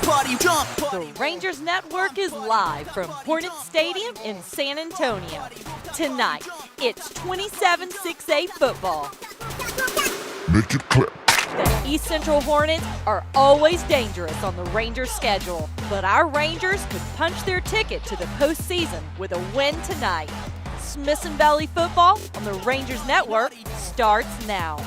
The Rangers Network is live from Hornet Stadium in San Antonio. Tonight, it's 27-6A football. Make it clap. The East Central Hornets are always dangerous on the Rangers schedule, but our Rangers could punch their ticket to the postseason with a win tonight. Smithson Valley football on the Rangers Network starts now.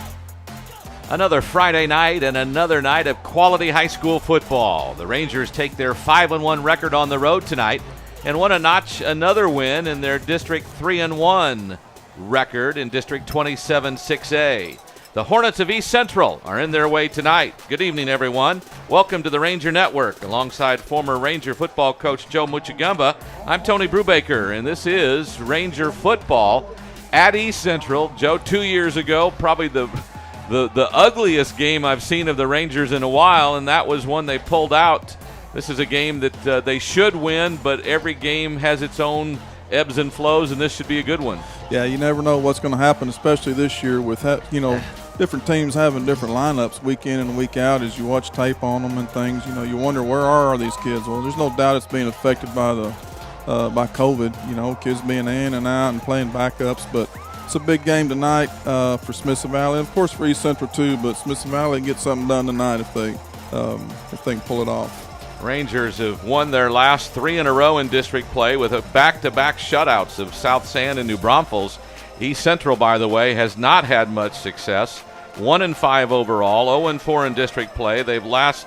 Another Friday night and another night of quality high school football. The Rangers take their 5-1 record on the road tonight and want to notch another win in their District 3-1 record in District 27-6A. The Hornets of East Central are in their way tonight. Good evening, everyone. Welcome to the Ranger Network. Alongside former Ranger football coach Joe Muchagamba, I'm Tony Brubaker, and this is Ranger football at East Central. Joe, 2 years ago, probably the ugliest game I've seen of the Rangers in a while, and that was one they pulled out. This is a game that they should win, but every game has its own ebbs and flows, and this should be a good one. Yeah, you never know what's going to happen, especially this year with different teams having different lineups week in and week out. As you watch tape on them and things, you wonder where are these kids. Well, there's no doubt it's being affected by by COVID. Kids being in and out and playing backups, but it's a big game tonight for Smithson Valley, and of course for East Central too. But Smithson Valley can get something done tonight if they can pull it off. Rangers have won their last 3 in a row in district play with a back-to-back shutouts of South San and New Braunfels. East Central, by the way, has not had much success. 1-5 overall, 0-4 in district play. They've lost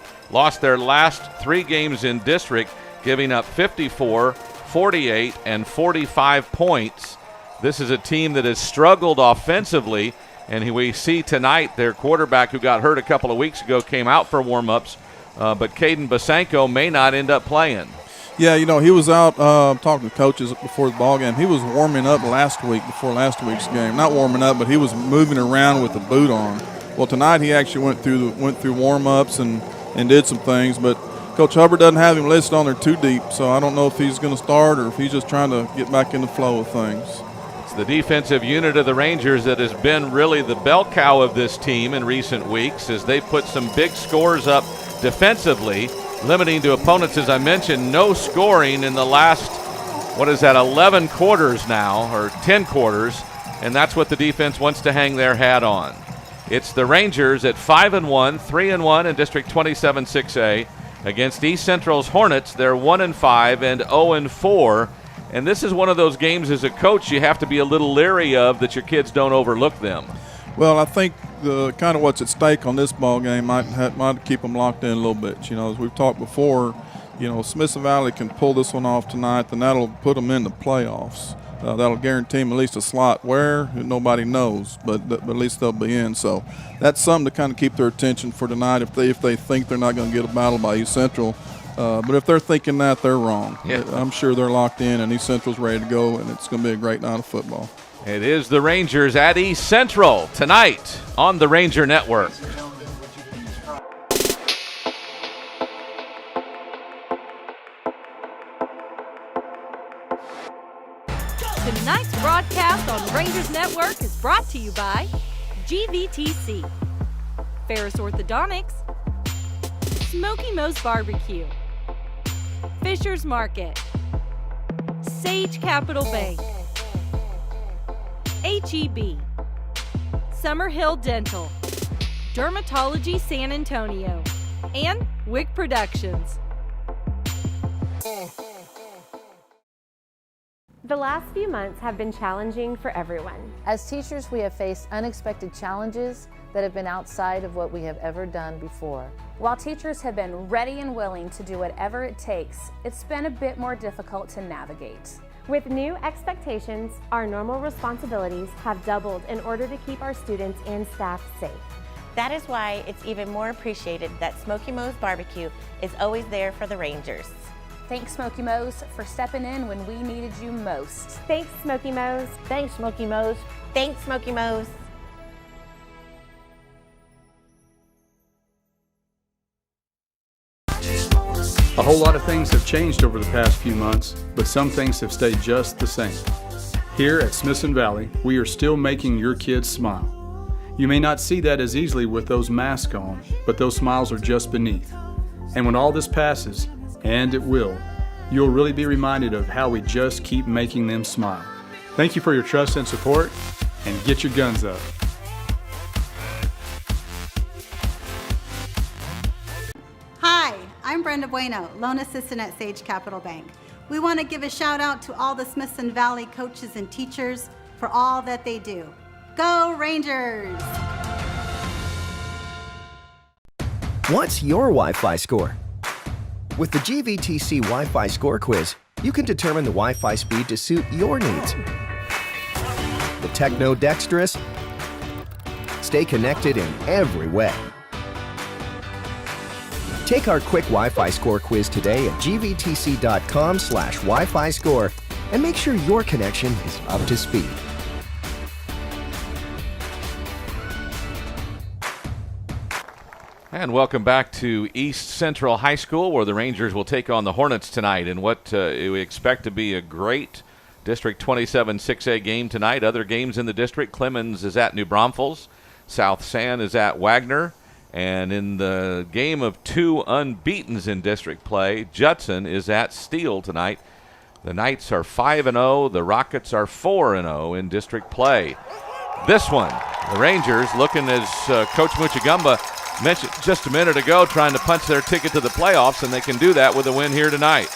their last 3 games in district, giving up 54, 48, and 45 points. This is a team that has struggled offensively, and we see tonight their quarterback, who got hurt a couple of weeks ago, came out for warm-ups, but Caden Basanko may not end up playing. Yeah, he was out talking to coaches before the ball game. He was warming up before last week's game. Not warming up, but he was moving around with the boot on. Well, tonight he actually went through warm-ups and did some things, but Coach Hubbard doesn't have him listed on there too deep, so I don't know if he's going to start or if he's just trying to get back in the flow of things. It's the defensive unit of the Rangers that has been really the bell cow of this team in recent weeks, as they put some big scores up defensively, limiting to opponents, as I mentioned, no scoring in the last, 11 quarters now, or 10 quarters, and that's what the defense wants to hang their hat on. It's the Rangers at 5-1, 3-1 in District 27-6A against East Central's Hornets. They're 1-5 and 0-4, and this is one of those games as a coach you have to be a little leery of, that your kids don't overlook them. Well, I think the kind of what's at stake on this ball game might keep them locked in a little bit. As we've talked before, Smithson Valley can pull this one off tonight, then that'll put them in the playoffs. That'll guarantee them at least a slot where nobody knows, but at least they'll be in. So that's something to kind of keep their attention for tonight if they think they're not going to get a battle by East Central. But if they're thinking that, they're wrong. Yeah. I'm sure they're locked in, and East Central's ready to go, and it's going to be a great night of football. It is the Rangers at East Central tonight on the Ranger Network. Tonight's broadcast on Rangers Network is brought to you by GVTC, Ferris Orthodontics, Smoky Moe's Barbecue, Fisher's Market, Sage Capital Bank, HEB, Summerhill Dental, Dermatology San Antonio, and Wick Productions. The last few months have been challenging for everyone. As teachers, we have faced unexpected challenges that have been outside of what we have ever done before. While teachers have been ready and willing to do whatever it takes, it's been a bit more difficult to navigate. With new expectations, our normal responsibilities have doubled in order to keep our students and staff safe. That is why it's even more appreciated that Smoky Moe's Barbecue is always there for the Rangers. Thanks, Smoky Moe's, for stepping in when we needed you most. Thanks, Smoky Moe's. Thanks, Smoky Moe's. Thanks, Smoky Moe's. A whole lot of things have changed over the past few months, but some things have stayed just the same. Here at Smithson Valley, we are still making your kids smile. You may not see that as easily with those masks on, but those smiles are just beneath. And when all this passes, and it will, you'll really be reminded of how we just keep making them smile. Thank you for your trust and support, and get your guns up. Hi, I'm Brenda Bueno, loan assistant at Sage Capital Bank. We want to give a shout out to all the Smithson Valley coaches and teachers for all that they do. Go Rangers! What's your Wi-Fi score? With the GVTC Wi-Fi Score Quiz, you can determine the Wi-Fi speed to suit your needs. The techno-dexterous? Stay connected in every way. Take our quick Wi-Fi score quiz today at gvtc.com/Wi-Fi score and make sure your connection is up to speed. And welcome back to East Central High School, where the Rangers will take on the Hornets tonight in what we expect to be a great District 27 6A game tonight. Other games in the district: Clemens is at New Braunfels, South San is at Wagner, and in the game of two unbeatens in district play, Judson is at Steele tonight. The Knights are 5-0. The Rockets are 4-0 in district play. This one, the Rangers looking, as Coach Muchagumba mentioned just a minute ago, trying to punch their ticket to the playoffs, and they can do that with a win here tonight.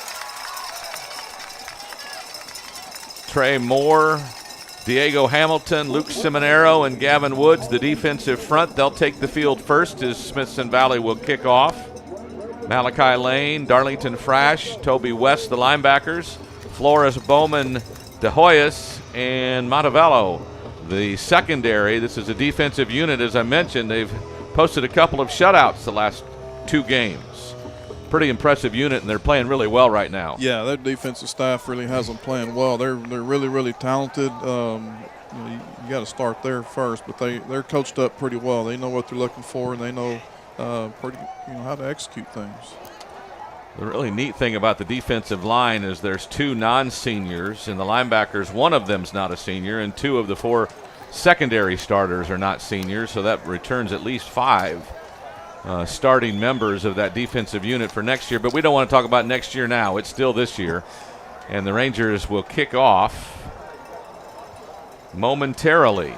Trey Moore, Diego Hamilton, Luke Seminaro, and Gavin Woods, the defensive front. They'll take the field first as Smithson Valley will kick off. Malachi Lane, Darlington Frash, Toby West, the linebackers. Flores, Bowman, De Hoyos, and Montevello, the secondary. This is a defensive unit, as I mentioned. They've posted a couple of shutouts the last two games. Pretty impressive unit, and they're playing really well right now. Yeah, their defensive staff really has them playing well. They're really, really talented. You got to start there first, but they're coached up pretty well. They know what they're looking for, and they know how to execute things. The really neat thing about the defensive line is there's two non-seniors, and the linebackers, one of them's not a senior, and two of the four secondary starters are not seniors, so that returns at least five starting members of that defensive unit for next year. But we don't want to talk about next year now. It's still this year. And the Rangers will kick off momentarily.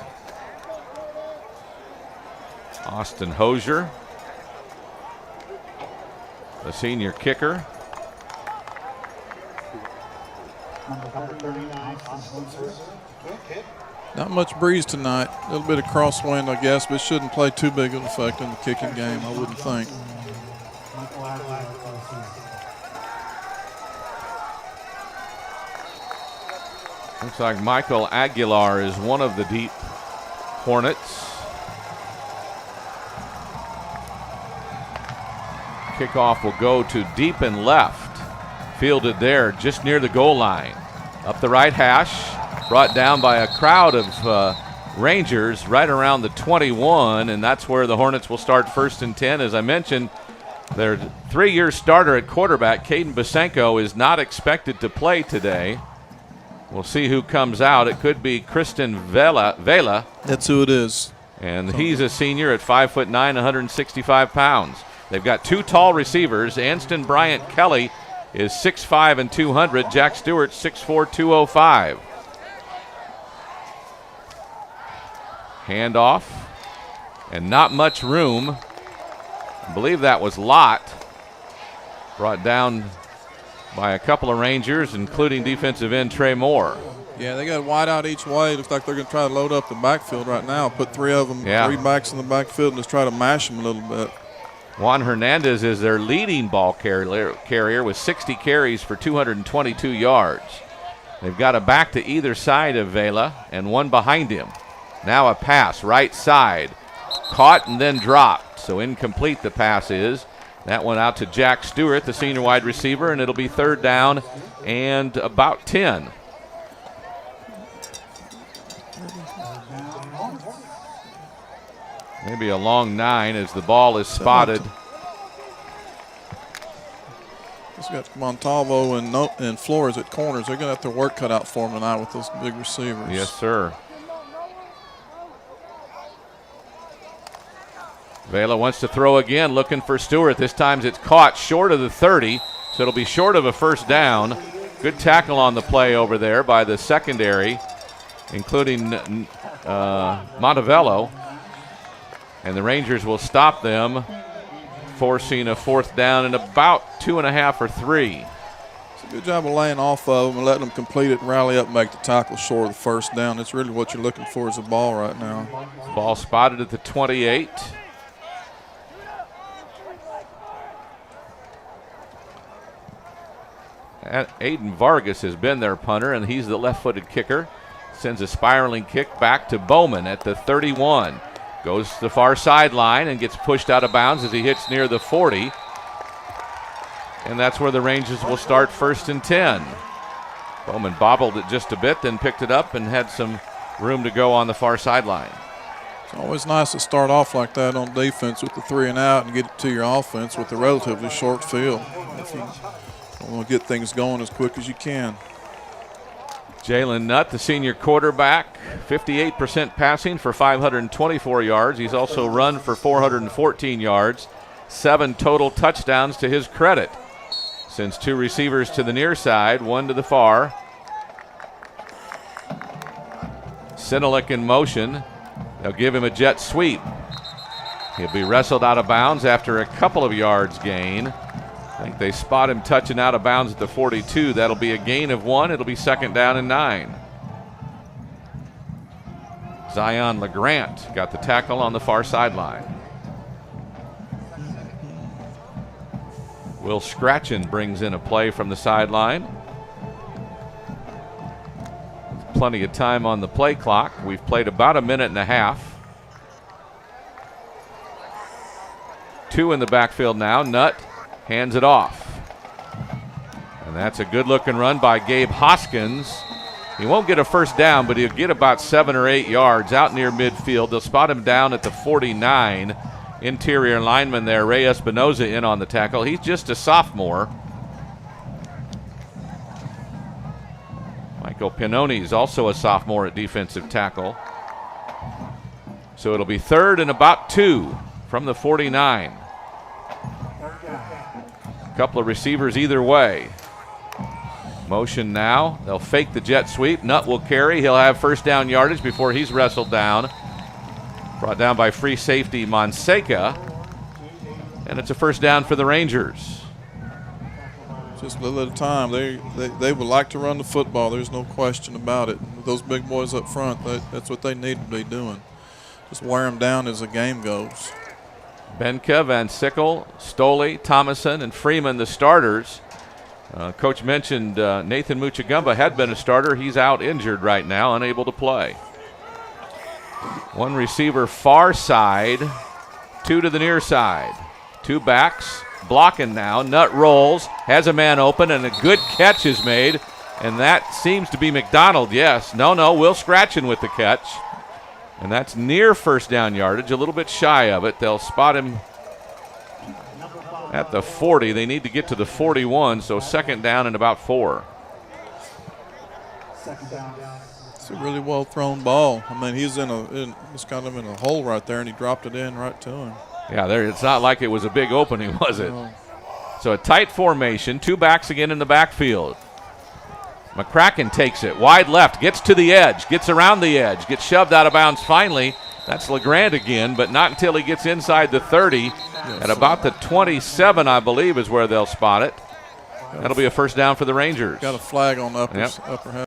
Austin Hosier, the senior kicker. Not much breeze tonight. A little bit of crosswind, I guess, but it shouldn't play too big of an effect in the kicking game, I wouldn't think. Looks like Michael Aguilar is one of the deep Hornets. Kickoff will go to deep and left. Fielded there just near the goal line. Up the right hash. Brought down by a crowd of Rangers right around the 21, and that's where the Hornets will start 1st and 10. As I mentioned, their 3-year starter at quarterback, Caden Basenko, is not expected to play today. We'll see who comes out. It could be Kristen Vela. That's who it is. And he's a senior at 5'9", 165 pounds. They've got two tall receivers. Anston Bryant Kelly is 6'5" and 200. Jack Stewart, 6'4", 205. Handoff, and not much room. I believe that was Lott. Brought down by a couple of Rangers, including defensive end Trey Moore. Yeah, they got wide out each way. Looks like they're going to try to load up the backfield right now. Put three of them, three backs in the backfield, and just try to mash them a little bit. Juan Hernandez is their leading ball carrier with 60 carries for 222 yards. They've got a back to either side of Vela and one behind him. Now a pass, right side. Caught and then dropped. So incomplete the pass is. That went out to Jack Stewart, the senior wide receiver, and it'll be 3rd down and about 10. Maybe a long 9 as the ball is spotted. It's got Montalvo and Flores at corners. They're going to have their work cut out for them tonight with those big receivers. Yes, sir. Vela wants to throw again, looking for Stewart. This time it's caught short of the 30, so it'll be short of a first down. Good tackle on the play over there by the secondary, including Montevello. And the Rangers will stop them, forcing a fourth down in about 2.5 or 3. It's a good job of laying off of them and letting them complete it and rally up and make the tackle short of the first down. That's really what you're looking for is a ball right now. Ball spotted at the 28. Aiden Vargas has been their punter, and he's the left-footed kicker. Sends a spiraling kick back to Bowman at the 31. Goes to the far sideline and gets pushed out of bounds as he hits near the 40. And that's where the Rangers will start 1st and 10. Bowman bobbled it just a bit, then picked it up and had some room to go on the far sideline. It's always nice to start off like that on defense with the 3 and out and get it to your offense with a relatively short field. If you want to get things going as quick as you can. Jalen Nutt, the senior quarterback, 58% passing for 524 yards. He's also run for 414 yards, 7 total touchdowns to his credit. Sends 2 receivers to the near side, 1 to the far. Sinalik in motion. They'll give him a jet sweep. He'll be wrestled out of bounds after a couple of yards gain. I think they spot him touching out of bounds at the 42. That'll be a gain of 1. It'll be 2nd down and 9. Zion LeGrant got the tackle on the far sideline. Will Scratchin brings in a play from the sideline. Plenty of time on the play clock. We've played about 1.5 minutes. 2 in the backfield now. Nutt hands it off. And that's a good-looking run by Gabe Hoskins. He won't get a first down, but he'll get about 7 or 8 yards out near midfield. They'll spot him down at the 49. Interior lineman there, Ray Espinoza, in on the tackle. He's just a sophomore. Michael Pinoni is also a sophomore at defensive tackle. So it'll be 3rd and about 2 from the 49. Couple of receivers either way. Motion now. They'll fake the jet sweep. Nutt will carry. He'll have first down yardage before he's wrestled down. Brought down by free safety Monseca. And it's a first down for the Rangers. Just a little at a time. They would like to run the football. There's no question about it. With those big boys up front, that's what they need to be doing. Just wear them down as the game goes. Benka, Van Sickle, Stoley, Thomason, and Freeman, the starters. Coach mentioned Nathan Muchagumba had been a starter. He's out injured right now, unable to play. 1 receiver far side, 2 to the near side. 2 backs, blocking now. Nutt rolls, has a man open, and a good catch is made. And that seems to be McDonald, yes. No, Will Scratchin with the catch. And that's near first down yardage, a little bit shy of it. They'll spot him at the 40. They need to get to the 41, so 2nd down and about 4. It's a really well thrown ball. I mean, he's it's kind of in a hole right there, and he dropped it in right to him. Yeah, it's not like it was a big opening, was it? No. So a tight formation, 2 backs again in the backfield. McCracken takes it wide left, gets to the edge, gets around the edge, gets shoved out of bounds finally. That's LeGrant again, but not until he gets inside the 30. At about the 27, I believe, is where they'll spot it. That'll be a first down for the Rangers. Got a flag on the upper half.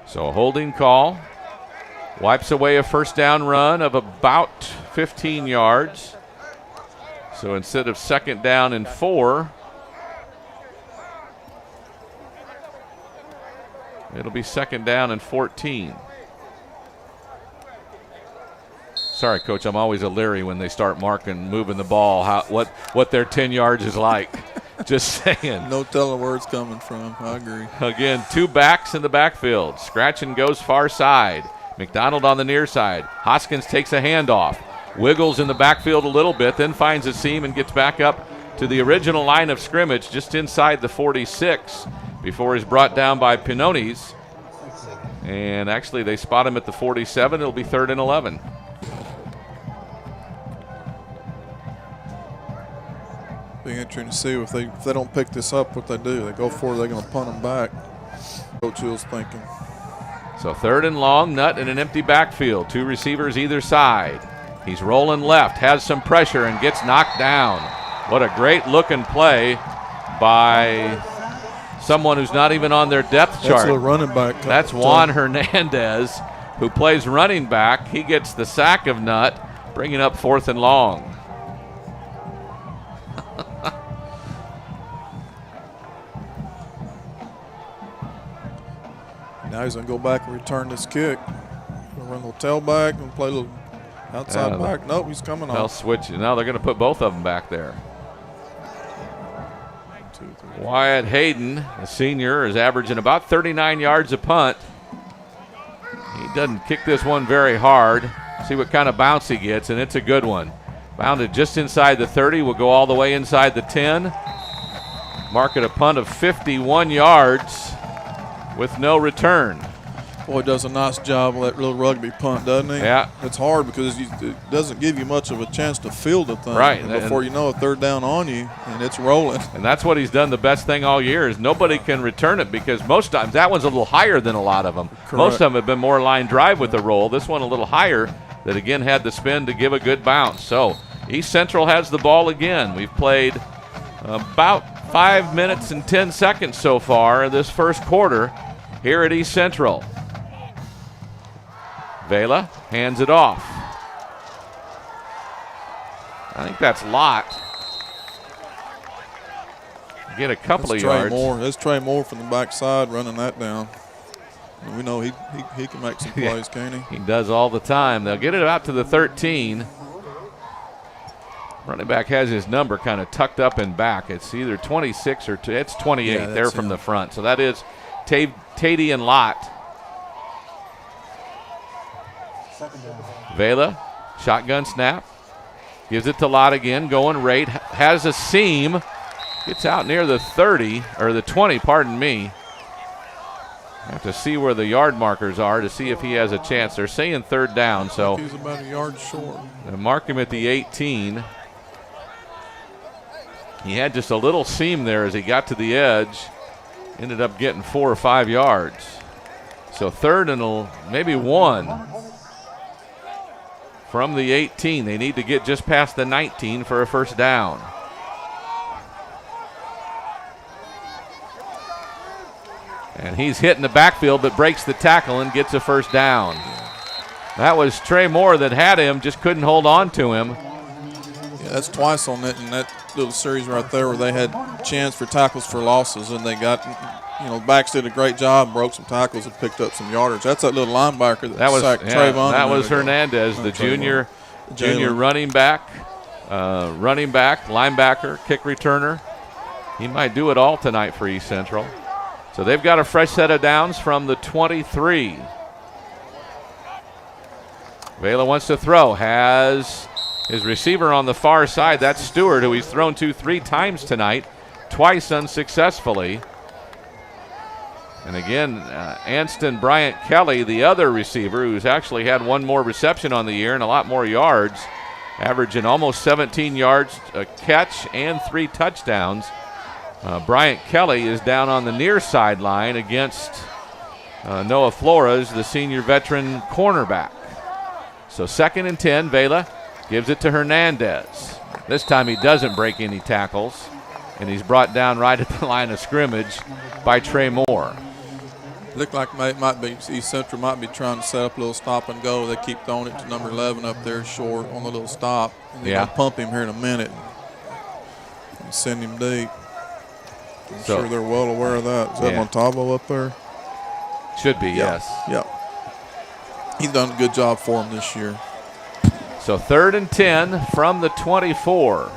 So a holding call. Wipes away a first down run of about 15 yards. So instead of 2nd down and 4, it'll be 2nd down and 14. Sorry, Coach, I'm always a leery when they start moving the ball, what their 10 yards is like. Just saying. No telling where it's coming from. I agree. Again, 2 backs in the backfield. Scratchin goes far side. McDonald on the near side. Hoskins takes a handoff. Wiggles in the backfield a little bit, then finds a seam and gets back up to the original line of scrimmage just inside the 46 before he's brought down by Pinones. And actually they spot him at the 47. It'll be 3rd and 11. Be interesting to see if they don't pick this up, what they do. They go for it, they're going to punt them back. Coach Hill's thinking. So 3rd and long, Nutt in an empty backfield. 2 receivers either side. He's rolling left, has some pressure, and gets knocked down. What a great looking play by someone who's not even on their depth chart. That's a running back. That's Juan Hernandez, who plays running back. He gets the sack of Nutt, bringing up 4th and long. Now he's going to go back and return this kick. Run a little tailback and play a little outside back. Nope, he's coming off. They'll switch. Now they're going to put both of them back there. 2, 3. Wyatt Hayden, a senior, is averaging about 39 yards a punt. He doesn't kick this one very hard. See what kind of bounce he gets, and it's a good one. Bounded just inside the 30, will go all the way inside the 10. Mark it a punt of 51 yards with no return. Boy, does a nice job of that little rugby punt, doesn't he? Yeah. It's hard because it doesn't give you much of a chance to field the thing. Right. And before you know it, 3rd down on you, and it's rolling. And that's what he's done the best thing all year is nobody can return it because most times that one's a little higher than a lot of them. Correct. Most of them have been more line drive with the roll. This one a little higher that again had the spin to give a good bounce. So East Central has the ball again. We've played about 5 minutes and 10 seconds so far in this first quarter here at East Central. Vela hands it off. I think that's Lott. Get a couple of yards. That's Trey Moore from the backside running that down. And we know he can make some plays, can't he? He does all the time. They'll get it out to the 13. Running back has his number kind of tucked up and back. It's either 26 or it's 28 there from the front. So that is Tatey and Lott. Vela, shotgun snap. Gives it to Lott again, going right. Has a seam. Gets out near the 30, or the 20, pardon me. I have to see where the yard markers are to see if he has a chance. They're saying 3rd down, so. He's about a yard short. They mark him at the 18. He had just a little seam there as he got to the edge. Ended up getting 4 or 5 yards. So 3rd and maybe 1. From the 18, they need to get just past the 19 for a 1st down. And he's hitting the backfield but breaks the tackle and gets a 1st down. That was Trey Moore that had him, just couldn't hold on to him. Yeah, that's twice on it in that little series right there where they had chance for tackles for losses, and they got, backs did a great job, broke some tackles and picked up some yardage. That's that little linebacker that was sacked Trayvon. That was Hernandez, the junior running back, linebacker, kick returner. He might do it all tonight for East Central. So they've got a fresh set of downs from the 23. Vela wants to throw, has his receiver on the far side. That's Stewart, who he's thrown to 3 times tonight, twice unsuccessfully. And again, Anston Bryant Kelly, the other receiver, who's actually had 1 more reception on the year and a lot more yards, averaging almost 17 yards a catch and 3 touchdowns. Bryant Kelly is down on the near sideline against Noah Flores, the senior veteran cornerback. So 2nd and 10, Vela gives it to Hernandez. This time he doesn't break any tackles, and he's brought down right at the line of scrimmage by Trey Moore. Looked like it might be East Central might be trying to set up a little stop and go. They keep throwing it to number 11 up there short on the little stop. And they're going to pump him here in a minute and send him deep. I'm sure they're well aware of that. Is that Montalvo up there? Should be, yes. Yeah. He's done a good job for him this year. So 3rd and 10 from the 24.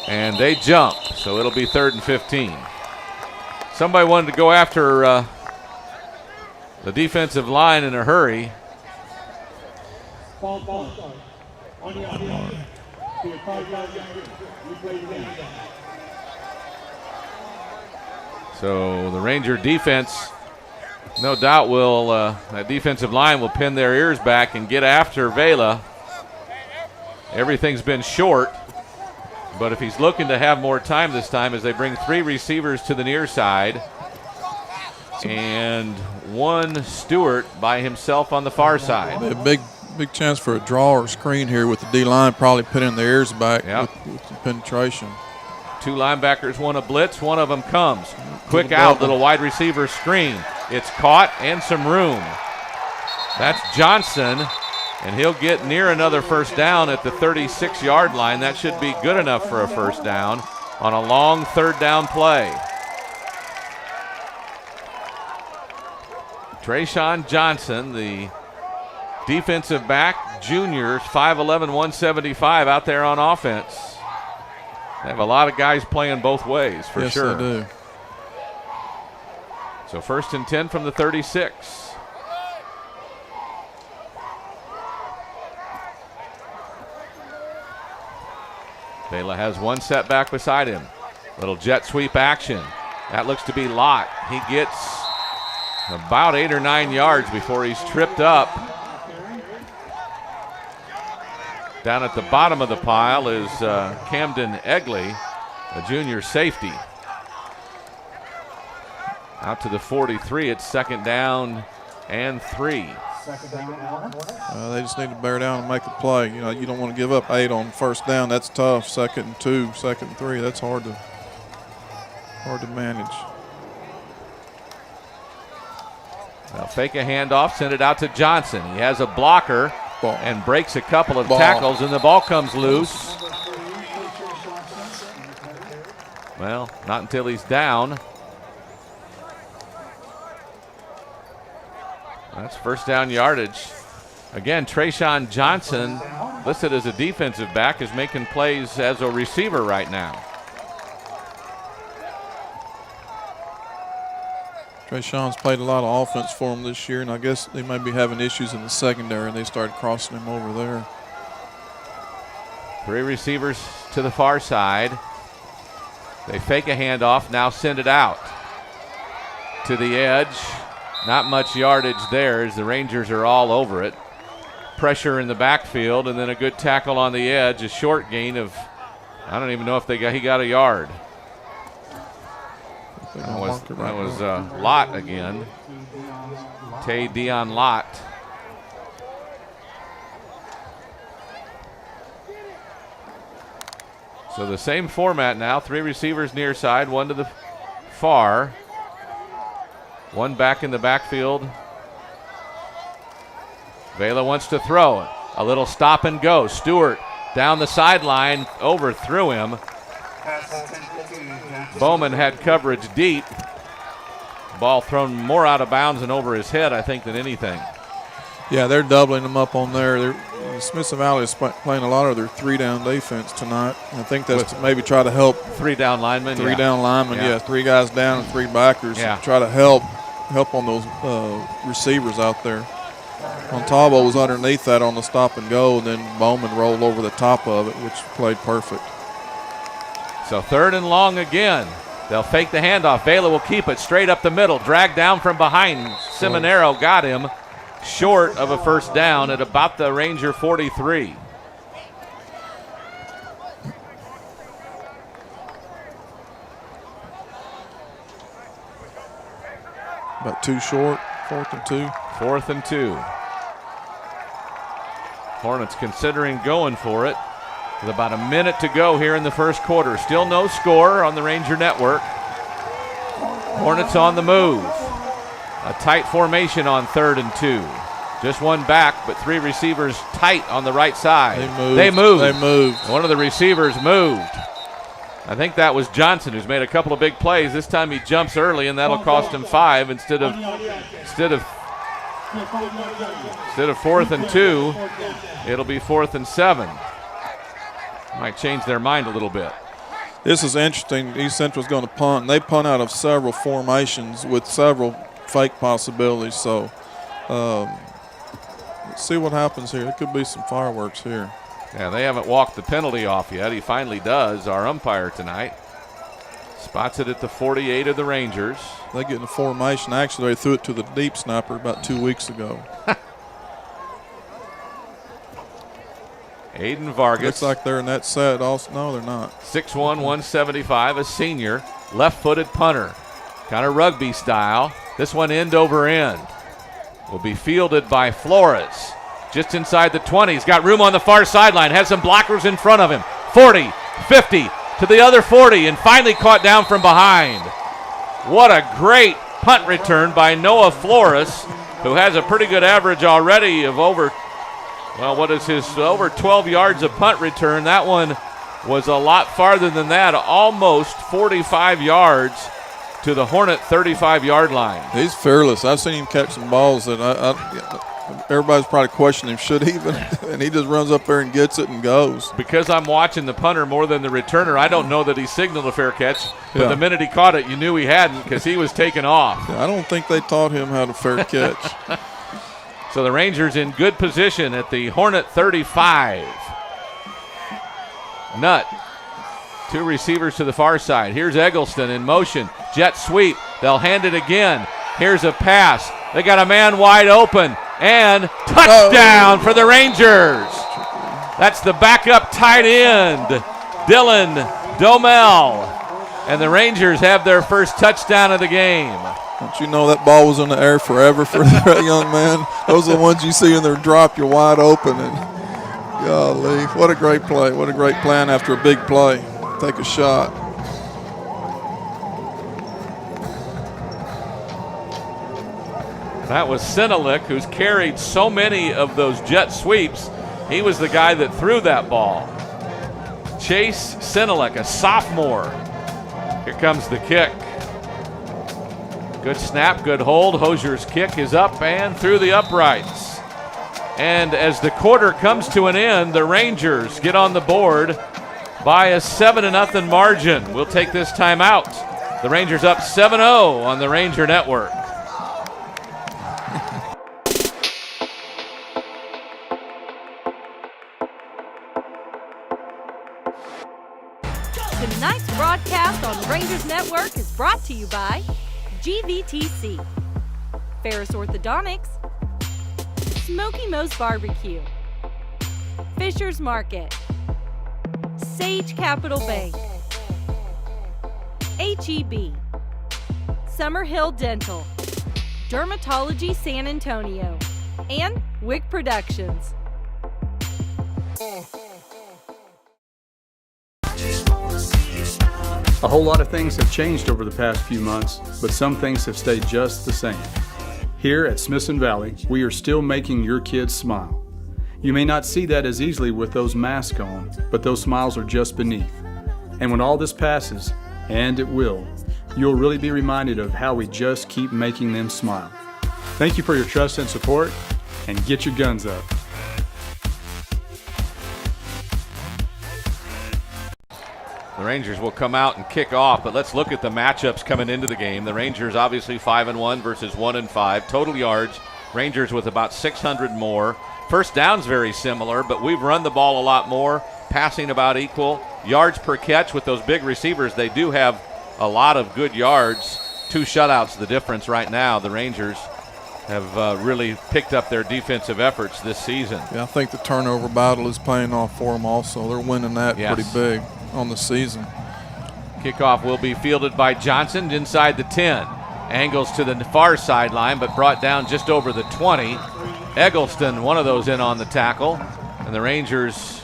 And they jump, so it'll be 3rd and 15. Somebody wanted to go after the defensive line in a hurry. So the Ranger defense, no doubt, will that defensive line will pin their ears back and get after Vela. Everything's been short, but if he's looking to have more time this time, as they bring 3 receivers to the near side and 1 Stewart by himself on the far side. A big chance for a draw or screen here with the D-line probably pinning their ears back with the penetration. 2 linebackers want a blitz. One of them comes. Quick out, little wide receiver screen. It's caught and some room. That's Johnson, and he'll get near another first down at the 36-yard line. That should be good enough for a first down on a long 3rd down play. Trayshawn Johnson, the defensive back, junior, 5'11", 175 out there on offense. They have a lot of guys playing both ways, for sure. Yes, they do. So 1st and 10 from the 36. Vela has 1 setback beside him. Little jet sweep action. That looks to be Lott. He gets about 8 or 9 yards before he's tripped up. Down at the bottom of the pile is Camden Egley, a junior safety. Out to the 43, it's 2nd down and 3. They just need to bear down and make a play. You know, you don't want to give up 8 on 1st down. That's tough. 2nd and 2, 2nd and 3. That's hard to manage. They'll fake a handoff, send it out to Johnson. He has a blocker and breaks a couple of tackles, and the ball comes loose. Well, not until he's down. That's first down yardage. Again, Trayshawn Johnson, listed as a defensive back, is making plays as a receiver right now. Trayshawn's played a lot of offense for him this year, and I guess they might be having issues in the secondary, and they started crossing him over there. 3 receivers to the far side. They fake a handoff, now send it out to the edge. Not much yardage there as the Rangers are all over it. Pressure in the backfield, and then a good tackle on the edge. A short gain of, I don't even know if he got a yard. That was Lott again. Tay Dion Lott. So the same format now. 3 receivers near side, 1 to the far. 1 back in the backfield. Vela wants to throw. A little stop and go. Stewart down the sideline, overthrew him. Bowman had coverage deep. Ball thrown more out of bounds and over his head, I think, than anything. Yeah, they're doubling them up on there. Smithson Valley is playing a lot of their 3-down defense tonight. I think that's to maybe try to help 3-down linemen. 3-down linemen, yeah. 3 guys down and 3 backers. Yeah. Try to help on those receivers out there. Montalvo was underneath that on the stop and go, and then Bowman rolled over the top of it, which played perfect. So 3rd and long again. They'll fake the handoff. Vela will keep it straight up the middle. Dragged down from behind. Seminaro got him short of a first down at about the Ranger 43. About 2 short, 4th and 2. 4th and 2. Hornets considering going for it with about a minute to go here in the first quarter. Still no score on the Ranger Network. Hornets on the move. A tight formation on 3rd and 2. Just 1 back, but 3 receivers tight on the right side. They moved. One of the receivers moved. I think that was Johnson, who's made a couple of big plays. This time he jumps early, and that'll cost him 5 instead of 4th and 2. It'll be 4th and 7. Might change their mind a little bit. This is interesting. East Central's going to punt. They punt out of several formations with several fake possibilities. So let's see what happens here. There could be some fireworks here. Yeah, they haven't walked the penalty off yet. He finally does, our umpire tonight. Spots it at the 48 of the Rangers. They get in the formation. Actually, they threw it to the deep snapper about 2 weeks ago. Aiden Vargas. Looks like they're in that set also. No, they're not. 6'1", 175, a senior. Left-footed punter. Kind of rugby style. This one end over end. Will be fielded by Flores. Just inside the 20. He's got room on the far sideline. Has some blockers in front of him. 40, 50, to the other 40, and finally caught down from behind. What a great punt return by Noah Flores, who has a pretty good average already of over 12 yards of punt return. That one was a lot farther than that, almost 45 yards to the Hornet 35-yard line. He's fearless. I've seen him catch some balls that everybody's probably questioning him, should he even? And he just runs up there and gets it and goes. Because I'm watching the punter more than the returner, I don't know that he signaled a fair catch, but the minute he caught it, you knew he hadn't because he was taking off. I don't think they taught him how to fair catch. So the Rangers in good position at the Hornet 35. Nutt. 2 receivers to the far side. Here's Eggleston in motion. Jet sweep. They'll hand it again. Here's a pass. They got a man wide open. And touchdown for the Rangers. That's the backup tight end, Dylan Domel. And the Rangers have their first touchdown of the game. Don't you know that ball was in the air forever for that young man? Those are the ones you see in their drop, you're wide open. And golly, what a great play. What a great plan after a big play. Take a shot. That was Sinalik, who's carried so many of those jet sweeps. He was the guy that threw that ball. Chase Sinalik, a sophomore. Here comes the kick. Good snap, good hold. Hosier's kick is up and through the uprights. And as the quarter comes to an end, the Rangers get on the board by a 7-0 margin. We'll take this time out. The Rangers up 7-0 on the Ranger Network. Tonight's broadcast on Rangers Network is brought to you by GVTC, Ferris Orthodontics, Smoky Moe's Barbecue, Fisher's Market, Sage Capital Bank, HEB, Summerhill Dental, Dermatology San Antonio, and Wick Productions. A whole lot of things have changed over the past few months, but some things have stayed just the same. Here at Smithson Valley, we are still making your kids smile. You may not see that as easily with those masks on, but those smiles are just beneath. And when all this passes, and it will, you'll really be reminded of how we just keep making them smile. Thank you for your trust and support, and get your guns up. The Rangers will come out and kick off, but let's look at the matchups coming into the game. The Rangers obviously 5-1 versus 1-5. Total yards, Rangers with about 600 more. First down's very similar, but we've run the ball a lot more. Passing about equal. Yards per catch with those big receivers, they do have a lot of good yards. 2 shutouts the difference right now. The Rangers have really picked up their defensive efforts this season. Yeah, I think the turnover battle is paying off for them also. They're winning that pretty big on the season. Kickoff will be fielded by Johnson inside the 10. Angles to the far sideline, but brought down just over the 20. Eggleston, one of those in on the tackle, and the Rangers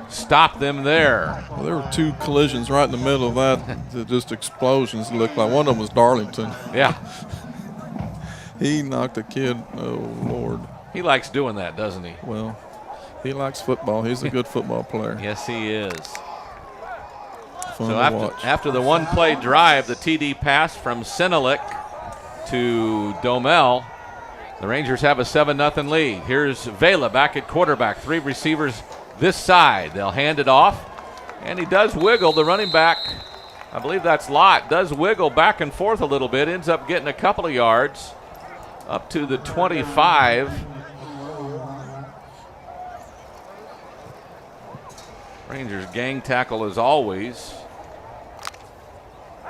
stop them there. Well, there were 2 collisions right in the middle of that, just explosions. It looked like one of them was Darlington. Yeah. He knocked a kid, oh Lord. He likes doing that, doesn't he? Well, he likes football. He's a good football player. Yes, he is. Fun so to watch. After the one-play drive, the TD pass from Sinalik to Domel, the Rangers have a 7-0 lead. Here's Vela back at quarterback. 3 receivers this side. They'll hand it off, and he does wiggle. The running back, I believe that's Lott, does wiggle back and forth a little bit, ends up getting a couple of yards up to the 25. Rangers gang tackle as always.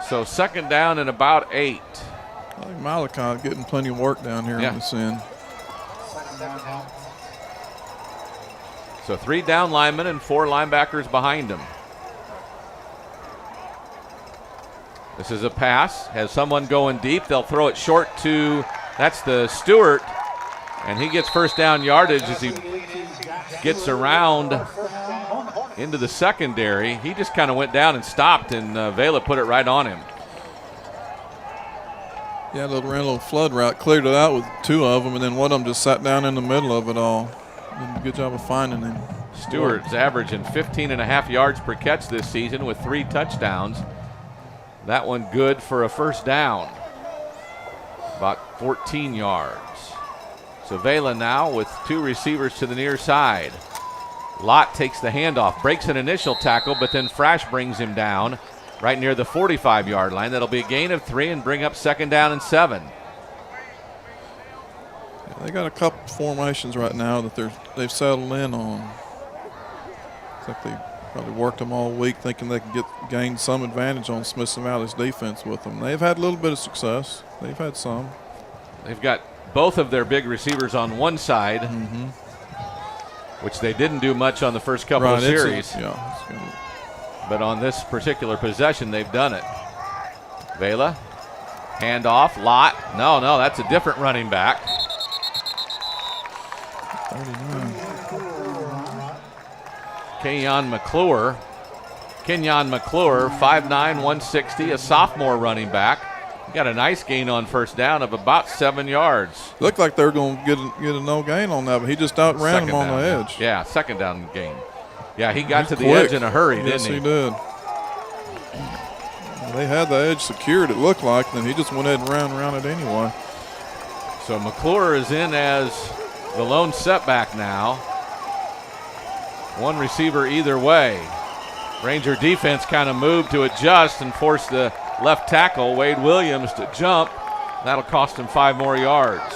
So second down and about 8. I think Malachi's getting plenty of work down here on this end. So 3 down linemen and 4 linebackers behind him. This is a pass. Has someone going deep. They'll throw it short to, that's the Stewart. And he gets first down yardage as he gets around into the secondary. He just kind of went down and stopped, and Vela put it right on him. Yeah, ran a little flood route, cleared it out with 2 of them, and then one of them just sat down in the middle of it all. Did a good job of finding him. Stewart's averaging 15.5 yards per catch this season with 3 touchdowns. That one good for a first down. About 14 yards. So Vela now with 2 receivers to the near side. Lott takes the handoff, breaks an initial tackle, but then Frasch brings him down right near the 45-yard line. That'll be a gain of 3 and bring up second down and 7. Yeah, they got a couple formations right now that they've settled in on. It's like they probably worked them all week thinking they could gain some advantage on Smithson Valley's defense with them. They've had a little bit of success. They've had some. They've got both of their big receivers on one side, which they didn't do much on the first couple of series. But on this particular possession, they've done it. Vela, handoff, Lott. No, that's a different running back. 39. Kenyon McClure, 5'9", 160, a sophomore running back. Got a nice gain on first down of about 7 yards. Looked like they were going to get a no gain on that, but he just outran him on the edge. Yeah, second down gain. Yeah, he got to the edge in a hurry, didn't he? Yes, he did. They had the edge secured, it looked like, and then he just went ahead and ran around it anyway. So McClure is in as the lone setback now. One receiver either way. Ranger defense kind of moved to adjust and forced the left tackle, Wade Williams, to jump. That'll cost him 5 more yards.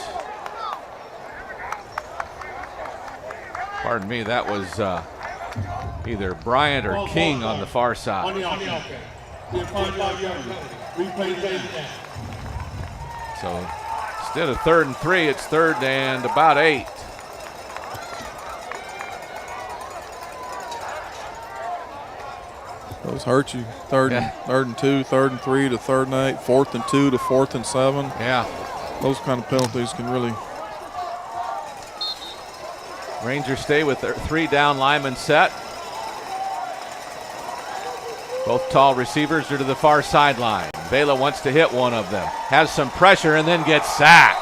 Pardon me, that was either Bryant or King on the far side. So instead of 3rd and 3, it's 3rd and about 8. Those hurt you. 3rd and 2, 3rd and 3 to 3rd and 8, 4th and 2 to 4th and 7. Yeah. Those kind of penalties can really. Rangers stay with their 3 down linemen set. Both tall receivers are to the far sideline. Vela wants to hit one of them. Has some pressure and then gets sacked.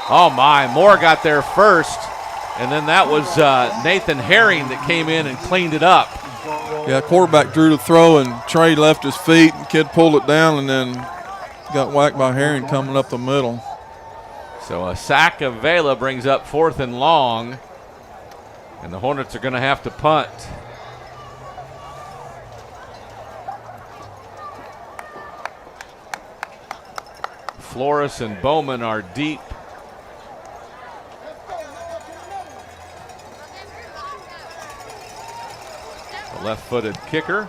Oh my, Moore got there first. And then that was Nathan Herring that came in and cleaned it up. Yeah, quarterback drew the throw and Trey left his feet and kid pulled it down and then got whacked by Herring coming up the middle. So a sack of Vela brings up 4th and long. And the Hornets are going to have to punt. Flores and Bowman are deep. The left-footed kicker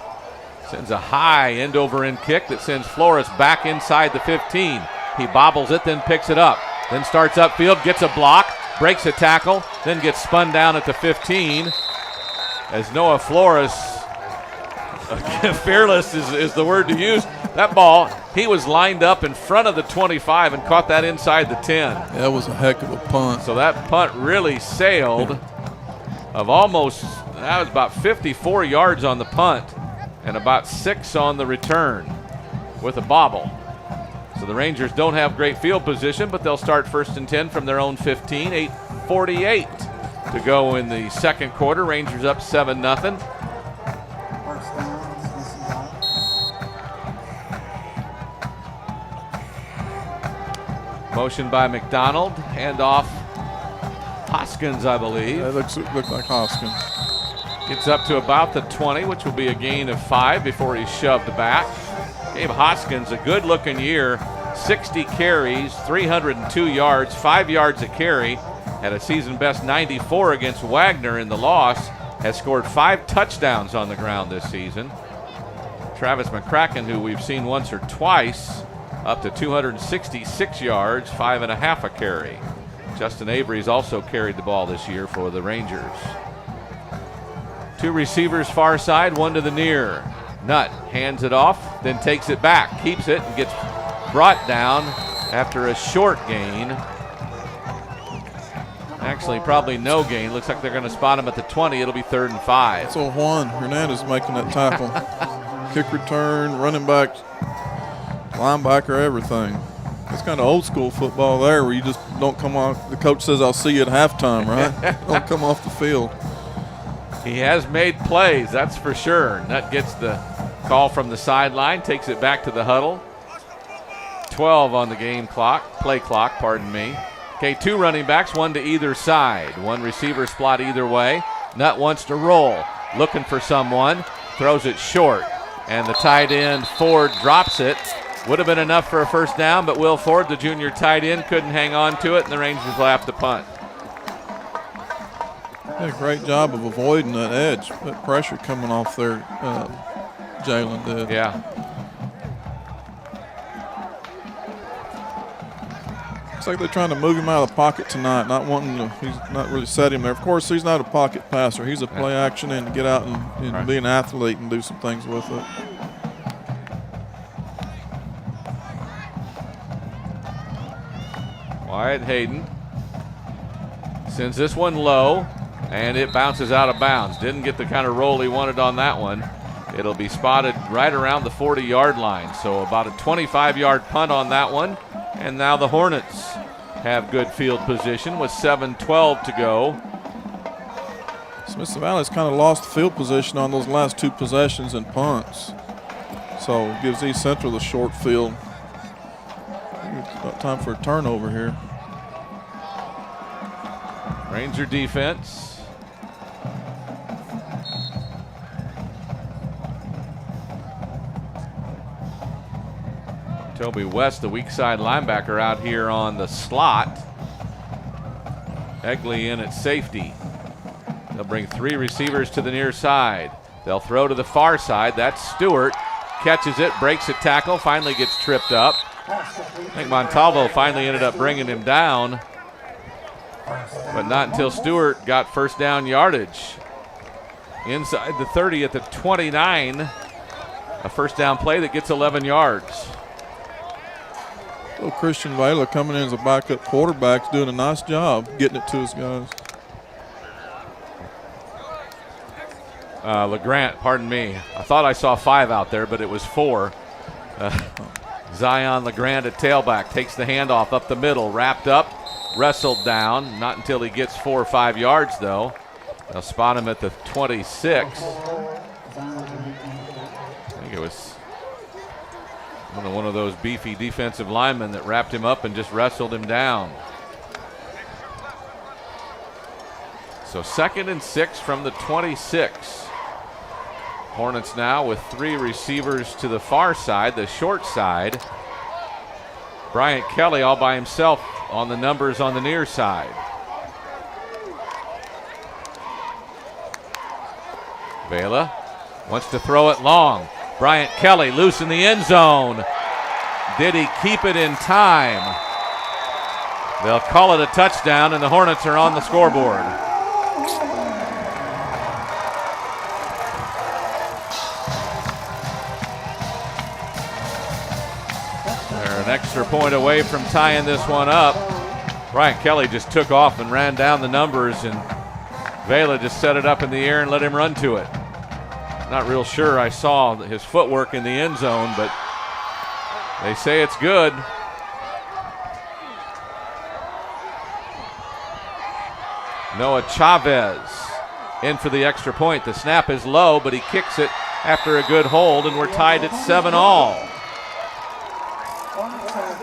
sends a high end-over-end kick that sends Flores back inside the 15. He bobbles it, then picks it up. Then starts upfield, gets a block, breaks a tackle, then gets spun down at the 15. As Noah Flores, fearless is the word to use. That ball, he was lined up in front of the 25 and caught that inside the 10. That was a heck of a punt. So that punt really sailed of almost, that was about 54 yards on the punt and about 6 on the return with a bobble. So the Rangers don't have great field position, but they'll start 1st and 10 from their own 15. 8:48 to go in the second quarter. Rangers up 7-0. Motion by McDonald, handoff Hoskins, I believe. That looks like Hoskins. Gets up to about the 20, which will be a gain of 5 before he's shoved back. Gabe Hoskins, a good-looking year, 60 carries, 302 yards, 5 yards a carry. Had a season-best 94 against Wagner in the loss. has scored 5 touchdowns on the ground this season. Travis McCracken, who we've seen once or twice, up to 266 yards, 5.5 a carry. Justin Avery's also carried the ball this year for the Rangers. 2 receivers far side, 1 to the near. Nutt hands it off, then takes it back, keeps it, and gets brought down after a short gain. Actually, probably no gain. Looks like they're going to spot him at the 20. It'll be 3rd and 5. So Juan Hernandez making that tackle. Kick return, running back, linebacker, everything. It's kind of old school football there where you just don't come off. The coach says, I'll see you at halftime, right? Don't come off the field. He has made plays, that's for sure. Nutt gets the call from the sideline, takes it back to the huddle. 12 on the game clock, play clock, pardon me. Okay, 2 running backs, 1 to either side. 1 receiver split either way. Nutt wants to roll, looking for someone, throws it short. And the tight end, Ford, drops it. Would have been enough for a first down, but Will Ford, the junior tight end, couldn't hang on to it, and the Rangers will have to punt. Did a great job of avoiding that edge, that pressure coming off there. Jalen did. Yeah. Looks like they're trying to move him out of the pocket tonight, not wanting to. He's not really set him there. Of course, he's not a pocket passer. He's a play action and to get out and right. Be an athlete and do some things with it. Wyatt Hayden sends this one low, and it bounces out of bounds. Didn't get the kind of roll he wanted on that one. It'll be spotted right around the 40-yard line. So about a 25-yard punt on that one. And now the Hornets have good field position with 7:12 to go. Smithson Valley's kind of lost field position on those last 2 possessions and punts. So it gives East Central the short field. It's about time for a turnover here. Ranger defense. Toby West, the weak side linebacker, out here on the slot. Egley in at safety. They'll bring 3 receivers to the near side. They'll throw to the far side. That's Stewart. Catches it, breaks a tackle, finally gets tripped up. I think Montalvo finally ended up bringing him down, but not until Stewart got first down yardage. Inside the 30 at the 29, a first down play that gets 11 yards. So Christian Vela coming in as a backup quarterback, doing a nice job getting it to his guys. LeGrant, pardon me. I thought I saw 5 out there, but it was 4. Zion LeGrant at tailback takes the handoff up the middle, wrapped up, wrestled down. Not until he gets 4 or 5 yards, though. They'll spot him at the 26. I think it was one of those beefy defensive linemen that wrapped him up and just wrestled him down. So 2nd and 6 from the 26. Hornets now with 3 receivers to the far side, the short side. Bryant Kelly all by himself on the numbers on the near side. Vela wants to throw it long. Bryant Kelly loose in the end zone. Did he keep it in time? They'll call it a touchdown, and the Hornets are on the scoreboard. They're an extra point away from tying this one up. Bryant Kelly just took off and ran down the numbers, and Vela just set it up in the air and let him run to it. Not real sure I saw his footwork in the end zone, but they say it's good. Noah Chavez in for the extra point. The snap is low, but he kicks it after a good hold, and we're tied at 7-all.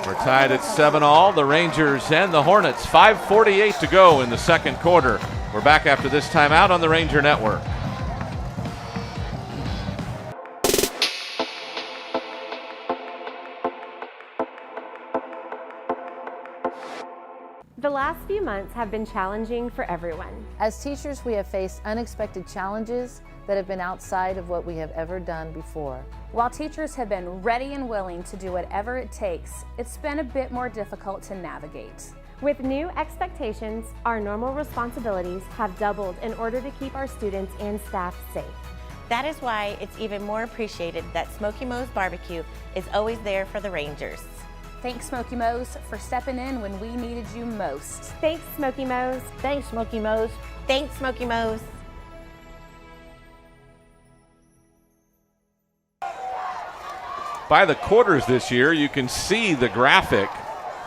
We're tied at 7-all. The Rangers and the Hornets. 5:48 to go in the second quarter. We're back after this timeout on the Ranger Network. The last few months have been challenging for everyone. As teachers, we have faced unexpected challenges that have been outside of what we have ever done before. While teachers have been ready and willing to do whatever it takes, it's been a bit more difficult to navigate. With new expectations, our normal responsibilities have doubled in order to keep our students and staff safe. That is why it's even more appreciated that Smoky Mo's Barbecue is always there for the Rangers. Thanks, Smoky Mo's, for stepping in when we needed you most. Thanks, Smoky Mo's. Thanks, Smoky Mo's. Thanks, Smoky Mo's. By the quarters this year, you can see the graphic.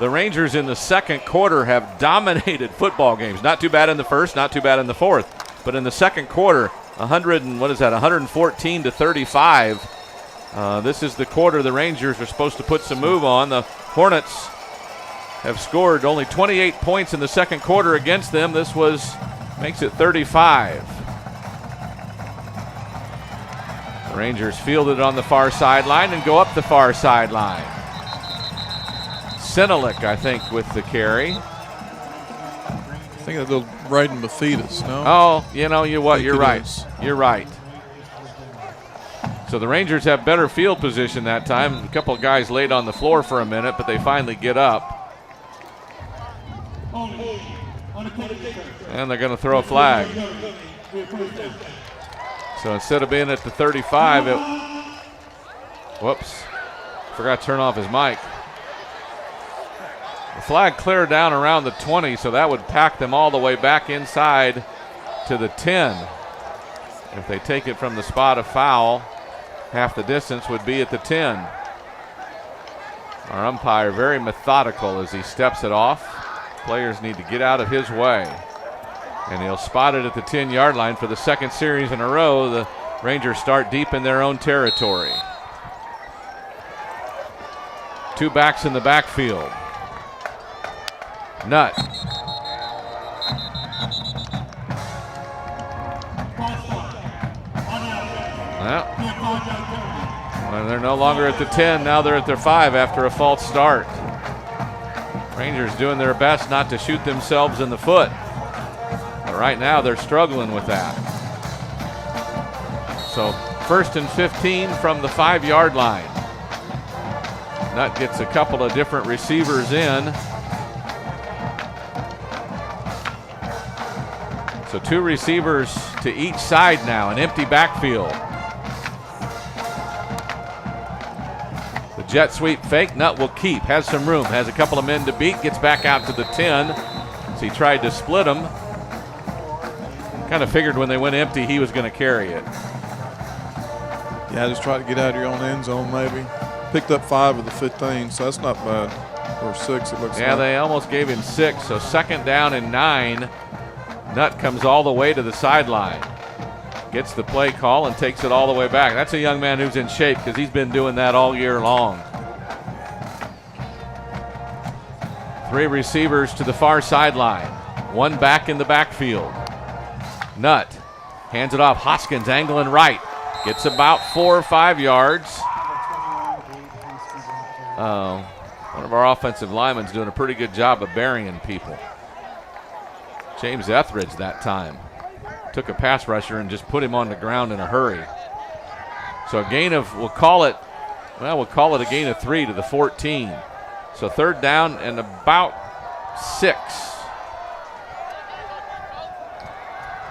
The Rangers in the second quarter have dominated football games. Not too bad in the first, not too bad in the fourth. But in the second quarter, 114 to 35. This is the quarter the Rangers are supposed to put some move on. The Hornets have scored only 28 points in the second quarter against them. This makes it 35. The Rangers fielded on the far sideline and go up the far sideline. Senelik, I think, with the carry. I think they'll Braden Mephitis, no? Oh, you're right. You're right. So the Rangers have better field position that time. A couple of guys laid on the floor for a minute, but they finally get up. And they're going to throw a flag. So instead of being at the 35, whoops, forgot to turn off his mic. The flag cleared down around the 20, so that would pack them all the way back inside to the 10. If they take it from the spot of foul, half the distance would be at the 10. Our umpire very methodical as he steps it off. Players need to get out of his way. And he'll spot it at the 10-yard line for the second series in a row. The Rangers start deep in their own territory. Two backs in the backfield. Nutt. Well, they're no longer at the 10. Now they're at their 5 after a false start. Rangers doing their best not to shoot themselves in the foot. But right now they're struggling with that. So 1st and 15 from the 5-yard line. Nutt gets a couple of different receivers in. So 2 receivers to each side now, an empty backfield. The jet sweep fake, Nutt will keep, has some room, has a couple of men to beat, gets back out to the 10. So he tried to split them. Kind of figured when they went empty he was going to carry it. Yeah, just try to get out of your own end zone maybe. Picked up 5 of the 15, so that's not bad. Or 6 it looks like. Yeah, they almost gave him 6, so 2nd down and 9. Nutt comes all the way to the sideline. Gets the play call and takes it all the way back. That's a young man who's in shape because he's been doing that all year long. 3 receivers to the far sideline. 1 back in the backfield. Nutt hands it off. Hoskins angling right. Gets about 4 or 5 yards. One of our offensive linemen's doing a pretty good job of burying people. James Etheridge that time took a pass rusher and just put him on the ground in a hurry. So a gain of, we'll call it a gain of 3 to the 14. So 3rd down and about 6.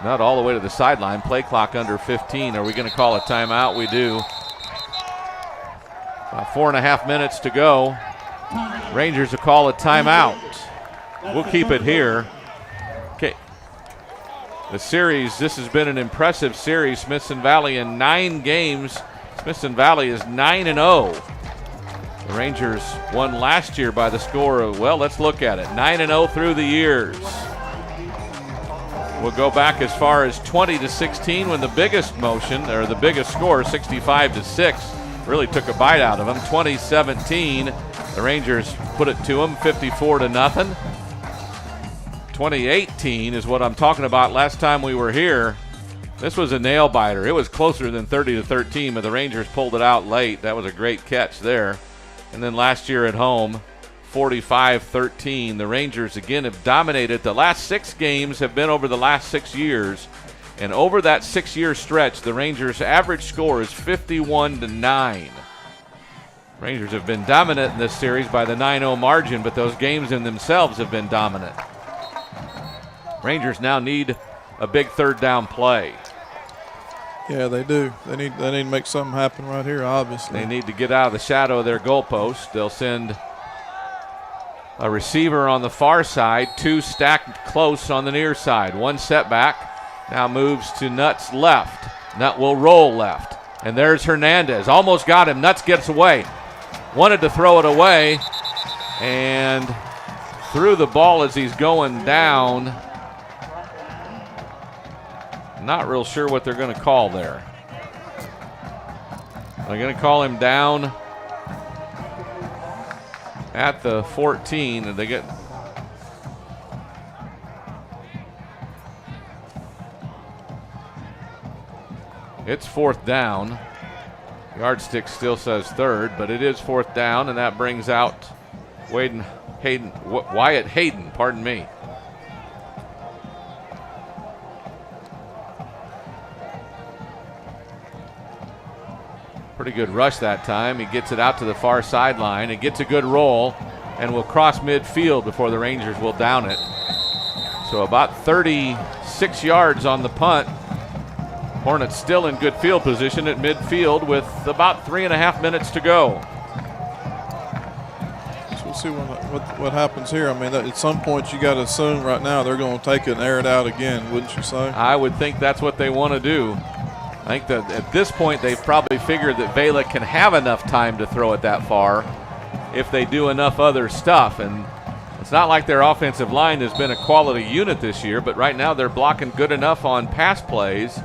Not all the way to the sideline. Play clock under 15. Are we going to call a timeout? We do. About 4.5 minutes to go. Rangers will call a timeout. We'll keep it here. Okay. The series, this has been an impressive series. Smithson Valley in 9 games. Smithson Valley is 9-0. The Rangers won last year by the score of, well, let's look at it. 9-0 through the years. We'll go back as far as 20-16 when the biggest motion, or the biggest score, 65-6, really took a bite out of them. 2017, the Rangers put it to them, 54-0. 2018 is what I'm talking about. Last time we were here, this was a nail biter. It was closer than 30-13, but the Rangers pulled it out late. That was a great catch there. And then last year at home, 45-13. The Rangers again have dominated. The last 6 games have been over the last 6 years. And over that 6-year stretch, the Rangers' average score is 51-9. Rangers have been dominant in this series by the 9-0 margin, but those games in themselves have been dominant. Rangers now need a big third down play. Yeah, they do. They need to make something happen right here, obviously. They need to get out of the shadow of their goalpost. They'll send a receiver on the far side, 2 stacked close on the near side. 1 setback. Now moves to Nutt's left. Nutt will roll left. And there's Hernandez. Almost got him. Nutt gets away. Wanted to throw it away. And threw the ball as he's going down. Not real sure what they're going to call there. They're going to call him down at the 14. And they get... It's 4th down. Yardstick still says 3rd, but it is 4th down, and that brings out Wyatt Hayden, pardon me. Pretty good rush that time. He gets it out to the far sideline. It gets a good roll and will cross midfield before the Rangers will down it. So about 36 yards on the punt. Hornets still in good field position at midfield with about 3.5 minutes to go. So we'll see what happens here. I mean, at some point you got to assume right now they're going to take it and air it out again, wouldn't you say? I would think that's what they want to do. I think that at this point they've probably figured that Vela can have enough time to throw it that far if they do enough other stuff. And it's not like their offensive line has been a quality unit this year, but right now they're blocking good enough on pass plays.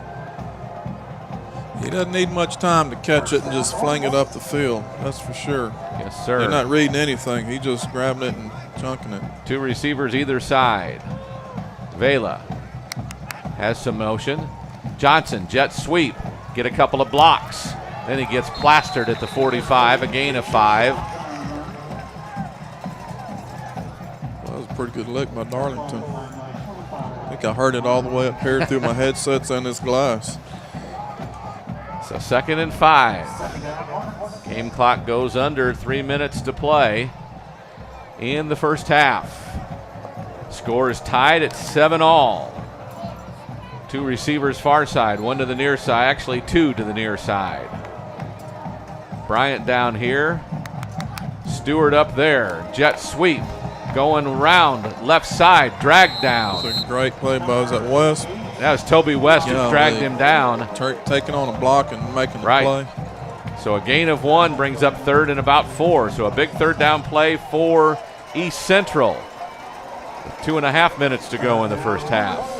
He doesn't need much time to catch it and just fling it up the field. That's for sure. Yes, sir. They're not reading anything. He just grabbing it and chunking it. 2 receivers either side. Vela has some motion. Johnson, jet sweep. Get a couple of blocks. Then he gets plastered at the 45, a gain of 5. Well, that was a pretty good lick by Darlington. I think I heard it all the way up here through my headsets and this glass. So 2nd and 5. Game clock goes under 3 minutes to play in the first half. Score is tied at 7-all. 2 receivers far side, 1 to the near side, actually 2 to the near side. Bryant down here. Stewart up there. Jet sweep going around left side, dragged down. That's a great play by was that West. That was Toby West who dragged him down. Taking on a block and making the play. So a gain of 1 brings up 3rd and about 4. So a big third down play for East Central. With 2.5 minutes to go in the first half.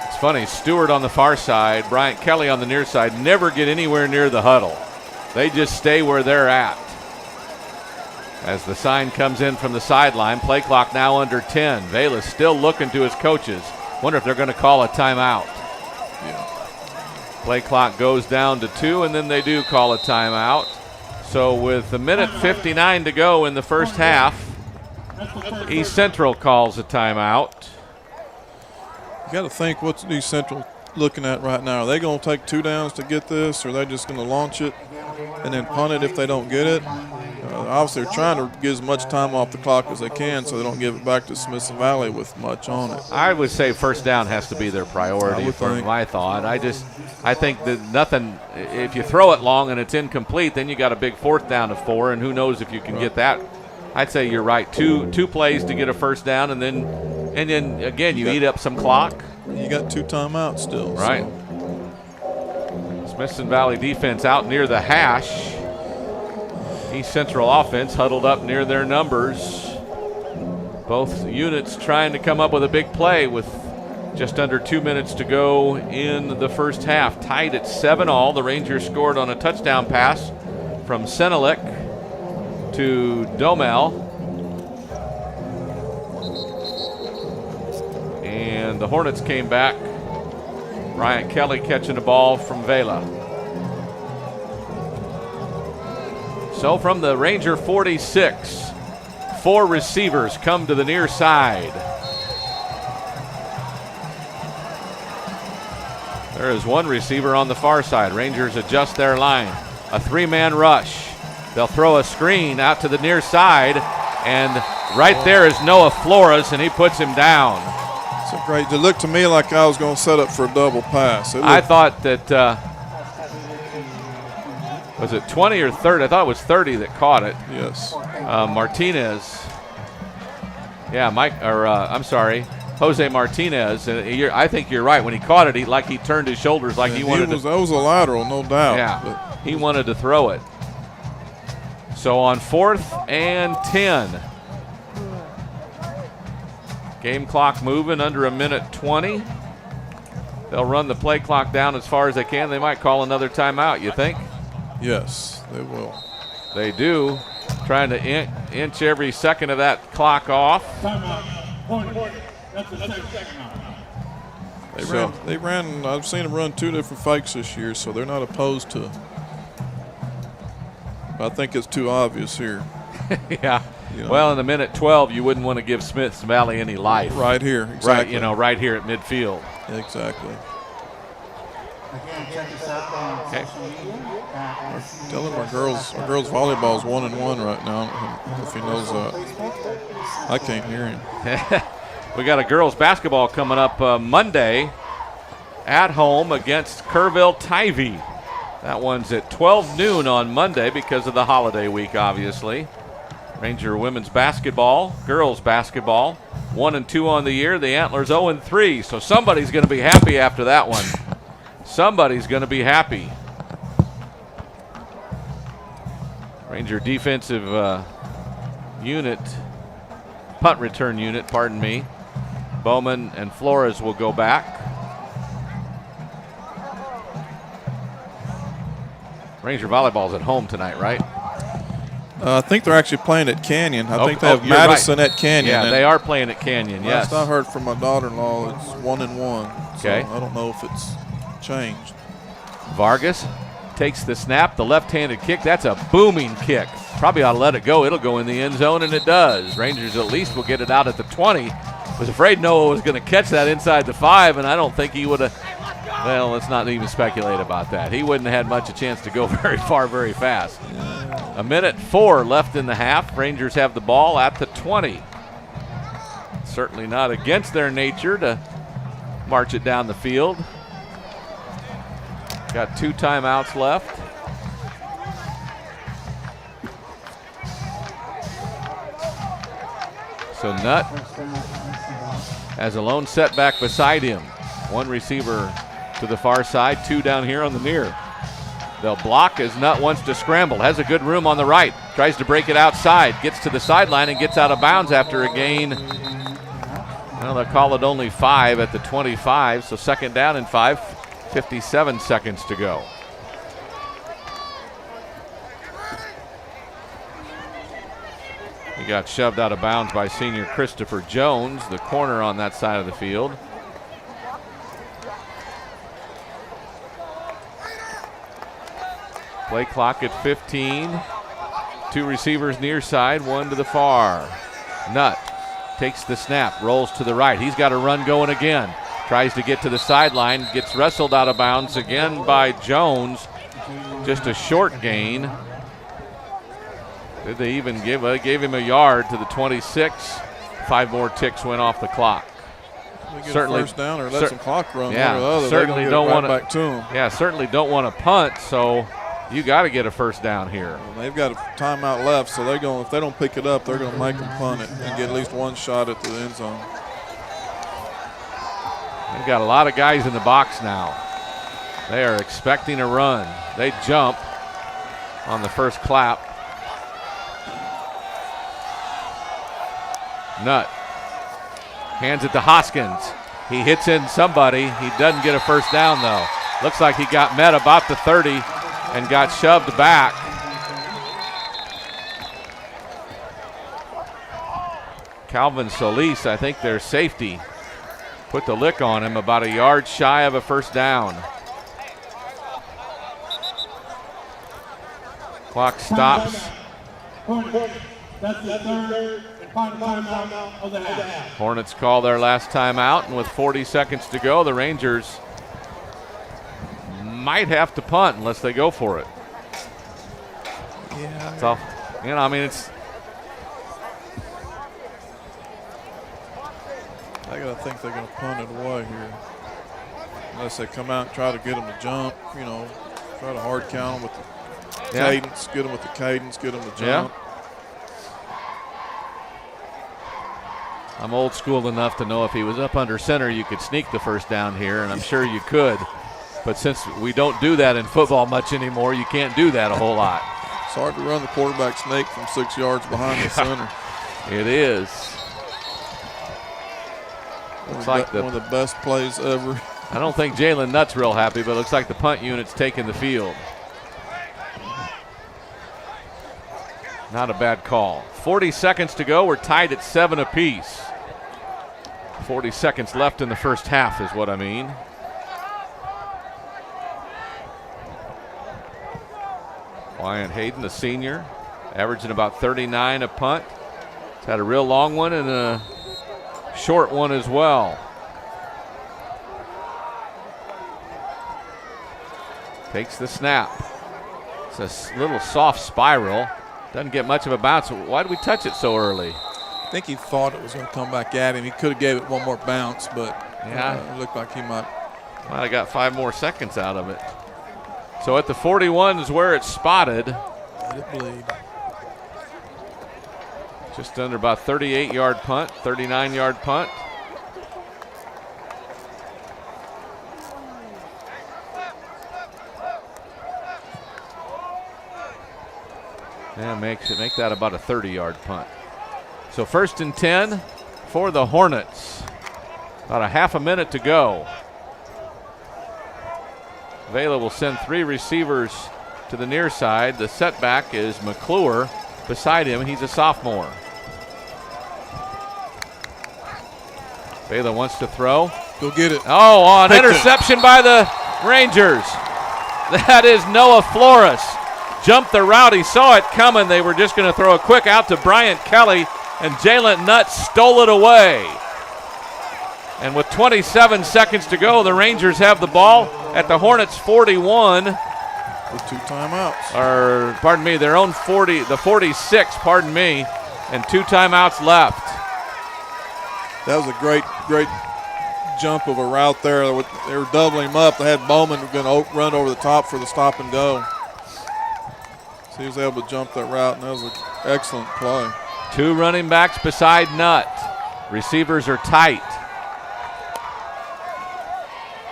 It's funny, Stewart on the far side, Bryant Kelly on the near side, never get anywhere near the huddle. They just stay where they're at. As the sign comes in from the sideline, play clock now under 10. Vela's still looking to his coaches. Wonder if they're going to call a timeout. Yeah. Play clock goes down to 2, and then they do call a timeout. So with a minute 59 to go in the first half, East Central calls a timeout. You got to think, what's East Central looking at right now? Are they going to take 2 downs to get this, or are they just going to launch it and then punt it if they don't get it? Obviously, they're trying to get as much time off the clock as they can so they don't give it back to Smithson Valley with much on it. I would say first down has to be their priority for my thought. I think that nothing, if you throw it long and it's incomplete, then you got a big 4th down of 4, and who knows if you can get that. I'd say you're right. Two plays to get a first down, and then again, you eat up some clock. You got 2 timeouts still. Right. So. Smithson Valley defense out near the hash. East Central offense huddled up near their numbers. Both units trying to come up with a big play with just under 2 minutes to go in the first half. Tied at 7-all. The Rangers scored on a touchdown pass from Senelik to Domel. And the Hornets came back. Bryant Kelly catching the ball from Vela. So from the Ranger 46, 4 receivers come to the near side. There is 1 receiver on the far side. Rangers adjust their line. A 3-man rush. They'll throw a screen out to the near side, and right there is Noah Flores, and he puts him down. So great. It looked to me like I was going to set up for a double pass. I thought that, was it 20 or 30? I thought it was 30 that caught it. Yes. Martinez. Yeah, Jose Martinez. I think you're right. When he caught it, he turned his shoulders like he wanted to. That was a lateral, no doubt. Yeah, he wanted to throw it. So on 4th and 10. Game clock moving under 1:20. They'll run the play clock down as far as they can. They might call another timeout, you think? Yes, they will. They do. Trying to inch every second of that clock off. They ran. I've seen them run 2 different fakes this year, so they're not opposed to. I think it's too obvious here. Yeah. Well, in 1:12, you wouldn't want to give Smithson Valley any life. Right here, exactly. Right, right here at midfield. Exactly. Okay. Tell him our girls volleyball is 1-1 right now. If he knows that, I can't hear him. We got a girls basketball coming up Monday at home against Kerrville-Tivy. That one's at 12 noon on Monday because of the holiday week, obviously. Ranger women's basketball, girls basketball, 1-2 on the year. The Antlers 0-3, so somebody's going to be happy after that one. Somebody's going to be happy. Ranger defensive unit, punt return unit, pardon me. Bowman and Flores will go back. Ranger volleyball's at home tonight, right? I think they're actually playing at Canyon. I think they have Madison at Canyon. Yeah, they are playing at Canyon, yes. Last I heard from my daughter-in-law, it's 1-1. Okay. So I don't know if it's changed. Vargas takes the snap, the left-handed kick. That's a booming kick. Probably ought to let it go. It'll go in the end zone, and it does. Rangers at least will get it out at the 20. Was afraid Noah was going to catch that inside the 5, and I don't think he would have. Well, let's not even speculate about that. He wouldn't have had much a chance to go very far, very fast. 1:04 left in the half. Rangers have the ball at the 20. Certainly not against their nature to march it down the field. Got 2 timeouts left. So Nutt has a lone setback beside him. 1 receiver to the far side, 2 down here on the near. They'll block as Nutt wants to scramble. Has a good room on the right. Tries to break it outside. Gets to the sideline and gets out of bounds after a gain. Well, they'll call it only 5 at the 25. So 2nd down and 5. 57 seconds to go. He got shoved out of bounds by senior Christopher Jones, the corner on that side of the field. Play clock at 15. 2 receivers near side, 1 to the far. Nutt takes the snap, rolls to the right. He's got a run going again. Tries to get to the sideline, gets wrestled out of bounds again by Jones. Just a short gain. Did they even gave him a yard to the 26? 5 more ticks went off the clock. Certainly first down or let some clock run. Yeah, one or the other. Certainly don't want back to them. Yeah, certainly don't want to punt. So you got to get a first down here. Well, they've got a timeout left, so they're going. If they don't pick it up, they're going to make them punt it and get at least 1 shot at the end zone. They've got a lot of guys in the box now. They are expecting a run. They jump on the first clap. Nutt hands it to Hoskins. He hits in somebody. He doesn't get a first down, though. Looks like he got met about the 30 and got shoved back. Calvin Solis, I think their safety, put the lick on him, about a yard shy of a first down. Clock stops. That's the third and final timeout of the half. Hornets call their last timeout, and with 40 seconds to go, the Rangers might have to punt unless they go for it. Yeah. So, you know, I mean, it's. I gotta think they're gonna punt it away here, unless they come out and try to get them to jump. You know, try to hard count them with the cadence, get them with the cadence, get them to jump. Yeah. I'm old school enough to know if he was up under center, you could sneak the first down here, and I'm sure you could. But since we don't do that in football much anymore, you can't do that a whole lot. It's hard to run the quarterback sneak from 6 yards behind the center. It is. Looks like one of the best plays ever. I don't think Jalen Nutt's real happy, but it looks like the punt unit's taking the field. Not a bad call. 40 seconds to go. We're tied at 7 apiece. 40 seconds left in the first half is what I mean. Wyatt Hayden, a senior, averaging about 39 a punt. He's had a real long one and a short one as well. Takes the snap. It's a little soft spiral. Doesn't get much of a bounce. Why did we touch it so early? I think he thought it was going to come back at him. He could have gave it one more bounce, but it looked like he might have got 5 more seconds out of it. So at the 41 is where it's spotted. Let it bleed. Just under about 38-yard punt, 39-yard punt. Yeah, make that about a 30-yard punt. So 1st and 10 for the Hornets. About a half a minute to go. Vela will send 3 receivers to the near side. The setback is McClure. Beside him, he's a sophomore. Vela wants to throw. Go get it. Oh, an interception by the Rangers. That is Noah Flores. Jumped the route. He saw it coming. They were just going to throw a quick out to Bryant Kelly, and Jalen Nutt stole it away. And with 27 seconds to go, the Rangers have the ball at the Hornets 41. With 2 timeouts. Or, pardon me, their own 40, the 46, pardon me, and 2 timeouts left. That was a great jump of a route there. They were doubling him up. They had Bowman going to run over the top for the stop and go. So he was able to jump that route, and that was an excellent play. 2 running backs beside Nutt. Receivers are tight.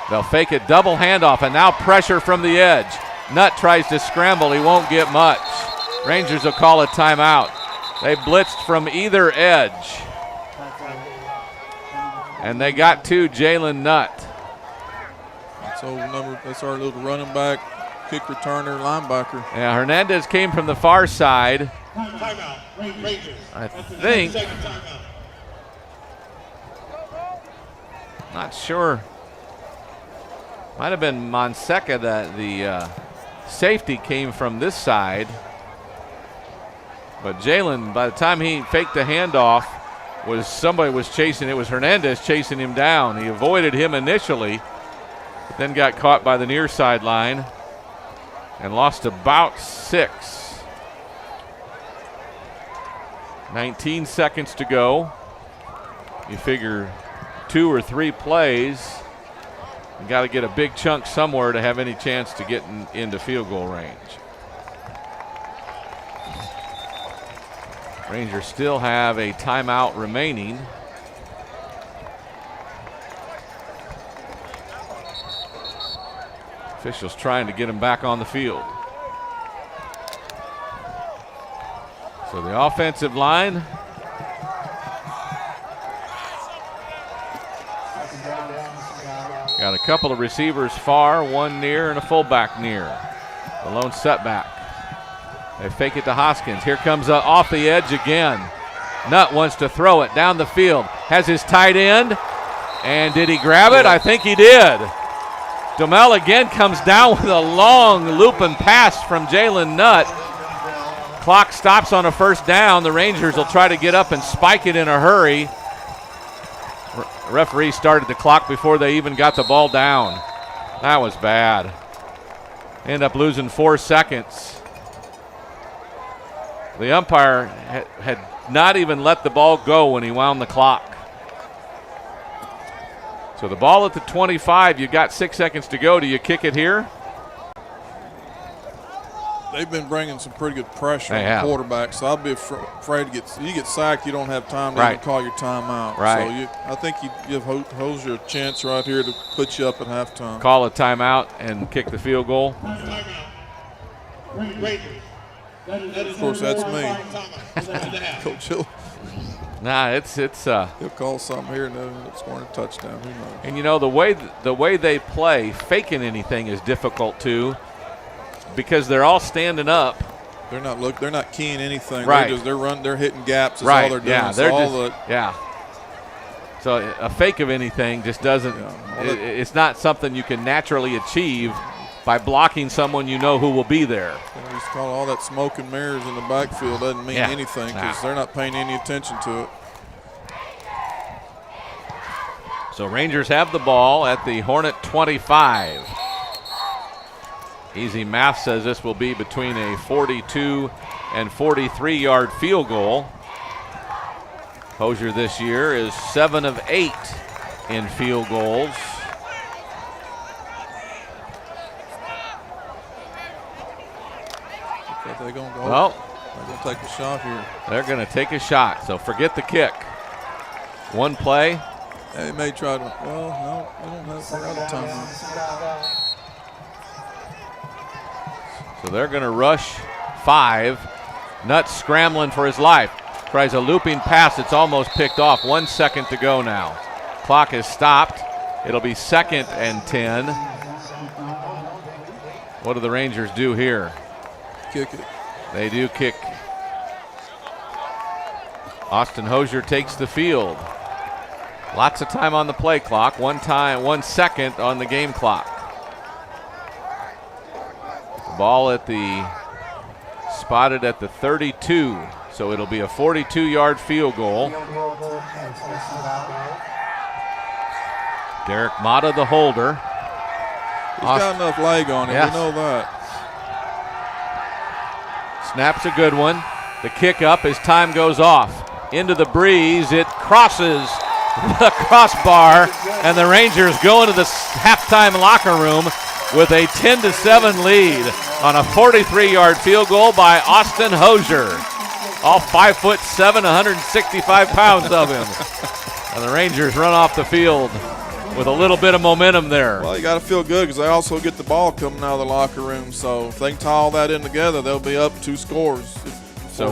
They'll fake a double handoff, and now pressure from the edge. Nutt tries to scramble. He won't get much. Rangers will call a timeout. They blitzed from either edge. And they got to Jalen Nutt. So that's our little running back, kick returner, linebacker. Yeah, Hernandez came from the far side. Timeout. Rangers. I think. Not sure. Might have been Monseca that the safety came from this side. But Jalen, by the time he faked the handoff, somebody was chasing. It was Hernandez chasing him down. He avoided him initially, but then got caught by the near sideline and lost about 6. 19 seconds to go. You figure 2 or 3 plays. You got to get a big chunk somewhere to have any chance to get into field goal range. Rangers still have a timeout remaining. Officials trying to get him back on the field. So the offensive line got a couple of receivers far, 1 near and a fullback near. The lone setback. They fake it to Hoskins. Here comes off the edge again. Nutt wants to throw it down the field. Has his tight end. And did he grab it? I think he did. Domel again comes down with a long looping pass from Jalen Nutt. Clock stops on a first down. The Rangers will try to get up and spike it in a hurry. Referee started the clock before they even got the ball down. That was bad. End up losing 4 seconds. The umpire had not even let the ball go when he wound the clock. So the ball at the 25, you got 6 seconds to go. Do you kick it here? They've been bringing some pretty good pressure They on have. the quarterback, so I'd be afraid you get sacked, you don't have time to Right. even call your timeout. Right. So I think you give Hosier a chance right here to put you up at halftime. Call a timeout and kick the field goal. Of course, that's me. Coach Hill. Nah, it's He'll call something here and then it's scoring a touchdown. Who knows? and you know the way they play, faking anything is difficult too, because they're all standing up. They're not keying anything. Right. They're hitting gaps. That's Right. all they're doing. Yeah, So they're all just yeah. So a fake of anything just doesn't. It's not something you can naturally achieve by blocking someone you know who will be there. we used to call all that smoke and mirrors in the backfield doesn't mean Yeah. anything because Nah. they're not paying any attention to it. So Rangers have the ball at the Hornet 25. Easy math says this will be between a 42 and 43-yard field goal. Hosier this year is 7 of 8 in field goals. They're going to go. Well, They're going to take a shot here. they're going to take a shot, so forget the kick. One play. They may try to. Well, no, they don't have. They're out of time. So they're going to rush 5. Nuts scrambling for his life. Tries a looping pass. It's almost picked off. 1 second to go now. Clock is stopped. It'll be 2nd and 10. What do the Rangers do here? Kick it. They do kick. Austin Hosier takes the field. Lots of time on the play clock. 1 second on the game clock. The ball spotted at the 32, so it'll be a 42-yard field goal. Derek Mata, the holder. He's got enough leg on him. Yes. We know that. Snap's a good one. The kick up as time goes off. Into the breeze. It crosses the crossbar, and the Rangers go into the halftime locker room with a 10-7 lead on a 43-yard field goal by Austin Hosier. All 5'7", 165 pounds of him. And the Rangers run off the field with a little bit of momentum there. Well, you got to feel good because they also get the ball coming out of the locker room. So if they can tie all that in together, they'll be up 2 scores. So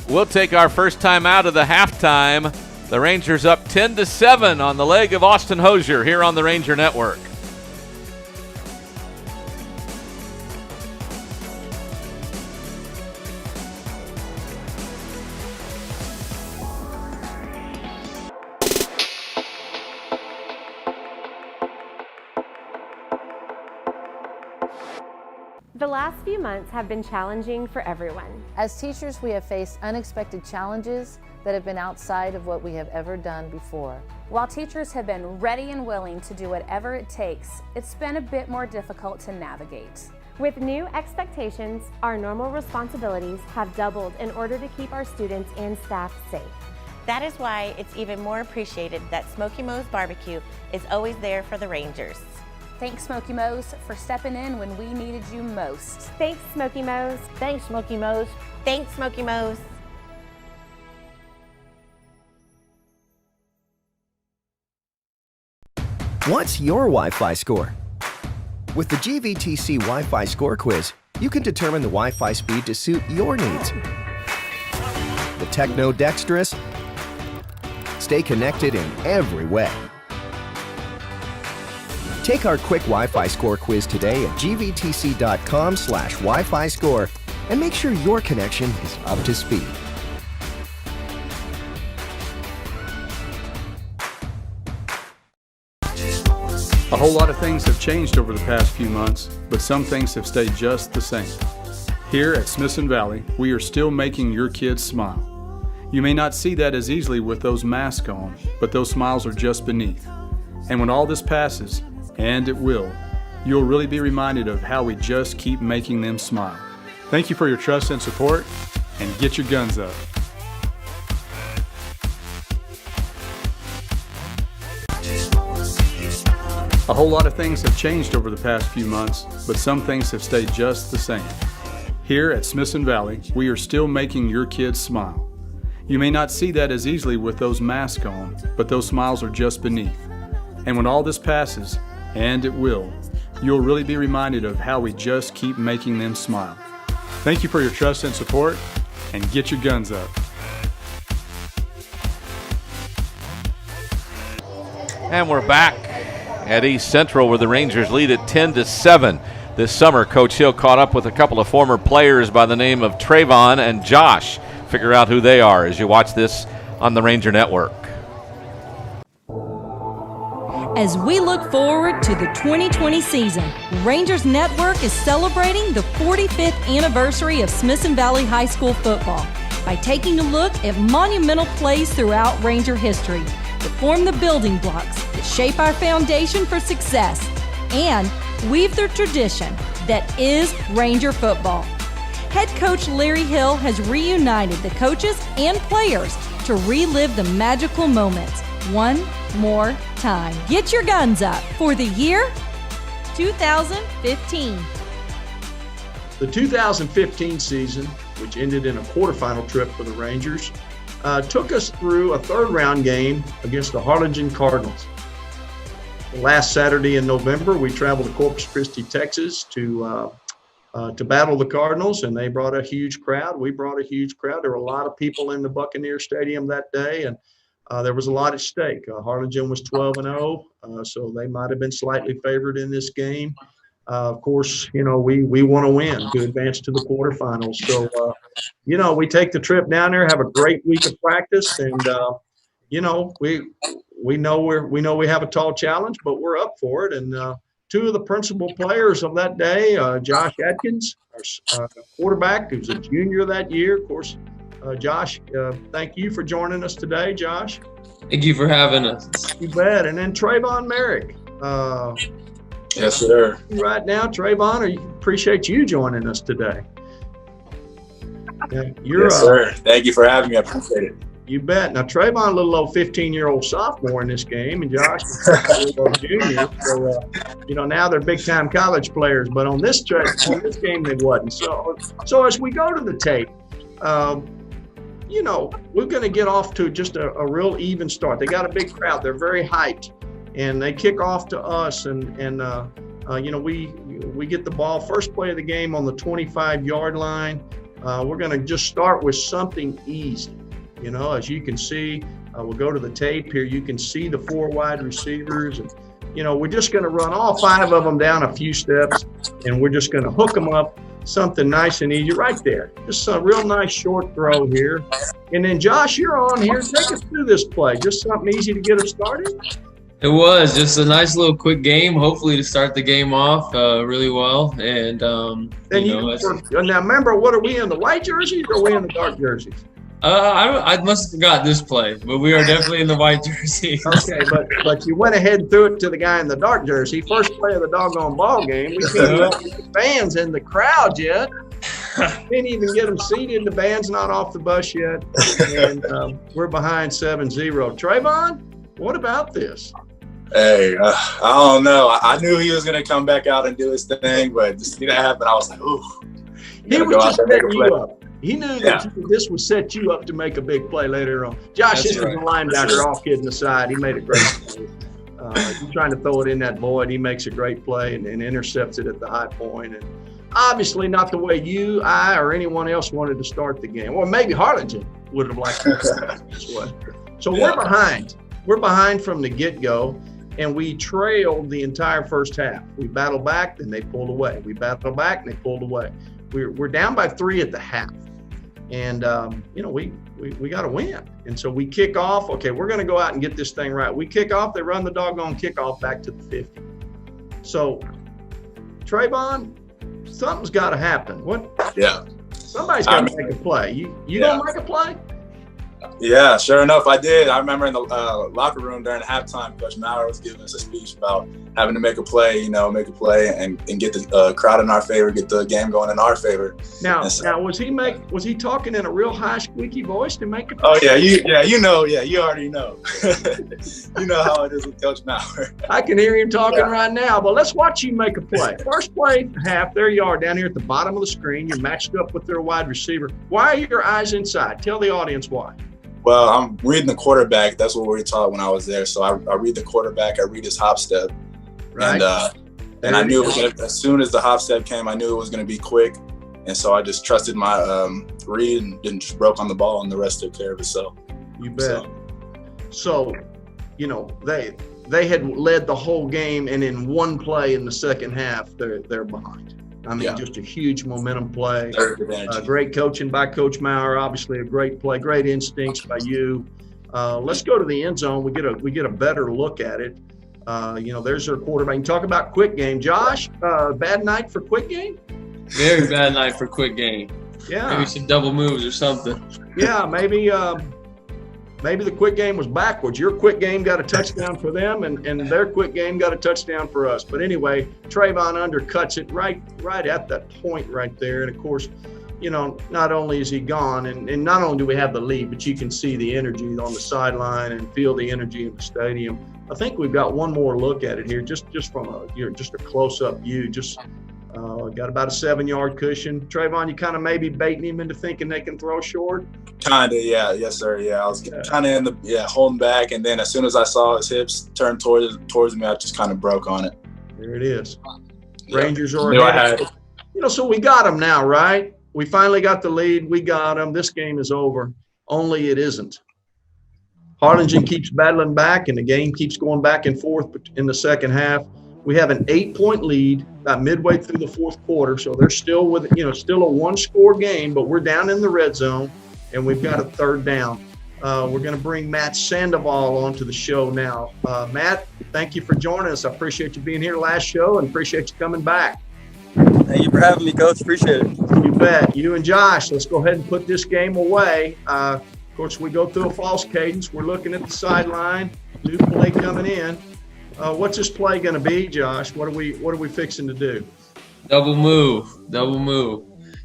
we'll take our first time out of the halftime. The Rangers up 10-7 on the leg of Austin Hosier here on the Ranger Network. The last few months have been challenging for everyone. As teachers, we have faced unexpected challenges that have been outside of what we have ever done before. While teachers have been ready and willing to do whatever it takes, it's been a bit more difficult to navigate. With new expectations, our normal responsibilities have doubled in order to keep our students and staff safe. That is why it's even more appreciated that Smoky Mo's Barbecue is always there for the Rangers. Thanks, Smoky Mo's, for stepping in when we needed you most. Thanks, Smoky Mo's. Thanks, Smoky Mo's. Thanks, Smoky Mo's. What's your Wi-Fi score? With the GVTC Wi-Fi Score Quiz, you can determine the Wi-Fi speed to suit your needs. The techno-dexterous, stay connected in every way. Take our quick Wi-Fi score quiz today at gvtc.com/Wi-Fi score and make sure your connection is up to speed. A whole lot of things have changed over the past few months, but some things have stayed just the same. Here at Smithson Valley, we are still making your kids smile. You may not see that as easily with those masks on, but those smiles are just beneath. And when all this passes, and it will, you'll really be reminded of how we just keep making them smile. Thank you for your trust and support, and get your guns up. A whole lot of things have changed over the past few months, but some things have stayed just the same. Here at Smithson Valley, we are still making your kids smile. You may not see that as easily with those masks on, but those smiles are just beneath. And when all this passes, and it will, you'll really be reminded of how we just keep making them smile. Thank you for your trust and support, and get your guns up. And we're back at East Central where the Rangers lead at 10-7. This summer, Coach Hill caught up with a couple of former players by the name of Trayvon and Josh. Figure out who they are as you watch this on the Ranger Network. As we look forward to the 2020 season, Rangers Network is celebrating the 45th anniversary of Smithson Valley High School football by taking a look at monumental plays throughout Ranger history that form the building blocks that shape our foundation for success and weave the tradition that is Ranger football. Head coach Larry Hill has reunited the coaches and players to relive the magical moments one more time. Get your guns up for the year 2015. The 2015 season, which ended in a quarterfinal trip for the Rangers, took us through a third-round game against the Harlingen Cardinals. Last Saturday in November, we traveled to Corpus Christi, Texas to battle the Cardinals, and they brought a huge crowd. We brought a huge crowd. There were a lot of people in the Buccaneer Stadium that day, and there was a lot at stake. Harlingen was 12-0, so they might have been slightly favored in this game. Of course, we want to win to advance to the quarterfinals. So, we take the trip down there, have a great week of practice, and we know we have a tall challenge, but we're up for it. And two of the principal players of that day, Josh Atkins, our quarterback, who's a junior that year. Of course, Josh, thank you for joining us today, Josh. Thank you for having us. You bet. And then Trayvon Merrick. Yes, sir. Right now, Trayvon, appreciate you joining us today. Yes, sir. Thank you for having me. I appreciate it. You bet. Now, Trayvon, a little old 15-year-old sophomore in this game, and Josh is a little old junior. So, now they're big-time college players. But on this game, they wasn't. So as we go to the tape, we're going to get off to just a real even start. They got a big crowd. They're very hyped. And they kick off to us, and we get the ball. First play of the game on the 25-yard line. We're going to just start with something easy. As you can see, we'll go to the tape here. You can see the four wide receivers. And, we're just going to run all five of them down a few steps, and we're just going to hook them up. Something nice and easy right there. Just a real nice short throw here. And then, Josh, you're on here. Take us through this play. Just something easy to get us started. It was just a nice little quick game, hopefully to start the game off really well. And now remember, what are we in, the white jerseys or are we in the dark jerseys? I must have forgot this play, but we are definitely in the white jerseys. Okay, but you went ahead and threw it to the guy in the dark jersey. First play of the doggone ball game. We can't even get the fans in the crowd yet. Can't even get them seated. The band's not off the bus yet. And we're behind 7-0. Trayvon, what about this? Hey, I don't know. I knew he was going to come back out and do his thing, but to see that happen, I was like, ooh. He was just setting you up. He knew that this would set you up to make a big play later on. Josh is the linebacker, all kidding aside. He made a great play. He's trying to throw it in that void. He makes a great play and intercepts it at the high point. And obviously not the way you, I, or anyone else wanted to start the game. Or maybe Harlingen would have liked to start this way. So we're behind. We're behind from the get-go. And we trailed the entire first half. We battled back, then they pulled away. We battled back, and they pulled away. We're down by 3 at the half. And, we got to win. And so we kick off. Okay, we're going to go out and get this thing right. We kick off. They run the doggone kickoff back to the 50. So, Trayvon, something's got to happen. What Yeah. Somebody's got to make a play. You gonna make a play? Yeah, sure enough, I did. I remember in the locker room during halftime, Coach Maurer was giving us a speech about having to make a play, and get the crowd in our favor, get the game going in our favor. Now, was he talking in a real high, squeaky voice to make a play? Oh yeah, you already know. You know how it is with Coach Maurer. I can hear him talking right now, but let's watch you make a play. First play, half. There you are down here at the bottom of the screen. You're matched up with their wide receiver. Why are your eyes inside? Tell the audience why. Well, I'm reading the quarterback. That's what we were taught when I was there. So I read the quarterback. I read his hop step. Right. And I knew as soon as the hop step came, I knew it was going to be quick. And so I just trusted my read and just broke on the ball, and the rest took care of itself. You bet. So they had led the whole game, and in one play in the second half, they're behind. I mean, just a huge momentum play. Great coaching by Coach Maurer. Obviously, a great play, great instincts by you. Let's go to the end zone. We get a better look at it. There's their quarterback. You talk about quick game. Josh, bad night for quick game? Very bad night for quick game. Yeah. Maybe some double moves or something. Yeah, maybe the quick game was backwards. Your quick game got a touchdown for them, and their quick game got a touchdown for us. But anyway, Trayvon undercuts it right at that point right there. And, of course, not only is he gone, and not only do we have the lead, but you can see the energy on the sideline and feel the energy in the stadium. I think we've got one more look at it here, just from a close-up view. Got about a 7-yard cushion. Trayvon, you kind of maybe baiting him into thinking they can throw short? Kind of, yeah. Yes, sir. Yeah, I was kind of holding back. And then as soon as I saw his hips turn towards me, I just kind of broke on it. There it is. Yeah. Rangers are ahead. So we got them now, right? We finally got the lead. We got them. This game is over. Only it isn't. Harlingen keeps battling back, and the game keeps going back and forth in the second half. We have an 8-point lead about midway through the fourth quarter, so they're still still a one-score game, but we're down in the red zone, and we've got a third down. We're going to bring Matt Sandoval onto the show now. Matt, thank you for joining us. I appreciate you being here last show and appreciate you coming back. Thank you for having me, Coach. Appreciate it. You bet. You and Josh, let's go ahead and put this game away. Of course, we go through a false cadence. We're looking at the sideline. New play coming in. What's this play going to be, Josh? What are we fixing to do? Double move.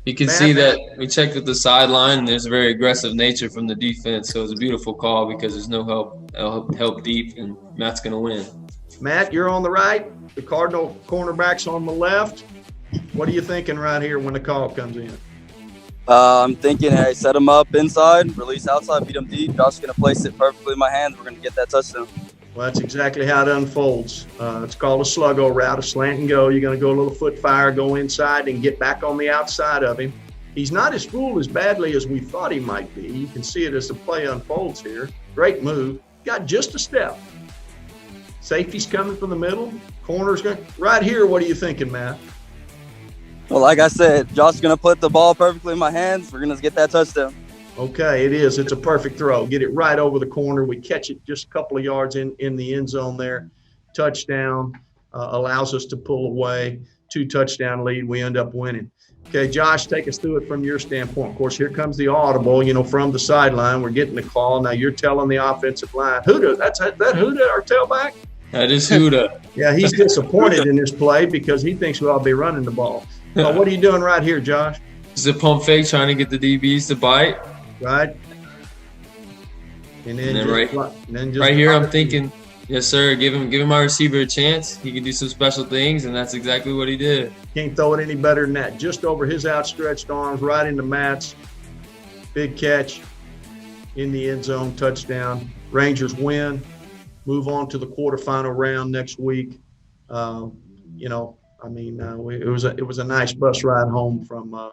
You can see that we checked with the sideline, and there's a very aggressive nature from the defense. So it's a beautiful call because there's no help deep, and Matt's going to win. Matt, you're on the right. The Cardinal cornerback's on the left. What are you thinking right here when the call comes in? I'm thinking, hey, set him up inside, release outside, beat him deep. Josh's going to place it perfectly in my hands. We're going to get that touchdown. Well, that's exactly how it unfolds. It's called a sluggo route, a slant and go. You're going to go a little foot fire, go inside, and get back on the outside of him. He's not as fooled as badly as we thought he might be. You can see it as the play unfolds here. Great move. Got just a step. Safety's coming from the middle. Corner's going right here. What are you thinking, Matt? Well, like I said, Josh's going to put the ball perfectly in my hands. We're going to get that touchdown. Okay, it is. It's a perfect throw. Get it right over the corner. We catch it just a couple of yards in the end zone there. Touchdown allows us to pull away. 2-touchdown lead. We end up winning. Okay, Josh, take us through it from your standpoint. Of course, here comes the audible, from the sideline. We're getting the call. Now you're telling the offensive line, Huda, that Huda, our tailback? That is Huda. Yeah, he's disappointed in this play because he thinks we ought to be running the ball. What are you doing right here, Josh? This is a pump fake trying to get the DBs to bite. Right. And then right here, I'm thinking, yes, sir, give him my receiver a chance. He can do some special things, and that's exactly what he did. Can't throw it any better than that. Just over his outstretched arms, right into Matt's. Big catch in the end zone, touchdown. Rangers win, move on to the quarterfinal round next week. It was a nice bus ride home from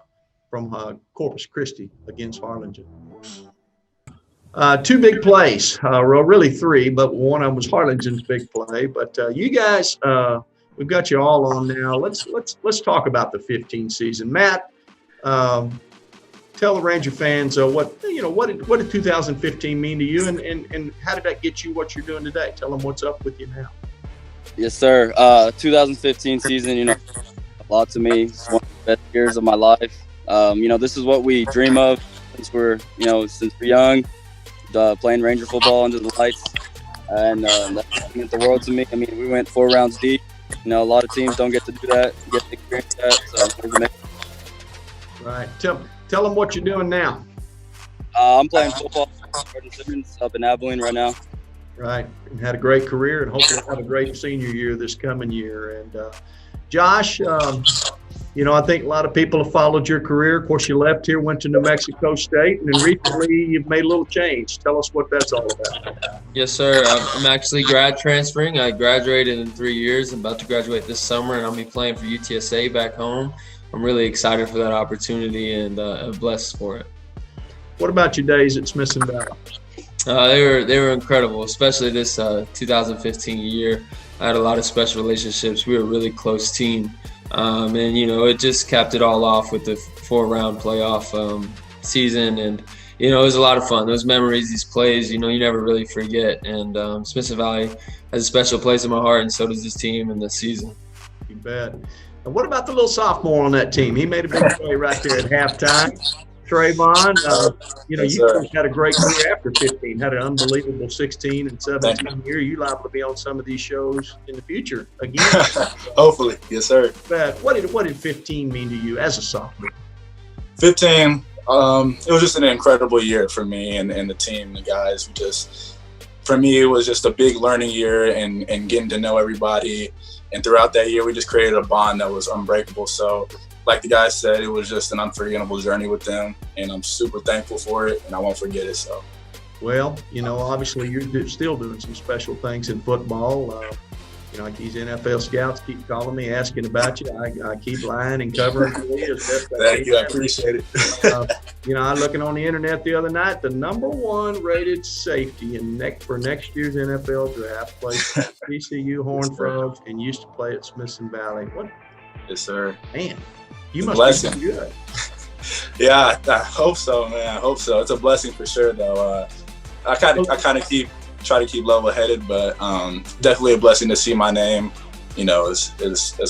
Corpus Christi against Harlingen. 2 big plays, really 3, but one of them was Harlingen's big play. But you guys, we've got you all on now. Let's talk about the 15 season. Matt, tell the Ranger fans what did 2015 mean to you, and how did that get you what you're doing today? Tell them what's up with you now. Yes, sir. 2015 season, a lot to me. It's one of the best years of my life. This is what we dream of since we're young, playing Ranger football under the lights, and that meant the world to me. I mean, we went 4 rounds deep. A lot of teams don't get to do that, get to experience that. So, right. Tell them what you're doing now. I'm playing football up in Abilene right now. Right, and had a great career, and hopefully have a great senior year this coming year. And Josh, I think a lot of people have followed your career. Of course, you left here, went to New Mexico State, and then recently you've made a little change. Tell us what that's all about. Yes, sir. I'm actually grad transferring. I graduated in 3 years. I'm about to graduate this summer, and I'll be playing for UTSA back home. I'm really excited for that opportunity and blessed for it. What about your days at Smithson Valley? They were incredible, especially this 2015 year. I had a lot of special relationships. We were a really close team. And, it just capped it all off with the 4-round playoff season. And, it was a lot of fun. Those memories, these plays, you never really forget. And Smithson Valley has a special place in my heart, and so does this team and this season. You bet. And what about the little sophomore on that team? He made a big play right there at halftime. Trayvon, you had a great career after 15, had an unbelievable 16 and 17 year. You liable to be on some of these shows in the future again. Hopefully, yes, sir. But what did 15 mean to you as a sophomore? 15, it was just an incredible year for me and the team, the guys. For me, it was just a big learning year and getting to know everybody. And throughout that year, we just created a bond that was unbreakable. So, like the guys said, it was just an unforgettable journey with them, and I'm super thankful for it, and I won't forget it. So, well, obviously you're still doing some special things in football. Like these NFL scouts keep calling me, asking about you. I keep lying and covering for you as best I can. Thank you, I appreciate it. I'm looking on the internet the other night. The #1 rated safety for next year's NFL draft plays at TCU Horned Frogs and used to play at Smithson Valley. What? Yes, sir. Man. You must be good. Yeah, I hope so, man. I hope so. It's a blessing for sure, though. I kind of try to keep level-headed, but definitely a blessing to see my name, as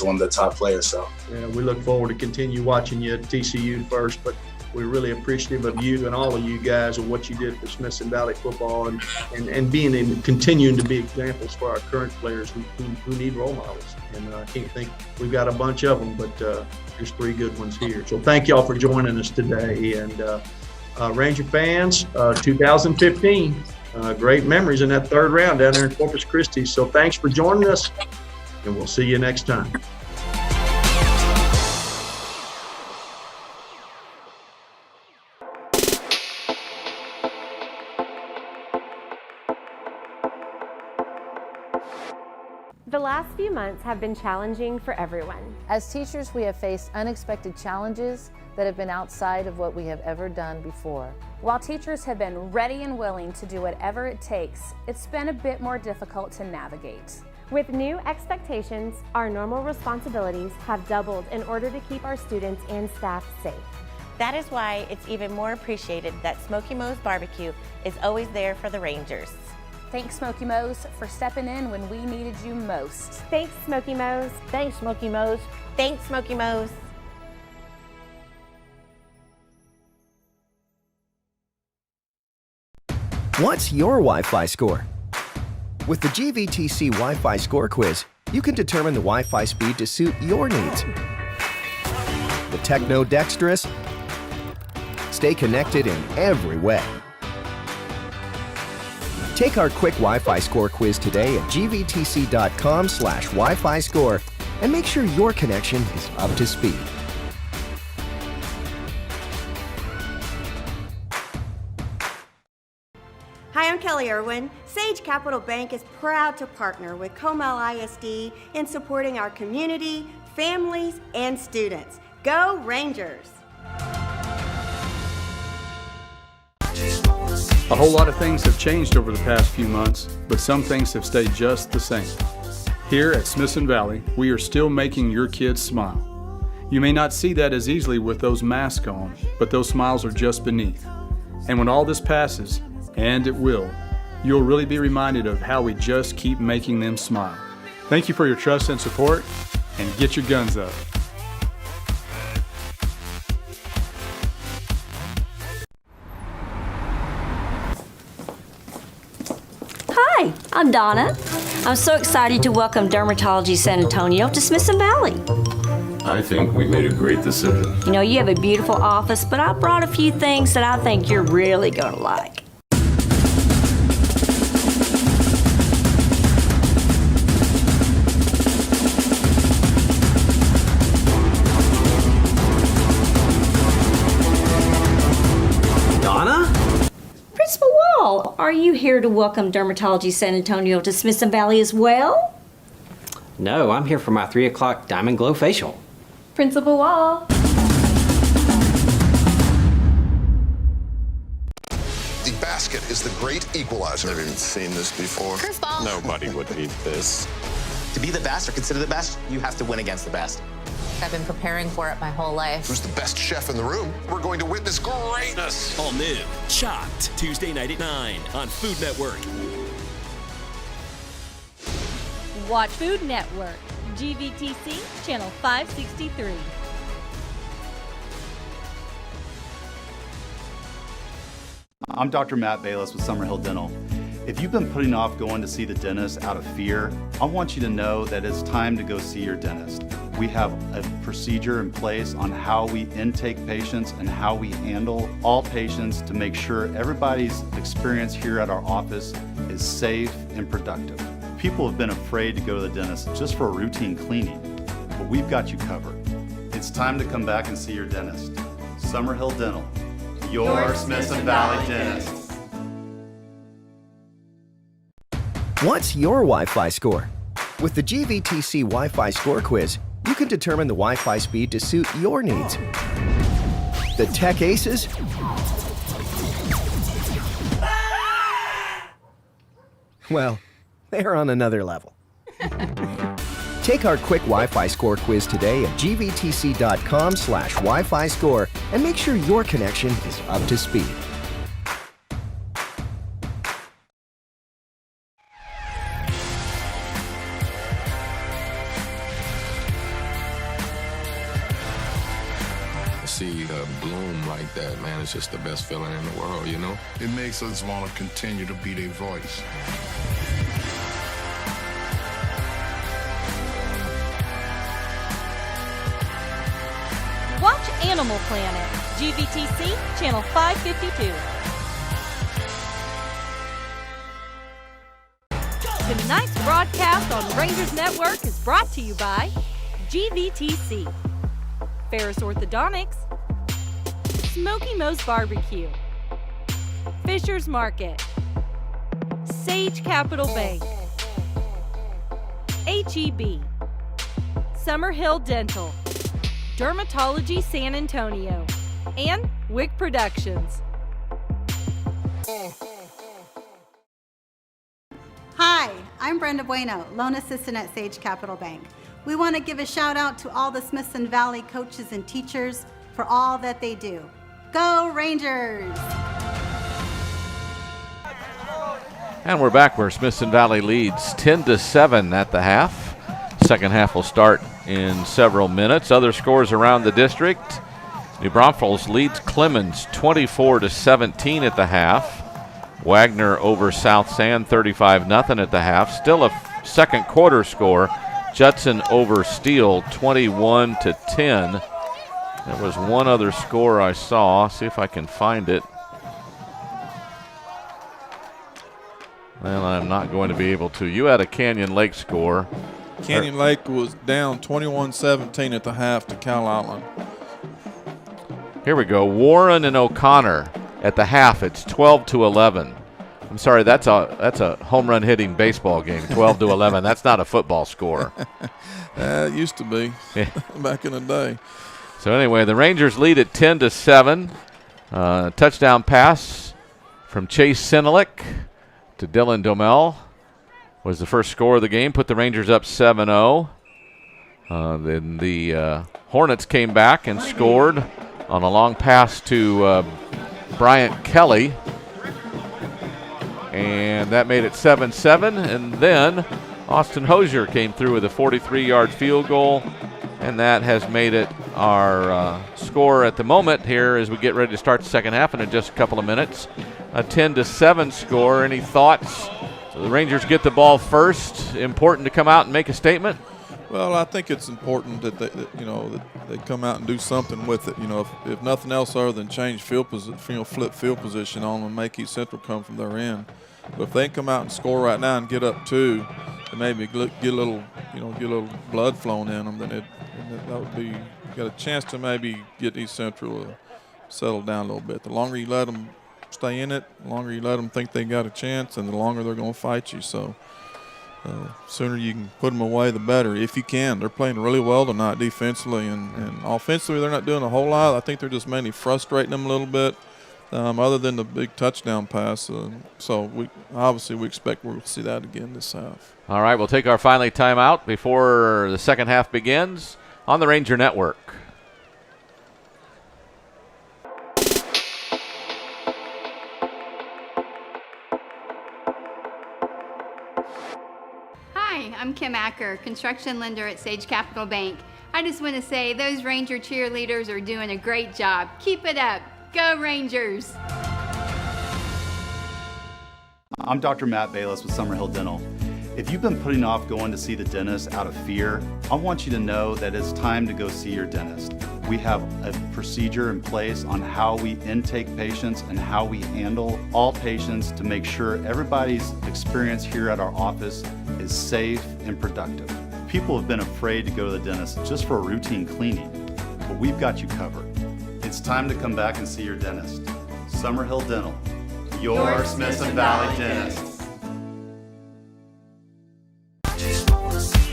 one of the top players. So yeah, we look forward to continue watching you at TCU first, but we're really appreciative of you and all of you guys and what you did for Smithson Valley football and continuing to be examples for our current players who need role models. And I can't think we've got a bunch of them, but there's 3 good ones here. So thank y'all for joining us today. And Ranger fans, 2015, great memories in that 3rd round down there in Corpus Christi. So thanks for joining us, and we'll see you next time. The last few months have been challenging for everyone. As teachers, we have faced unexpected challenges that have been outside of what we have ever done before. While teachers have been ready and willing to do whatever it takes, it's been a bit more difficult to navigate. With new expectations, our normal responsibilities have doubled in order to keep our students and staff safe. That is why it's even more appreciated that Smoky Mo's Barbecue is always there for the Rangers. Thanks, Smoky Mo's, for stepping in when we needed you most. Thanks, Smoky Mo's. Thanks, Smoky Mo's. Thanks, Smoky Mo's. What's your Wi-Fi score? With the GVTC Wi-Fi Score Quiz, you can determine the Wi-Fi speed to suit your needs. The techno-dexterous, stay connected in every way. Take our quick Wi-Fi score quiz today at gvtc.com/Wi-Fi score and make sure your connection is up to speed. Hi, I'm Kelly Irwin. Sage Capital Bank is proud to partner with Comel ISD in supporting our community, families, and students. Go Rangers! A whole lot of things have changed over the past few months, but some things have stayed just the same. Here at Smithson Valley, we are still making your kids smile. You may not see that as easily with those masks on, but those smiles are just beneath. And when all this passes, and it will, you'll really be reminded of how we just keep making them smile. Thank you for your trust and support, and get your guns up. I'm Donna. I'm so excited to welcome Dermatology San Antonio to Smithson Valley. I think we made a great decision. You know, you have a beautiful office, but I brought a few things that I think you're really going to like. Donna? Principal Wall, are you here to welcome Dermatology San Antonio to Smithson Valley as well? No, I'm here for my 3 o'clock Diamond Glow facial. Principal Wall. The basket is the great equalizer. Never even seen this before. First ball. Nobody would beat this. To be the best or consider the best, you have to win against the best. I've been preparing for it my whole life. Who's the best chef in the room? We're going to witness greatness. All new, Chopped, Tuesday night at 9 on Food Network. Watch Food Network, GVTC, Channel 563. I'm Dr. Matt Bayless with Summerhill Dental. If you've been putting off going to see the dentist out of fear, I want you to know that it's time to go see your dentist. We have a procedure in place on how we intake patients and how we handle all patients to make sure everybody's experience here at our office is safe and productive. People have been afraid to go to the dentist just for a routine cleaning, but we've got you covered. It's time to come back and see your dentist. Summerhill Dental, your Smithson Valley dentist. What's your Wi-Fi score? With the GVTC Wi-Fi score quiz, you can determine the Wi-Fi speed to suit your needs. The tech aces? Well, they're on another level. Take our quick Wi-Fi score quiz today at gvtc.com/Wi-Fi score and make sure your connection is up to speed. See bloom like that, man, it's just the best feeling in the world, you know? It makes us want to continue to be their voice. Watch Animal Planet, GVTC, Channel 552. Tonight's broadcast on Rangers Network is brought to you by GVTC, Ferris Orthodontics, Smoky Moe's Barbecue, Fisher's Market, Sage Capital Bank, HEB, Summerhill Dental, Dermatology San Antonio, and Wick Productions. Hi, I'm Brenda Bueno, loan assistant at Sage Capital Bank. We want to give a shout out to all the Smithson Valley coaches and teachers for all that they do. Go Rangers! And we're back where Smithson Valley leads 10-7 at the half. Second half will start in several minutes. Other scores around the district. New Braunfels leads Clemens 24-17 at the half. Wagner over South San 35-0 at the half. Still a second quarter score. Judson over Steele 21-10. There was one other score I saw. See if I can find it. Well, I'm not going to be able to. You had a Canyon Lake score. Canyon Lake was down 21-17 at the half to Cal Outland. Here we go. Warren and O'Connor at the half. It's 12-11. I'm sorry, that's a home run hitting baseball game. 12-11. That's not a football score. It used to be back in the day. So anyway, the Rangers lead at 10-7. Touchdown pass from Chase Sinelick to Dylan Domel was the first score of the game. Put the Rangers up 7-0. Then the Hornets came back and scored on a long pass to Bryant Kelly. And that made it 7-7. And then Austin Hosier came through with a 43-yard field goal. And that has made it our score at the moment here as we get ready to start the second half in just a couple of minutes. A 10-7 score. Any thoughts The Rangers get the ball first. Important to come out and make a statement. Well, I think it's important that they come out and do something with it. If nothing else other than change field position, flip field position on them and make East Central come from their end. But if they come out and score right now and get up 2, and maybe get a little blood flowing in them, then that would be got a chance to maybe get East Central settled down a little bit. The longer you let them stay in it, the longer you let them think they got a chance, and the longer they're going to fight you. So sooner you can put them away, the better, if you can. They're playing really well tonight defensively, and offensively they're not doing a whole lot. I think they're just mainly frustrating them a little bit, other than the big touchdown pass. So we expect we'll see that again this half. All right, we'll take our final timeout before the second half begins on the Ranger Network. Hi, I'm Kim Acker, construction lender at Sage Capital Bank. I just want to say those Ranger cheerleaders are doing a great job. Keep it up. Go Rangers! I'm Dr. Matt Bayless with Summerhill Dental. If you've been putting off going to see the dentist out of fear, I want you to know that it's time to go see your dentist. We have a procedure in place on how we intake patients and how we handle all patients to make sure everybody's experience here at our office is safe and productive. People have been afraid to go to the dentist just for a routine cleaning, but we've got you covered. It's time to come back and see your dentist. Summerhill Dental, your Smithson Valley dentist.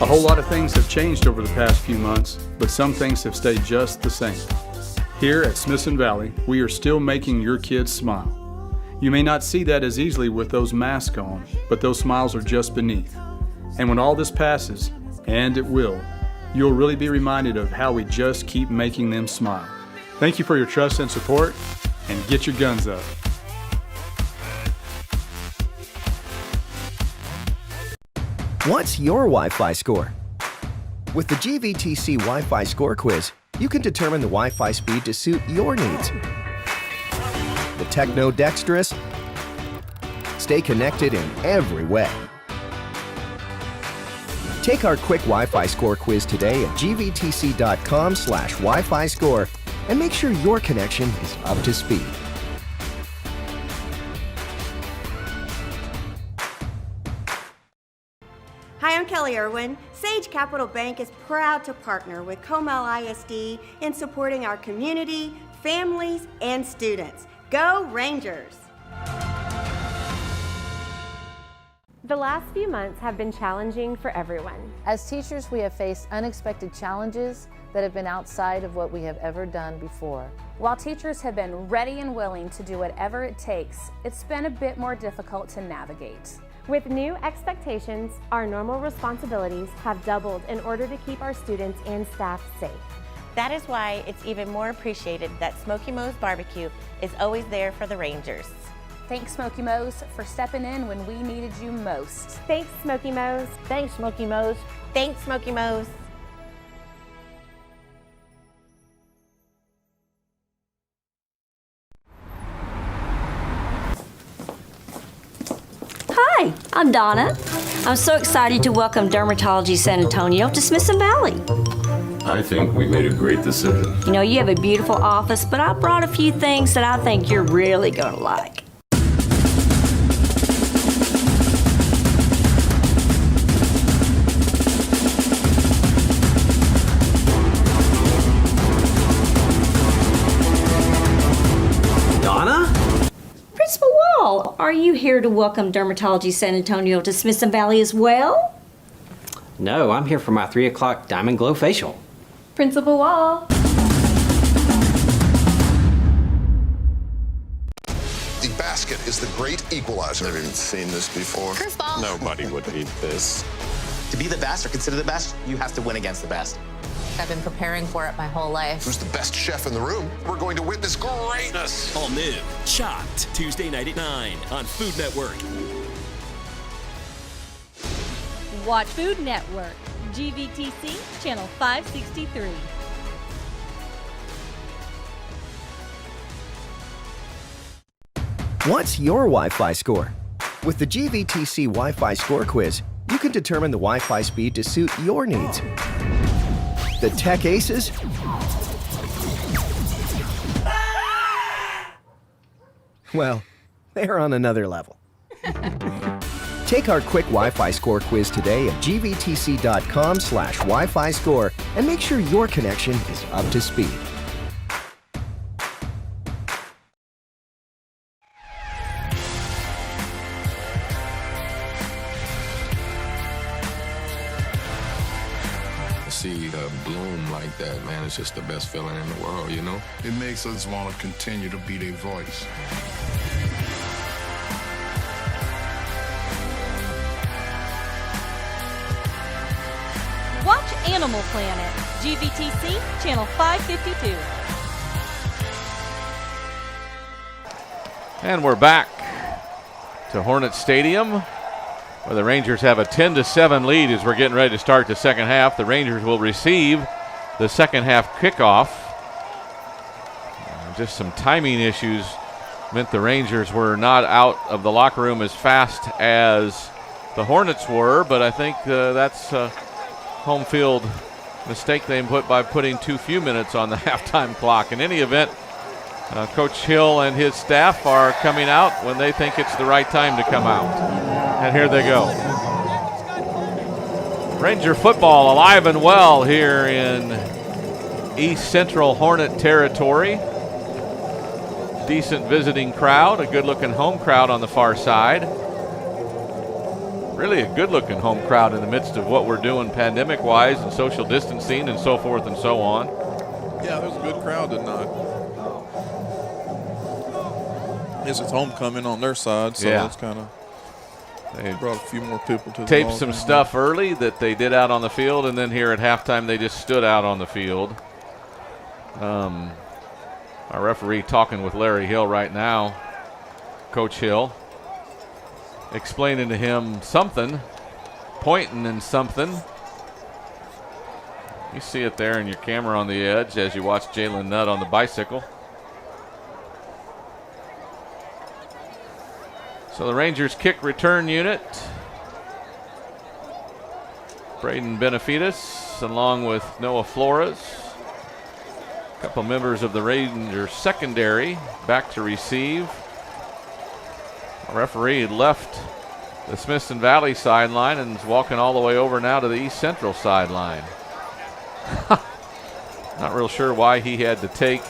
A whole lot of things have changed over the past few months, but some things have stayed just the same. Here at Smithson Valley, we are still making your kids smile. You may not see that as easily with those masks on, but those smiles are just beneath. And when all this passes, and it will, you'll really be reminded of how we just keep making them smile. Thank you for your trust and support, and get your guns up. What's your Wi-Fi score? With the GVTC Wi-Fi Score Quiz, you can determine the Wi-Fi speed to suit your needs. The techno-dexterous, stay connected in every way. Take our quick Wi-Fi Score Quiz today at gvtc.com/Wi-Fi Score and make sure your connection is up to speed. Hi, I'm Kelly Irwin. Sage Capital Bank is proud to partner with Comel ISD in supporting our community, families, and students. Go Rangers! The last few months have been challenging for everyone. As teachers, we have faced unexpected challenges that have been outside of what we have ever done before. While teachers have been ready and willing to do whatever it takes, it's been a bit more difficult to navigate. With new expectations, our normal responsibilities have doubled in order to keep our students and staff safe. That is why it's even more appreciated that Smoky Mo's Barbecue is always there for the Rangers. Thanks, Smoky Mo's, for stepping in when we needed you most. Thanks, Smoky Mo's. Thanks, Smoky Mo's. Thanks, Smoky Mo's. Hi, I'm Donna. I'm so excited to welcome Dermatology San Antonio to Smithson Valley. I think we made a great decision. You know, you have a beautiful office, but I brought a few things that I think you're really going to like. Donna? Principal Wall, are you here to welcome Dermatology San Antonio to Smithson Valley as well? No, I'm here for my 3 o'clock Diamond Glow facial. Principal Wall. The basket is the great equalizer. Never even seen this before. Curveball. Nobody would beat this. To be the best or consider the best, you have to win against the best. I've been preparing for it my whole life. Who's the best chef in the room? We're going to witness greatness. All new, Chopped, Tuesday night at 9 on Food Network. Watch Food Network, GVTC, channel 563. What's your Wi-Fi score? With the GVTC Wi-Fi Score Quiz, you can determine the Wi-Fi speed to suit your needs. The tech aces well, they're on another level. Take our quick Wi-Fi score quiz today at gvtc.com/Wi-Fi score and make sure your connection is up to speed. See bloom like that, man, it's just the best feeling in the world, you know? It makes us want to continue to be their voice. Watch Animal Planet, GVTC, Channel 552. And we're back to Hornet Stadium, where the Rangers have a 10-7 lead as we're getting ready to start the second half. The Rangers will receive the second half kickoff. Just some timing issues meant the Rangers were not out of the locker room as fast as the Hornets were, but I think that's a home field mistake they put by putting too few minutes on the halftime clock. In any event, Coach Hill and his staff are coming out when they think it's the right time to come out. And here they go. Ranger football alive and well here in East Central Hornet territory. Decent visiting crowd, a good-looking home crowd on the far side. Really a good-looking home crowd in the midst of what we're doing pandemic-wise and social distancing and so forth and so on. Yeah, there's a good crowd tonight. It's homecoming on their side, so it's kind of they brought a few more people to the taped ball some game. stuff early that they did out on the field, and then here at halftime they just stood out on the field. Our referee talking with Larry Hill right now, Coach Hill, explaining to him something, pointing and something. You see it there in your camera on the edge as you watch Jalen Nutt on the bicycle. So the Rangers kick return unit. Braden Benefides along with Noah Flores. A couple members of the Rangers secondary back to receive. The referee had left the Smithson Valley sideline and is walking all the way over now to the East Central sideline. Not real sure why he had to take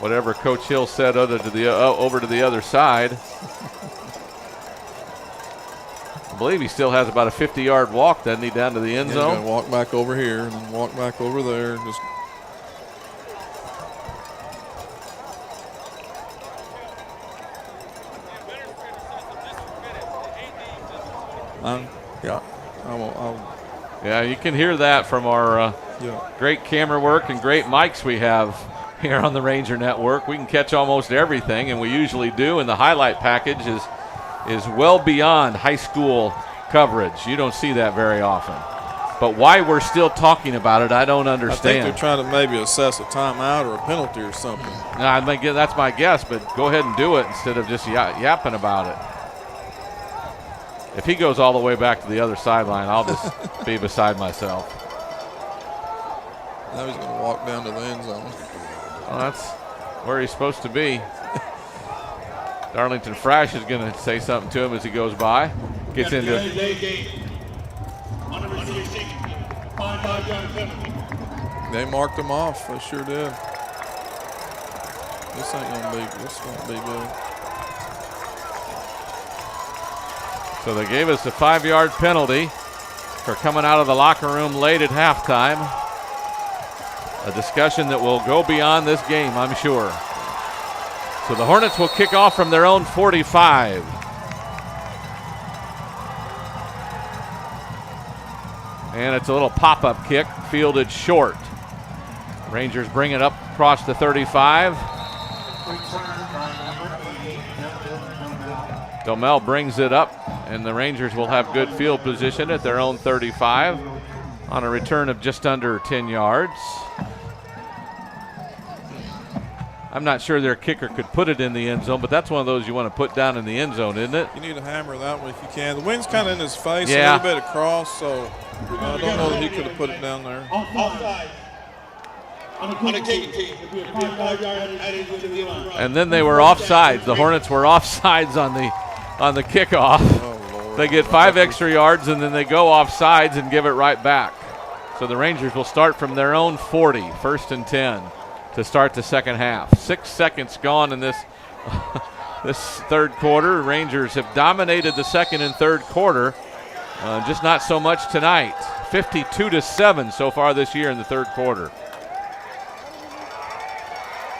whatever Coach Hill said over to the other side. I believe he still has about a 50-yard walk, doesn't he, down to the end zone? He's going to walk back over here and then walk back over there. Just Yeah, you can hear that from our great camera work and great mics we have here on the Ranger Network. We can catch almost everything, and we usually do, and the highlight package is well beyond high school coverage. You don't see that very often. But why we're still talking about it, I don't understand. I think they're trying to maybe assess a timeout or a penalty or something. No, that's my guess, but go ahead and do it instead of just yapping about it. If he goes all the way back to the other sideline, I'll just be beside myself. Now he's going to walk down to the end zone. Well, that's where he's supposed to be. Darlington Frash is going to say something to him as he goes by. Gets into it. They marked him off. They sure did. This won't be good. So they gave us a 5-yard penalty for coming out of the locker room late at halftime. A discussion that will go beyond this game, I'm sure. So the Hornets will kick off from their own 45. And it's a little pop-up kick, fielded short. Rangers bring it up across the 35. Domel brings it up, and the Rangers will have good field position at their own 35 on a return of just under 10 yards. I'm not sure their kicker could put it in the end zone, but that's one of those you want to put down in the end zone, isn't it? You need to hammer that one if you can. The wind's kind of in his face, yeah. a little bit across, so I don't know that he could have put it down there. And then they were offsides. The Hornets were offsides on the kickoff. Oh, they get 5 extra yards, and then they go offsides and give it right back. So the Rangers will start from their own 40, 1st and 10. To start the second half. 6 seconds gone in this this third quarter. Rangers have dominated the second and third quarter, just not so much tonight. 52-7 so far this year in the third quarter.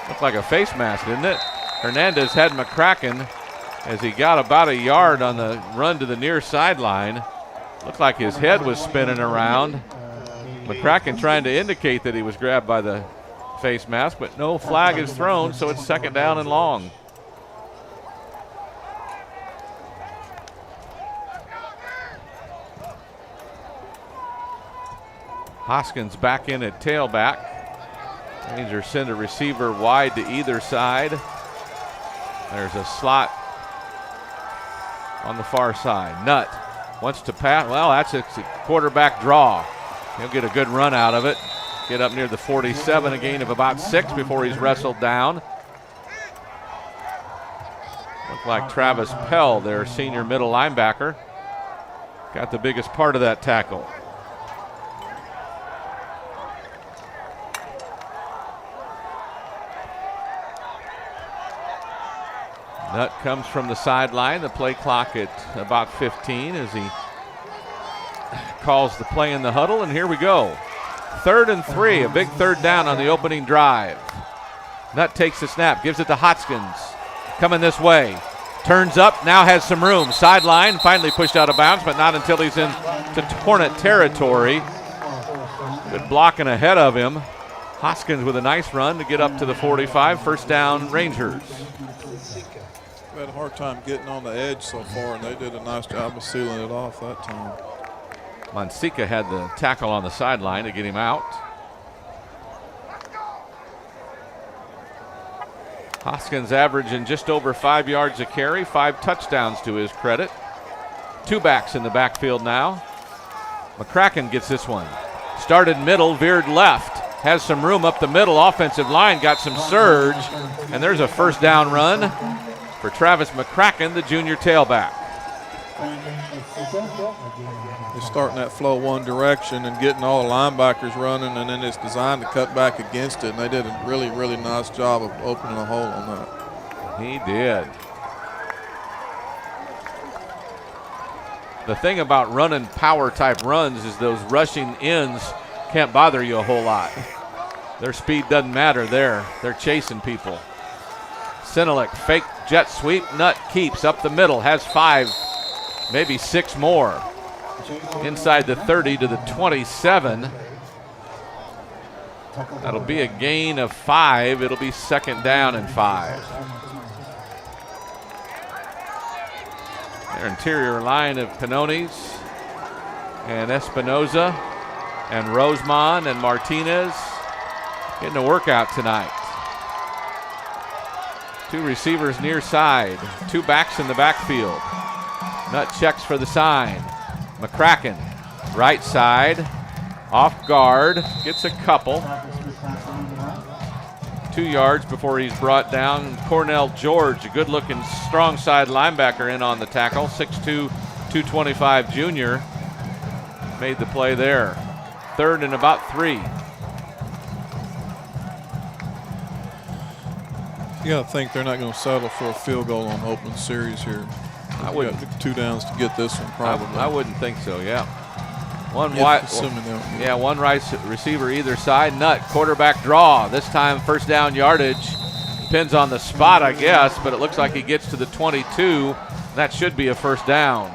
Looked like a face mask, didn't it? Hernandez had McCracken as he got about a yard on the run to the near sideline. Looked like his head was spinning around. McCracken trying to indicate that he was grabbed by the face mask, but no flag is thrown, so it's 2nd down and long. Hoskins back in at tailback. Rangers send a receiver wide to either side. There's a slot on the far side. Nutt wants to pass. Well, that's a quarterback draw. He'll get a good run out of it. Get up near the 47, a gain of about 6 before he's wrestled down. Looked like Travis Pell, their senior middle linebacker, got the biggest part of that tackle. Nutt comes from the sideline. The play clock at about 15 as he calls the play in the huddle, and here we go. 3rd and 3, a big 3rd down on the opening drive. Nutt takes the snap, gives it to Hoskins. Coming this way. Turns up, now has some room. Sideline, finally pushed out of bounds, but not until he's into Hornet territory. Good blocking ahead of him. Hoskins with a nice run to get up to the 45. 1st down, Rangers. We had a hard time getting on the edge so far, and they did a nice job of sealing it off that time. Monsika had the tackle on the sideline to get him out. Hoskins averaging just over 5 yards a carry, 5 touchdowns to his credit. 2 backs in the backfield now. McCracken gets this one. Started middle, veered left. Has some room up the middle. Offensive line got some surge. And there's a 1st down run for Travis McCracken, the junior tailback. They're starting that flow one direction and getting all the linebackers running, and then it's designed to cut back against it, and they did a really, really nice job of opening a hole on that. He did. The thing about running power type runs is those rushing ends can't bother you a whole lot. Their speed doesn't matter there. They're chasing people. Sinelik fake jet sweep. Nutt keeps up the middle, has 5, maybe 6 more. Inside the 30 to the 27. That'll be a gain of 5. It'll be 2nd down and 5. Their interior line of Panonis and Espinoza and Rosemond and Martinez getting a workout tonight. 2 receivers near side, 2 backs in the backfield. Nutt checks for the sign. McCracken, right side, off guard, gets a couple. 2 yards before he's brought down. Cornell George, a good-looking, strong side linebacker in on the tackle. 6'2", 225 junior, made the play there. 3rd and about 3. You got to think they're not going to settle for a field goal on open series here. I wouldn't. 2 downs to get this one, probably. I wouldn't think so, yeah. One right receiver either side. Nutt, quarterback draw. This time 1st down yardage. Depends on the spot, I guess, but it looks like he gets to the 22. That should be a 1st down.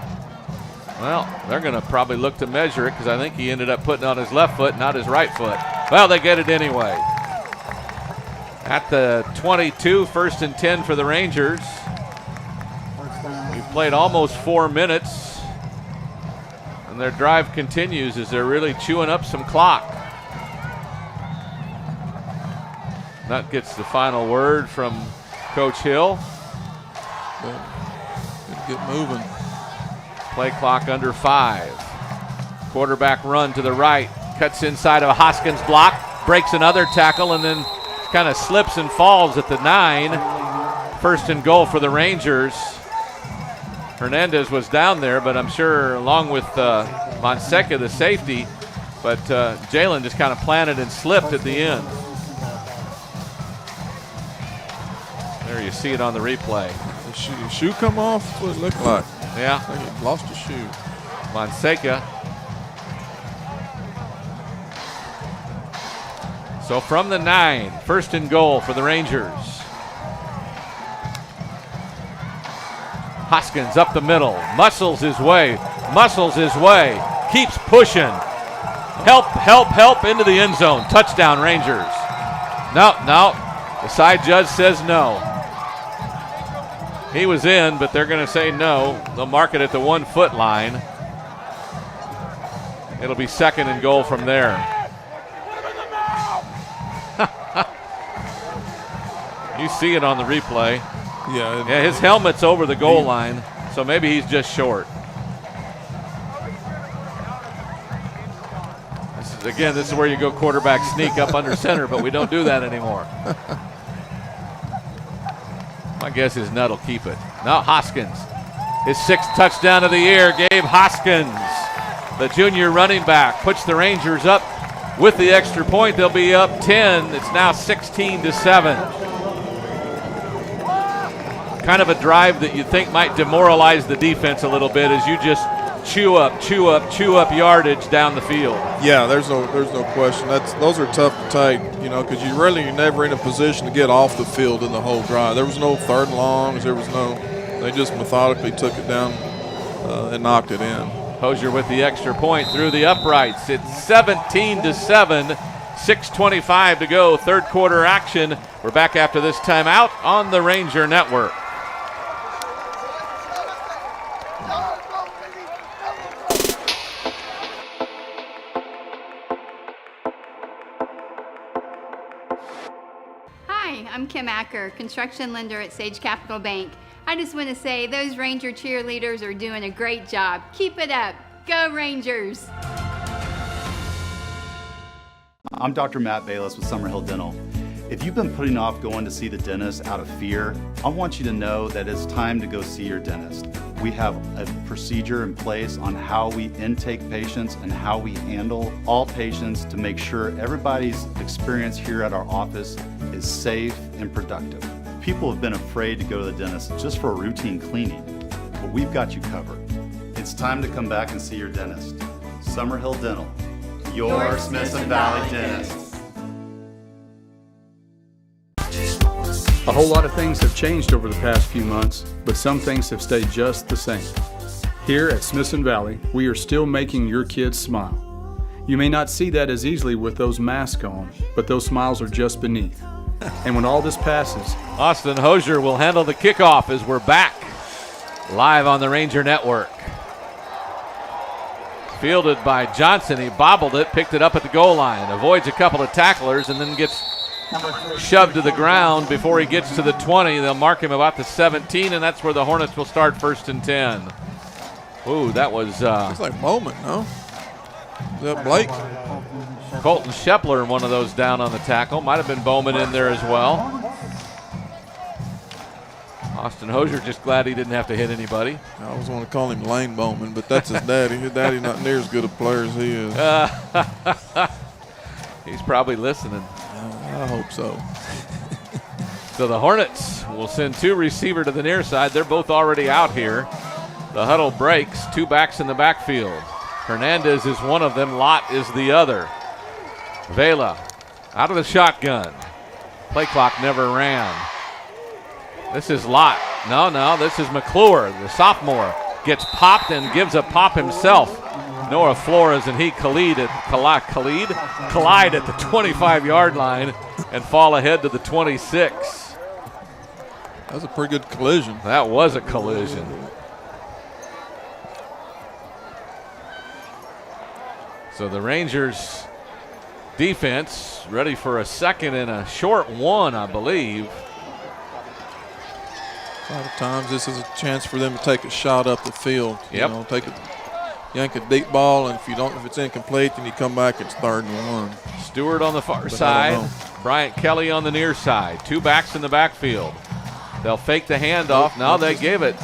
Well, they're going to probably look to measure it because I think he ended up putting on his left foot, not his right foot. Well, they get it anyway. At the 22, 1st and 10 for the Rangers. We've played almost 4 minutes, and their drive continues as they're really chewing up some clock. That gets the final word from Coach Hill. Get moving. Play clock under 5. Quarterback run to the right. Cuts inside of a Hoskins block. Breaks another tackle and then kind of slips and falls at the 9. 1st and goal for the Rangers. Hernandez was down there, but I'm sure along with Monseca, the safety, but Jalen just kind of planted and slipped at the end. There you see it on the replay. The shoe come off? That's what it looked like. Yeah. I think he lost a shoe. Monseca. So from the 9, 1st and goal for the Rangers. Hoskins up the middle, muscles his way, keeps pushing. Help into the end zone. Touchdown, Rangers. No, the side judge says no. He was in, but they're going to say no. They'll mark it at the 1-foot line. It'll be 2nd and goal from there. You see it on the replay. Yeah, his helmet's over the goal line, so maybe he's just short. This is where you go quarterback sneak up under center, but we don't do that anymore. My guess is Nutt will keep it. Now Hoskins, his 6th touchdown of the year. Gabe Hoskins, the junior running back, puts the Rangers up with the extra point. They'll be up 10. It's now 16-7. Kind of a drive that you think might demoralize the defense a little bit as you just chew up yardage down the field. Yeah, there's no question. Those are tough to take, because you're never in a position to get off the field in the whole drive. There was no 3rd and longs. They just methodically took it down and knocked it in. Hosier with the extra point through the uprights. It's 17-7. 6:25 to go. 3rd quarter action. We're back after this timeout on the Ranger Network. Hi, I'm Kim Acker, construction lender at Sage Capital Bank. I just want to say those Ranger cheerleaders are doing a great job. Keep it up. Go Rangers! I'm Dr. Matt Bayless with Summerhill Dental. If you've been putting off going to see the dentist out of fear, I want you to know that it's time to go see your dentist. We have a procedure in place on how we intake patients and how we handle all patients to make sure everybody's experience here at our office is safe and productive. People have been afraid to go to the dentist just for a routine cleaning, but we've got you covered. It's time to come back and see your dentist. Summerhill Dental, your Smithson Valley dentist. A whole lot of things have changed over the past few months, but some things have stayed just the same. Here at Smithson Valley, we are still making your kids smile. You may not see that as easily with those masks on, but those smiles are just beneath. And when all this passes, Austin Hosier will handle the kickoff as we're back live on the Ranger Network. Fielded by Johnson. He bobbled it, picked it up at the goal line, avoids a couple of tacklers, and then gets shoved to the ground before he gets to the 20. They'll mark him about the 17, and that's where the Hornets will start 1st and 10. Ooh, that was... It's like Bowman, no? Is that Blake? Colton Shepler, one of those down on the tackle. Might have been Bowman in there as well. Austin Hosier just glad he didn't have to hit anybody. I always want to call him Lane Bowman, but that's his daddy. His daddy not near as good a player as he is. He's probably listening. I hope so. So the Hornets will send 2 receiver to the near side. They're both already out here. The huddle breaks. 2 backs in the backfield. Hernandez is one of them. Lott is the other. Vela out of the shotgun. Play clock never ran. This is Lott. No, this is McClure, the sophomore. Gets popped and gives a pop himself. Noah Flores and he collide at the 25-yard line and fall ahead to the 26. That was a pretty good collision. That was a collision. So the Rangers defense ready for a second and a short one, I believe. A lot of times this is a chance for them to take a shot up the field. Yep. You know, yank a deep ball, and if it's incomplete, then you come back, it's 3rd and 1. Stewart on the far side, Bryant Kelly on the near side. 2 backs in the backfield. They'll fake the handoff. Now they give it.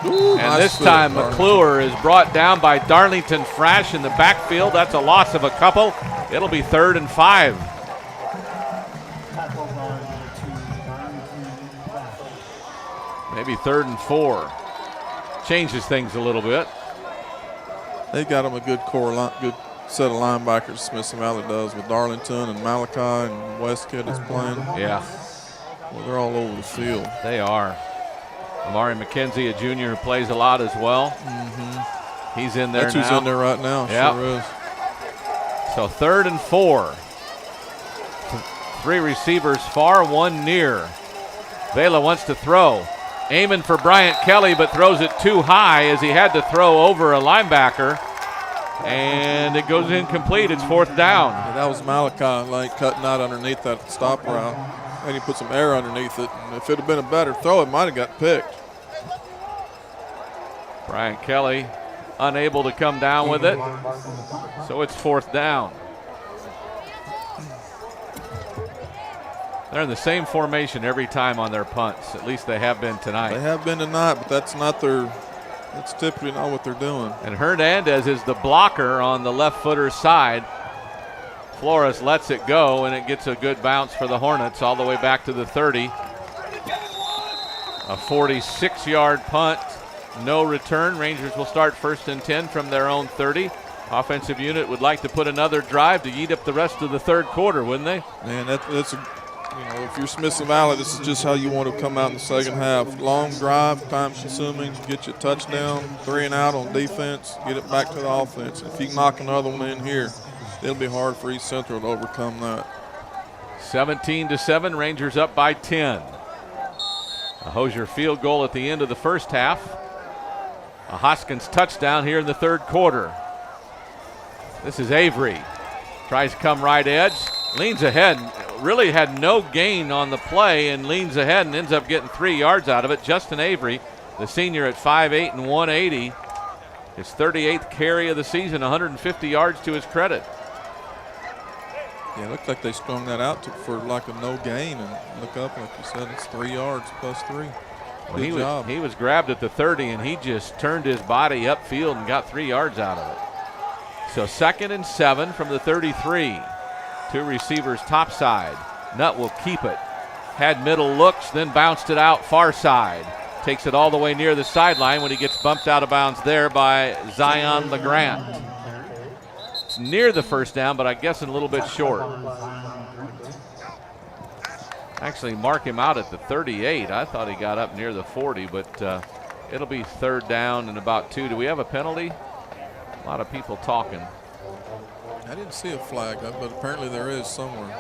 Ooh, and nice this foot, time Darlington. McClure is brought down by Darlington Frash in the backfield. That's a loss of a couple. It'll be 3rd and 5. Maybe 3rd and 4. Changes things a little bit. They've got them a good good set of linebackers, Smithson Valley does, with Darlington and Malachi and Westcott is playing. Yeah. Well, they're all over the field. They are. Amari McKenzie, a junior who plays a lot as well. Mm-hmm. He's in there That's now. who's in there right now, Yep. sure is. So 3rd and 4. 3 receivers far, 1 near. Vela wants to throw. Aiming for Bryant Kelly, but throws it too high as he had to throw over a linebacker. And it goes incomplete. It's 4th down. Yeah, that was Malachi, like cutting out underneath that stop route. And he put some air underneath it. And if it had been a better throw, it might have got picked. Bryant Kelly unable to come down with it. So it's 4th down. They're in the same formation every time on their punts. At least they have been tonight. They have been tonight, but that's typically not what they're doing. And Hernandez is the blocker on the left footer side. Flores lets it go, and it gets a good bounce for the Hornets all the way back to the 30. A 46-yard punt, no return. Rangers will start 1st and 10 from their own 30. Offensive unit would like to put another drive to eat up the rest of the 3rd quarter, wouldn't they? Man, that's if you're Smithson Valley, this is just how you want to come out in the second half. Long drive, time-consuming, get you a touchdown, 3 and out on defense, get it back to the offense. If you can knock another one in here, it'll be hard for East Central to overcome that. 17-7, Rangers up by 10. A Hosier field goal at the end of the first half. A Hoskins touchdown here in the 3rd quarter. This is Avery. Tries to come right edge, leans ahead. Really had no gain on the play and leans ahead and ends up getting 3 yards out of it. Justin Avery, the senior at 5'8" and 180. His 38th carry of the season, 150 yards to his credit. Yeah, it looked like they strung that out for like a no gain, and look up, like you said, it's 3 yards plus 3. Well, Good job. he was grabbed at the 30, and he just turned his body upfield and got 3 yards out of it. So 2nd and 7 from the 33. 2 receivers topside. Nutt will keep it. Had middle looks, then bounced it out far side. Takes it all the way near the sideline when he gets bumped out of bounds there by Zion LeGrant. It's near the 1st down, but I guess a little bit short. Actually mark him out at the 38. I thought he got up near the 40, but it'll be 3rd down and about 2. Do we have a penalty? A lot of people talking. I didn't see a flag, but apparently there is somewhere.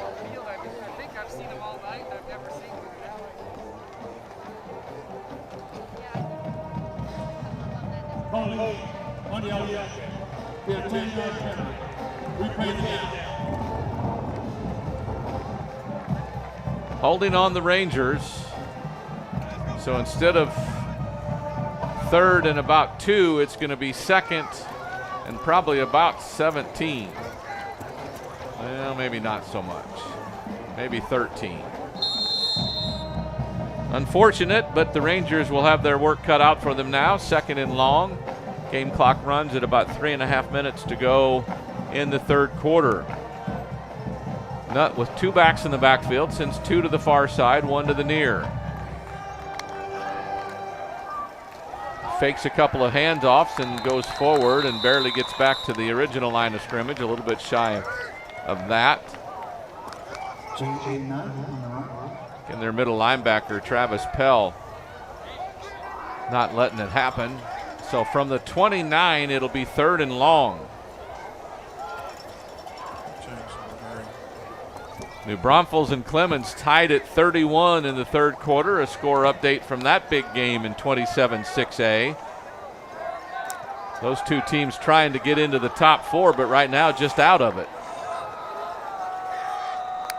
Holding on the Rangers. So instead of 3rd and about 2, it's going to be 2nd and probably about 17. Well, maybe not so much. Maybe 13. Unfortunate, but the Rangers will have their work cut out for them now. 2nd and long. Game clock runs at about 3.5 minutes to go in the 3rd quarter. Nutt with 2 backs in the backfield, sends 2 to the far side, 1 to the near. Fakes a couple of handoffs and goes forward and barely gets back to the original line of scrimmage, a little bit shy of that. And their middle linebacker, Travis Pell, not letting it happen. So from the 29, it'll be 3rd and long. New Braunfels and Clemens tied at 31 in the 3rd quarter. A score update from that big game in 27-6A. Those 2 teams trying to get into the top 4, but right now just out of it.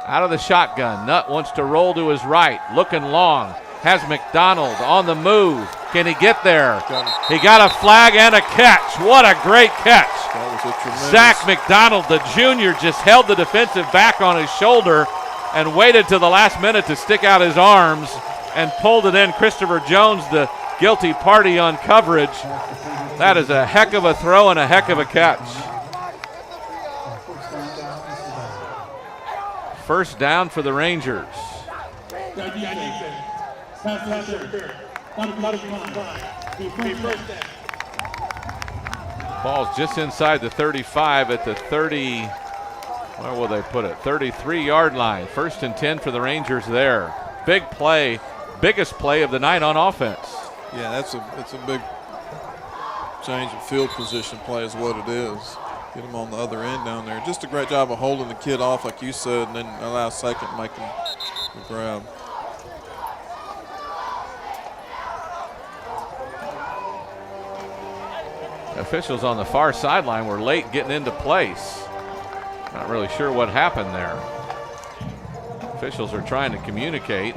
Out of the shotgun, Nutt wants to roll to his right, looking long. Has McDonald on the move. Can he get there? He got a flag and a catch. What a great catch. That was a tremendous. Zach McDonald, the junior, just held the defensive back on his shoulder and waited to the last minute to stick out his arms and pulled it in. Christopher Jones, the guilty party on coverage. That is a heck of a throw and a heck of a catch. First down for the Rangers. Ball's just inside the 35 at the 30, where will they put it? 33-yard line. 1st and 10 for the Rangers there. Big play, biggest play of the night on offense. Yeah, it's a big change of field position play is what it is. Get him on the other end down there. Just a great job of holding the kid off, like you said, and then allow second to make him the grab. Officials on the far sideline were late getting into place. Not really sure what happened there. Officials are trying to communicate.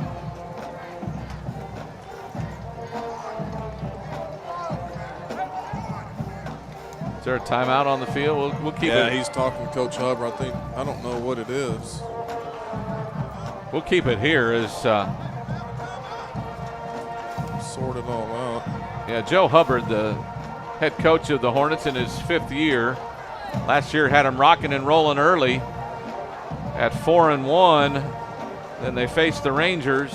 Is there a timeout on the field? We'll keep it. Yeah, he's talking to Coach Hubbard. I don't know what it is. We'll keep it here as sort it all out. Yeah, Joe Hubbard, the head coach of the Hornets in his 5th year. Last year had him rocking and rolling early at 4-1. Then they faced the Rangers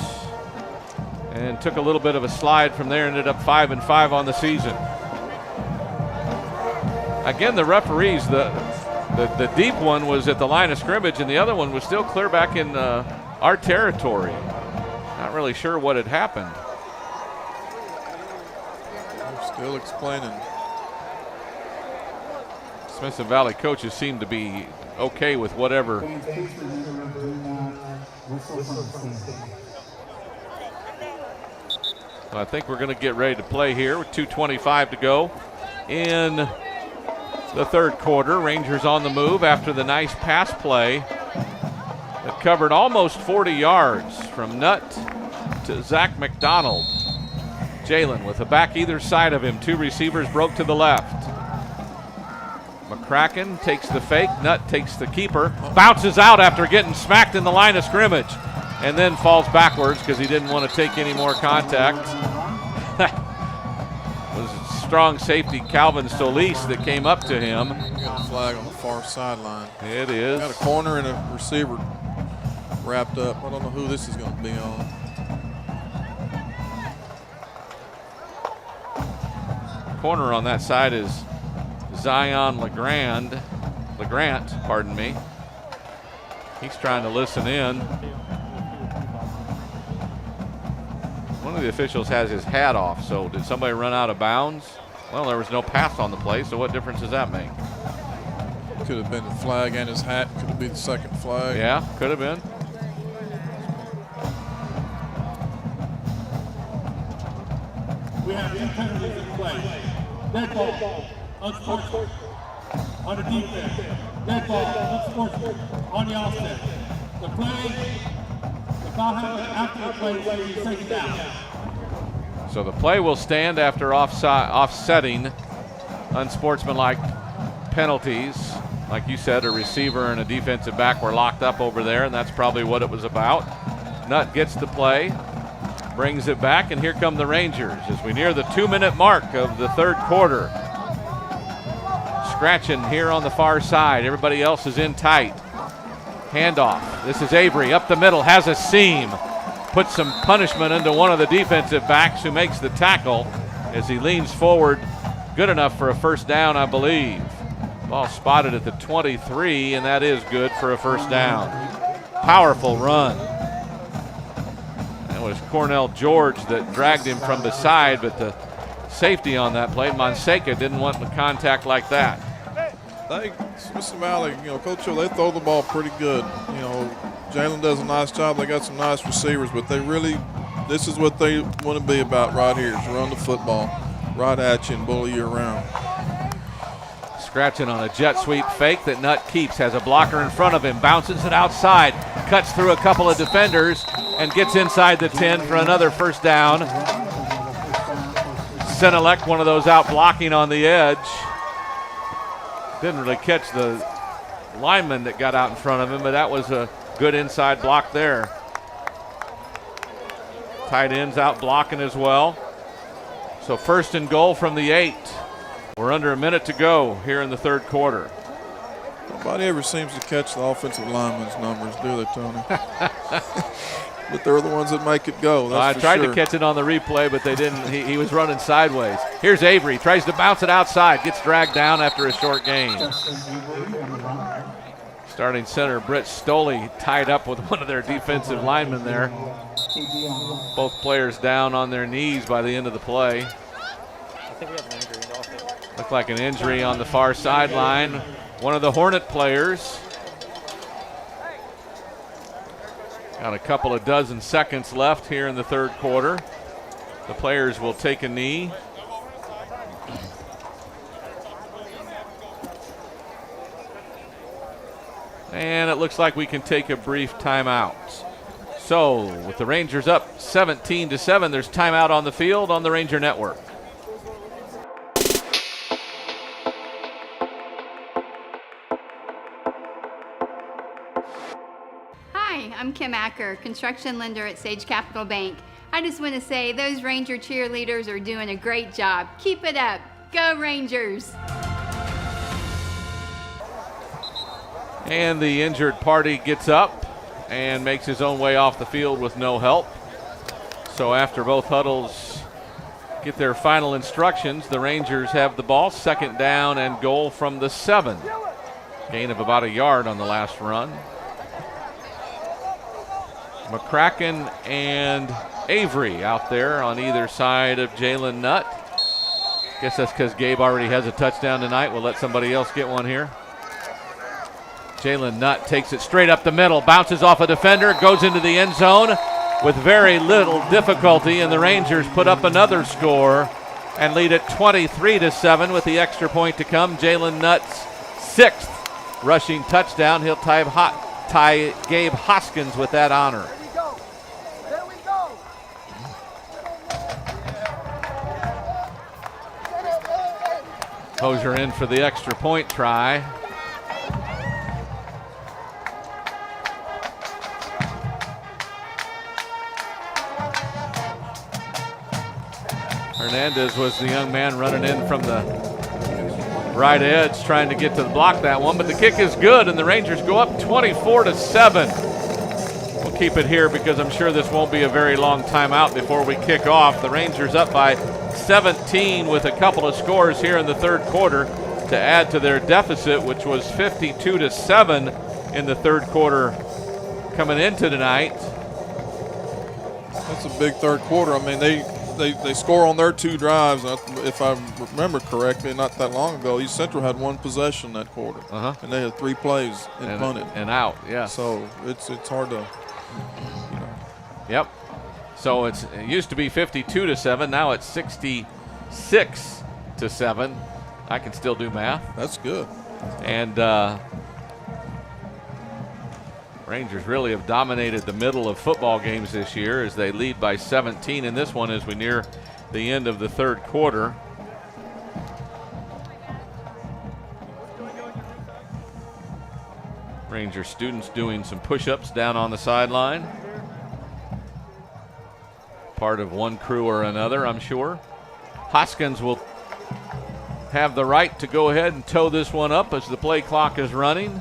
and took a little bit of a slide from there, ended up 5-5 on the season. Again, the referees, the deep one was at the line of scrimmage and the other one was still clear back in our territory. Not really sure what had happened. They're still explaining. Smithson Valley coaches seem to be okay with whatever. So I think we're going to get ready to play here with 2:25 to go in the 3rd quarter. Rangers on the move after the nice pass play that covered almost 40 yards from Nutt to Zach McDonald. Jalen with a back either side of him. 2 receivers broke to the left. McCracken takes the fake. Nutt takes the keeper. Bounces out after getting smacked in the line of scrimmage and then falls backwards because he didn't want to take any more contact. Was strong safety Calvin Solis that came up to him. Got a flag on the far sideline. It is. Got a corner and a receiver wrapped up. I don't know who this is going to be on. Corner on that side is Zion LeGrant, pardon me. He's trying to listen in. One of the officials has his hat off, so did somebody run out of bounds? Well, there was no pass on the play, so what difference does that make? Could have been the flag and his hat. Could have been the second flag. Yeah, could have been. We have 2 penalties in play. Dead ball, unsportsmanlike. On the defense, dead ball, unsportsmanlike. On the offset. The play, the foul happens after the play, so you take it down. So the play will stand after offsetting unsportsmanlike penalties. Like you said, a receiver and a defensive back were locked up over there, and that's probably what it was about. Nutt gets the play, brings it back, and here come the Rangers as we near the 2-minute mark of the 3rd quarter. Scratching here on the far side. Everybody else is in tight. Handoff. This is Avery up the middle, has a seam. Puts some punishment into one of the defensive backs who makes the tackle as he leans forward. Good enough for a first down, I believe. Ball spotted at the 23, and that is good for a first down. Powerful run. It was Cornell George that dragged him from the side, but the safety on that play, Monseca, didn't want the contact like that. I think Smithson Valley, Coach Hill, they throw the ball pretty good. Jalen does a nice job. They got some nice receivers, but this is what they want to be about right here, is run the football right at you and bully you around. Scratching on a jet sweep fake that Nutt keeps, has a blocker in front of him, bounces it outside, cuts through a couple of defenders, and gets inside the 10 for another first down. Senelek, one of those out blocking on the edge. Didn't really catch the lineman that got out in front of him, but that was a good inside block there. Tight ends out blocking as well. So first and goal from the 8. We're under a minute to go here in the third quarter. Nobody ever seems to catch the offensive lineman's numbers, do they, Tony? But they're the ones that make it go. That's I tried to catch it on the replay, but they didn't. He was running sideways. Here's Avery. Tries to bounce it outside. Gets dragged down after a short gain. Starting center Britt Stoley tied up with one of their defensive linemen there. Both players down on their knees by the end of the play. I think we have an injury. Looked like an injury on the far sideline. One of the Hornet players. Got a couple of dozen seconds left here in the third quarter. The players will take a knee. And it looks like we can take a brief timeout. So with the Rangers up 17-7, there's timeout on the field on the Ranger Network. Hi, I'm Kim Acker, construction lender at Sage Capital Bank. I just want to say those Ranger cheerleaders are doing a great job. Keep it up. Go Rangers! And the injured party gets up and makes his own way off the field with no help. So after both huddles get their final instructions, the Rangers have the ball, second down and goal from the 7. Gain of about a yard on the last run. McCracken and Avery out there on either side of Jalen Nutt. Guess that's because Gabe already has a touchdown tonight. We'll let somebody else get one here. Jalen Nutt takes it straight up the middle, bounces off a defender, goes into the end zone with very little difficulty, and the Rangers put up another score and lead it 23-7 with the extra point to come. Jalen Nutt's 6th rushing touchdown. He'll tie Gabe Hoskins with that honor. There we go. Hosier in for the extra point try. Hernandez was the young man running in from the right edge trying to get to block that one, but the kick is good and the Rangers go up 24-7. We'll keep it here because I'm sure this won't be a very long timeout before we kick off. The Rangers up by 17 with a couple of scores here in the third quarter to add to their deficit, which was 52-7 in the third quarter coming into tonight. That's a big third quarter. I mean, they score on their 2 drives. If I remember correctly, not that long ago, East Central had 1 possession that quarter, and they had 3 plays and punted and out. Yeah. So it's hard to, Yep. So it used to be 52-7. Now it's 66-7. I can still do math. That's good. And Rangers really have dominated the middle of football games this year as they lead by 17 in this one as we near the end of the third quarter. Ranger students doing some push-ups down on the sideline. Part of one crew or another, I'm sure. Hoskins will have the right to go ahead and tow this one up as the play clock is running.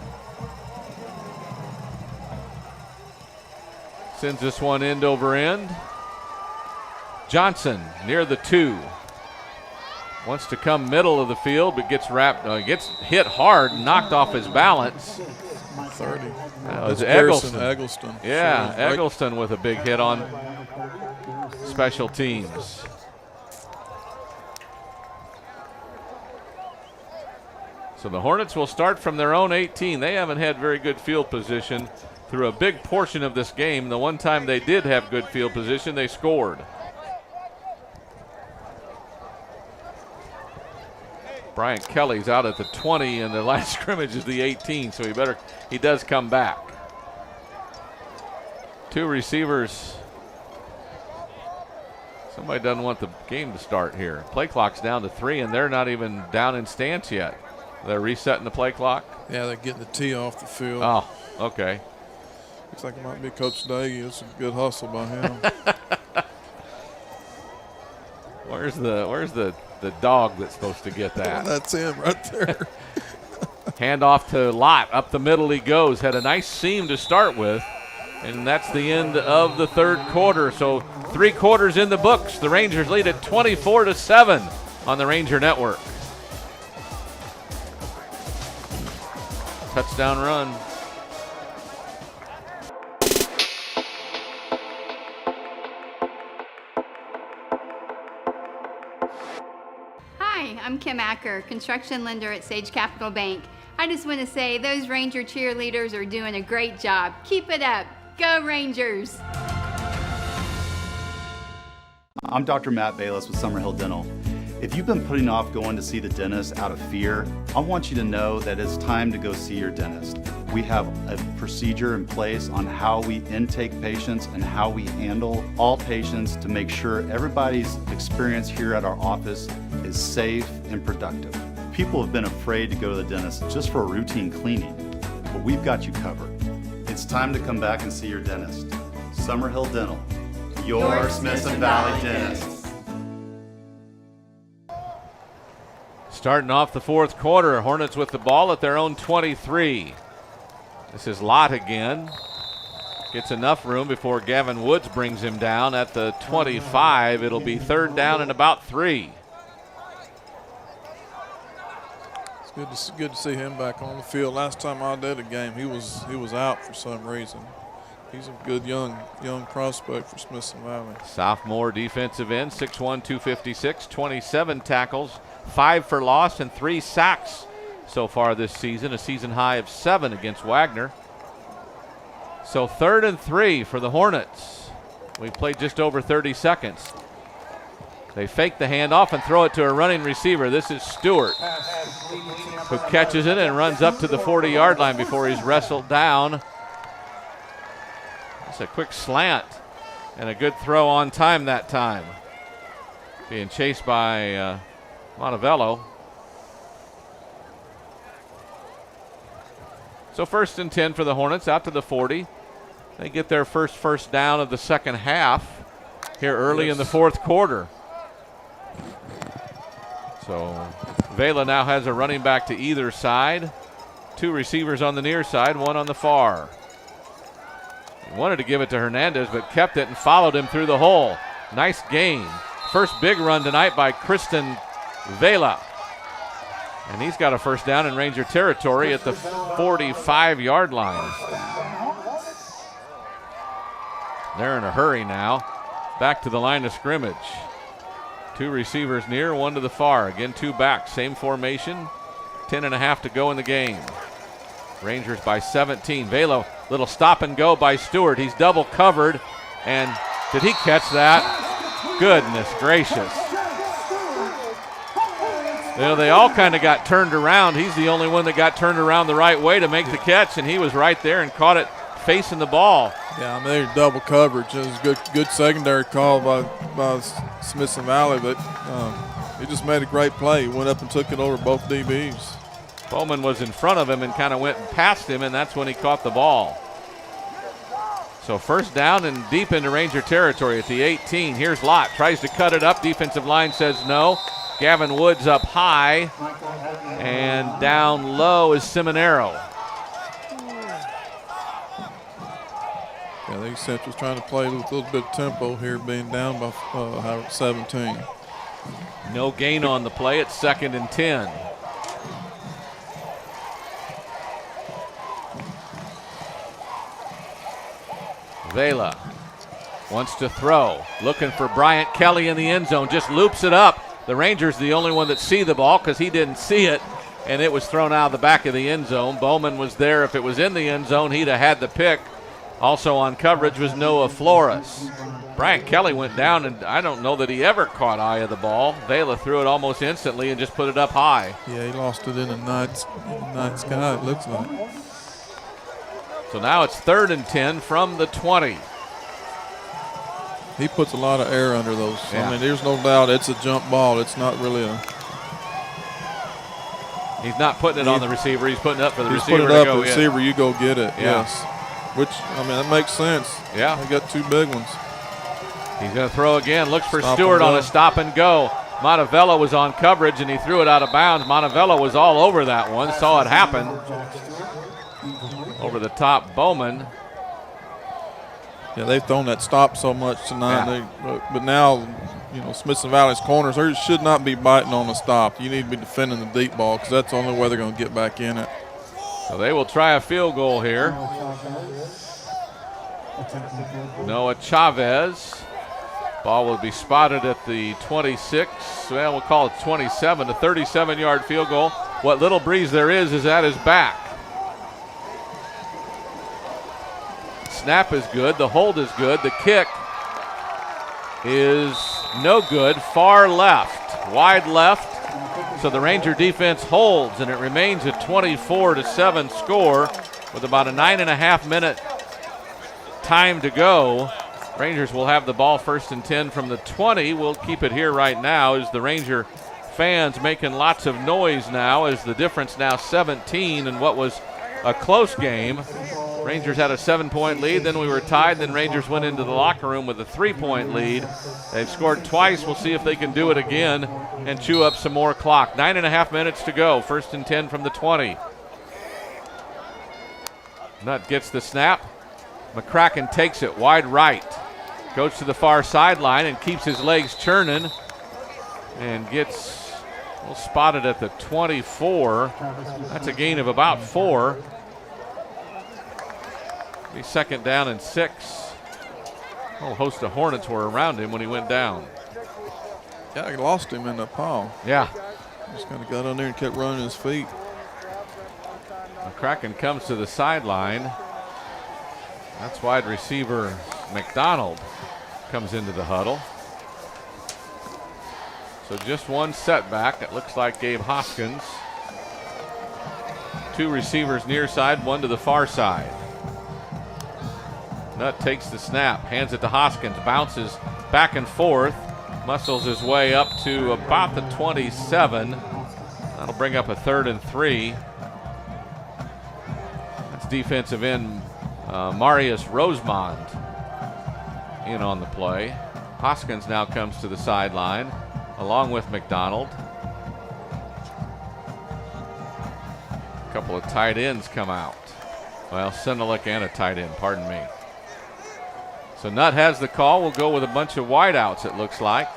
Sends this one end over end. Johnson near the 2. Wants to come middle of the field, but gets gets hit hard, knocked off his balance. 30. That was Eggleston. Yeah, Sure. Eggleston with a big hit on special teams. So the Hornets will start from their own 18. They haven't had very good field position through a big portion of this game. The one time they did have good field position, they scored. Bryant Kelly's out at the 20, and the last scrimmage is the 18, so he does come back. 2 receivers. Somebody doesn't want the game to start here. Play clock's down to 3, and they're not even down in stance yet. They're resetting the play clock? Yeah, they're getting the tee off the field. Oh, okay. Looks like it might be Coach Daggy. It's a good hustle by him. Where's the dog that's supposed to get that? That's him right there. Handoff to Lott. Up the middle he goes. Had a nice seam to start with. And that's the end of the third quarter. So 3 quarters in the books. The Rangers lead at 24-7 on the Ranger Network. Touchdown run. Hi, I'm Kim Acker, construction lender at Sage Capital Bank. I just want to say those Ranger cheerleaders are doing a great job. Keep it up. Go Rangers! I'm Dr. Matt Bayless with Summerhill Dental. If you've been putting off going to see the dentist out of fear, I want you to know that it's time to go see your dentist. We have a procedure in place on how we intake patients and how we handle all patients to make sure everybody's experience here at our office is safe and productive. People have been afraid to go to the dentist just for a routine cleaning, but we've got you covered. It's time to come back and see your dentist. Summerhill Dental, your Smithson Valley dentist. Starting off the fourth quarter, Hornets with the ball at their own 23. This is Lott again. Gets enough room before Gavin Woods brings him down at the 25. It'll be 3rd down and about 3. It's good to see him back on the field. Last time I did a game, he was out for some reason. He's a good young prospect for Smithson Valley. Sophomore defensive end, 6'1", 256, 27 tackles, 5 for loss, and 3 sacks so far this season. A season high of 7 against Wagner. So 3rd and 3 for the Hornets. We played just over 30 seconds. They fake the handoff and throw it to a running receiver. This is Stewart, who catches it and runs up to the 40-yard line before he's wrestled down. It's a quick slant and a good throw on time that time. Being chased by Montevello. So 1st and 10 for the Hornets out to the 40. They get their first down of the second half here early in the fourth quarter. So Vela now has a running back to either side. 2 receivers on the near side, 1 on the far. He wanted to give it to Hernandez, but kept it and followed him through the hole. Nice gain. First big run tonight by Kristen Vela. And he's got a first down in Ranger territory at the 45-yard line. They're in a hurry now. Back to the line of scrimmage. 2 receivers near, 1 to the far. Again, 2 back, same formation. 10.5 to go in the game. Rangers by 17. Velo, little stop and go by Stewart. He's double covered. And did he catch that? Goodness gracious. You know, they all kind of got turned around. He's the only one that got turned around the right way to make the catch, and he was right there and caught it facing the ball. Yeah, I mean, they're double coverage. It was a good secondary call by Smithson Valley, but he just made a great play. He went up and took it over both DBs. Bowman was in front of him and kind of went past him, and that's when he caught the ball. So 1st down and deep into Ranger territory at the 18. Here's Lott, tries to cut it up. Defensive line says no. Gavin Woods up high, and down low is Seminaro. Yeah, I think Central's trying to play with a little bit of tempo here, being down by 17. No gain on the play. It's 2nd and 10. Vela wants to throw, looking for Bryant Kelly in the end zone, just loops it up. The Rangers the only one that see the ball because he didn't see it, and it was thrown out of the back of the end zone. Bowman was there. If it was in the end zone, he'd have had the pick Also on coverage was Noah Flores. Brian Kelly went down, and I don't know that he ever caught eye of the ball. Vela threw it almost instantly and just put it up high. Yeah, he lost it in the night sky, it looks like. So now it's 3rd and 10 from the 20. He puts a lot of air under those. Yeah. I mean, there's no doubt it's a jump ball. It's not really a... He's not putting it on the receiver. He's putting it up for the He's receiver putting it up to go for the receiver, you go get it, Yeah. yes. Which, I mean, that makes sense. Yeah. They got 2 big ones. He's going to throw again. Looks for Stop Stewart and on go. a stop and go. Montevella was on coverage, and he threw it out of bounds. Montevella was all over that one. Saw it happen. Over the top, Bowman. Yeah, they've thrown that stop so much tonight. Yeah. But now, you know, Smithson Valley's corners, they should not be biting on a stop. You need to be defending the deep ball because that's the only way they're going to get back in it. So they will try a field goal here. Noah Chavez. Ball will be spotted at the 26. Well, we'll call it 27, a 37-yard field goal. What little breeze there is at his back. Snap is good. The hold is good. The kick is no good. Far left. Wide left. So the Ranger defense holds, and it remains a 24-7 score with about a 9.5 minute time to go. Rangers will have the ball 1st and 10 from the 20. We'll keep it here right now as the Ranger fans making lots of noise now as the difference now 17 in what was a close game. Rangers had a 7-point lead, then we were tied, then Rangers went into the locker room with a 3-point lead. They've scored twice. We'll see if they can do it again and chew up some more clock. 9.5 minutes to go. 1st and 10 from the 20. Nutt gets the snap. McCracken takes it wide right. Goes to the far sideline and keeps his legs churning and gets spotted at the 24. That's a gain of about 4. Be 2nd down and 6. A whole host of Hornets were around him when he went down. Yeah, he lost him in the pile. Yeah. Just kind of got on there and kept running his feet. McCracken comes to the sideline. That's wide receiver McDonald comes into the huddle. So just one setback. It looks like Gabe Hoskins. 2 receivers near side, 1 to the far side. Nutt takes the snap, hands it to Hoskins, bounces back and forth, muscles his way up to about the 27. That'll bring up a 3rd and 3. That's defensive end Marius Rosemond in on the play. Hoskins now comes to the sideline along with McDonald. A couple of tight ends come out. Well, Sendelik and a tight end, pardon me. So Nutt has the call. We'll go with a bunch of wideouts, it looks like.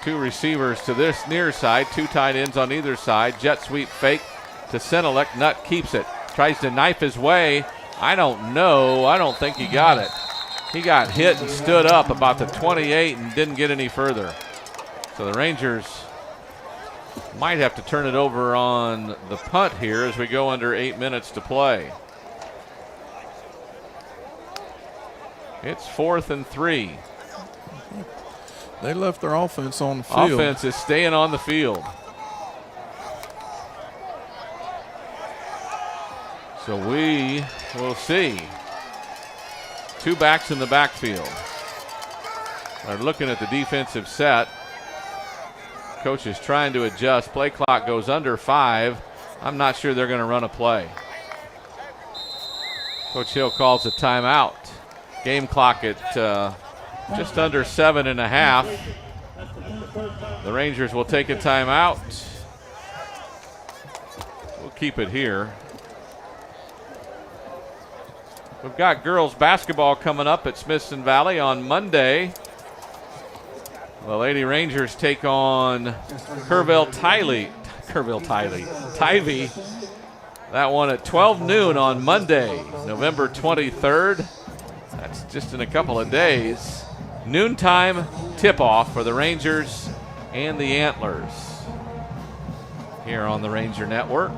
2 receivers to this near side, 2 tight ends on either side. Jet sweep fake to Sendelik. Nutt keeps it. Tries to knife his way. I don't know. I don't think he got it. He got hit and stood up about the 28 and didn't get any further. So the Rangers might have to turn it over on the punt here as we go under 8 minutes to play. It's 4th and 3. They left their offense on the field. Offense is staying on the field. So we will see. 2 backs in the backfield. They're looking at the defensive set. Coach is trying to adjust. Play clock goes under 5. I'm not sure they're going to run a play. Coach Hill calls a timeout. Game clock at just under 7.5. The Rangers will take a timeout. We'll keep it here. We've got girls basketball coming up at Smithson Valley on Monday. The Lady Rangers take on Tivy. That one at 12 noon on Monday, November 23rd. That's just in a couple of days. Noontime tip-off for the Rangers and the Antlers here on the Ranger Network.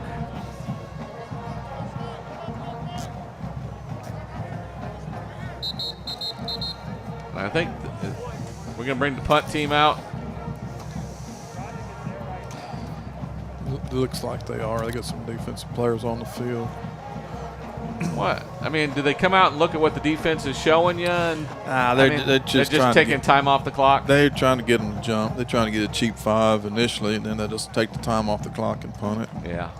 I think we're going to bring the punt team out. It looks like they are. They got some defensive players on the field. What? I mean, do they come out and look at what the defense is showing you? And They're just taking time off the clock. They're trying to get them to jump. They're trying to get a cheap 5 initially, and then they just take the time off the clock and punt it. Yeah.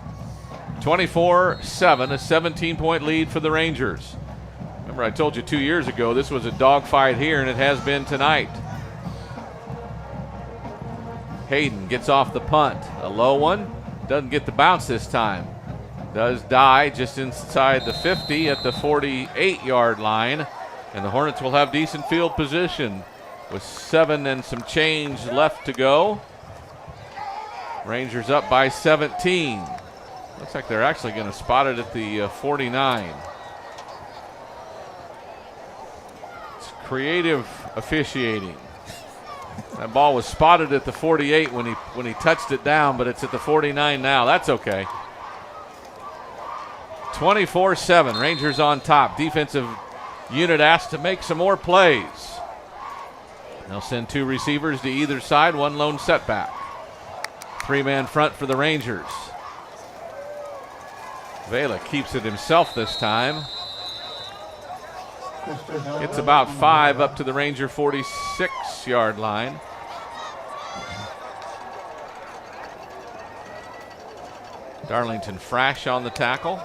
24-7, a 17-point lead for the Rangers. Remember, I told you 2 years ago this was a dogfight here, and it has been tonight. Hayden gets off the punt. A low one. Doesn't get the bounce this time. Does die just inside the 50 at the 48-yard line. And the Hornets will have decent field position with 7 and some change left to go. Rangers up by 17. Looks like they're actually going to spot it at the 49. It's creative officiating. That ball was spotted at the 48 when he touched it down, but it's at the 49 now. That's okay. 24-7, Rangers on top. Defensive unit asked to make some more plays. They'll send 2 receivers to either side, 1 lone setback. 3-man front for the Rangers. Vela keeps it himself this time. It's about 5 up to the Ranger 46-yard line. Darlington Frash on the tackle.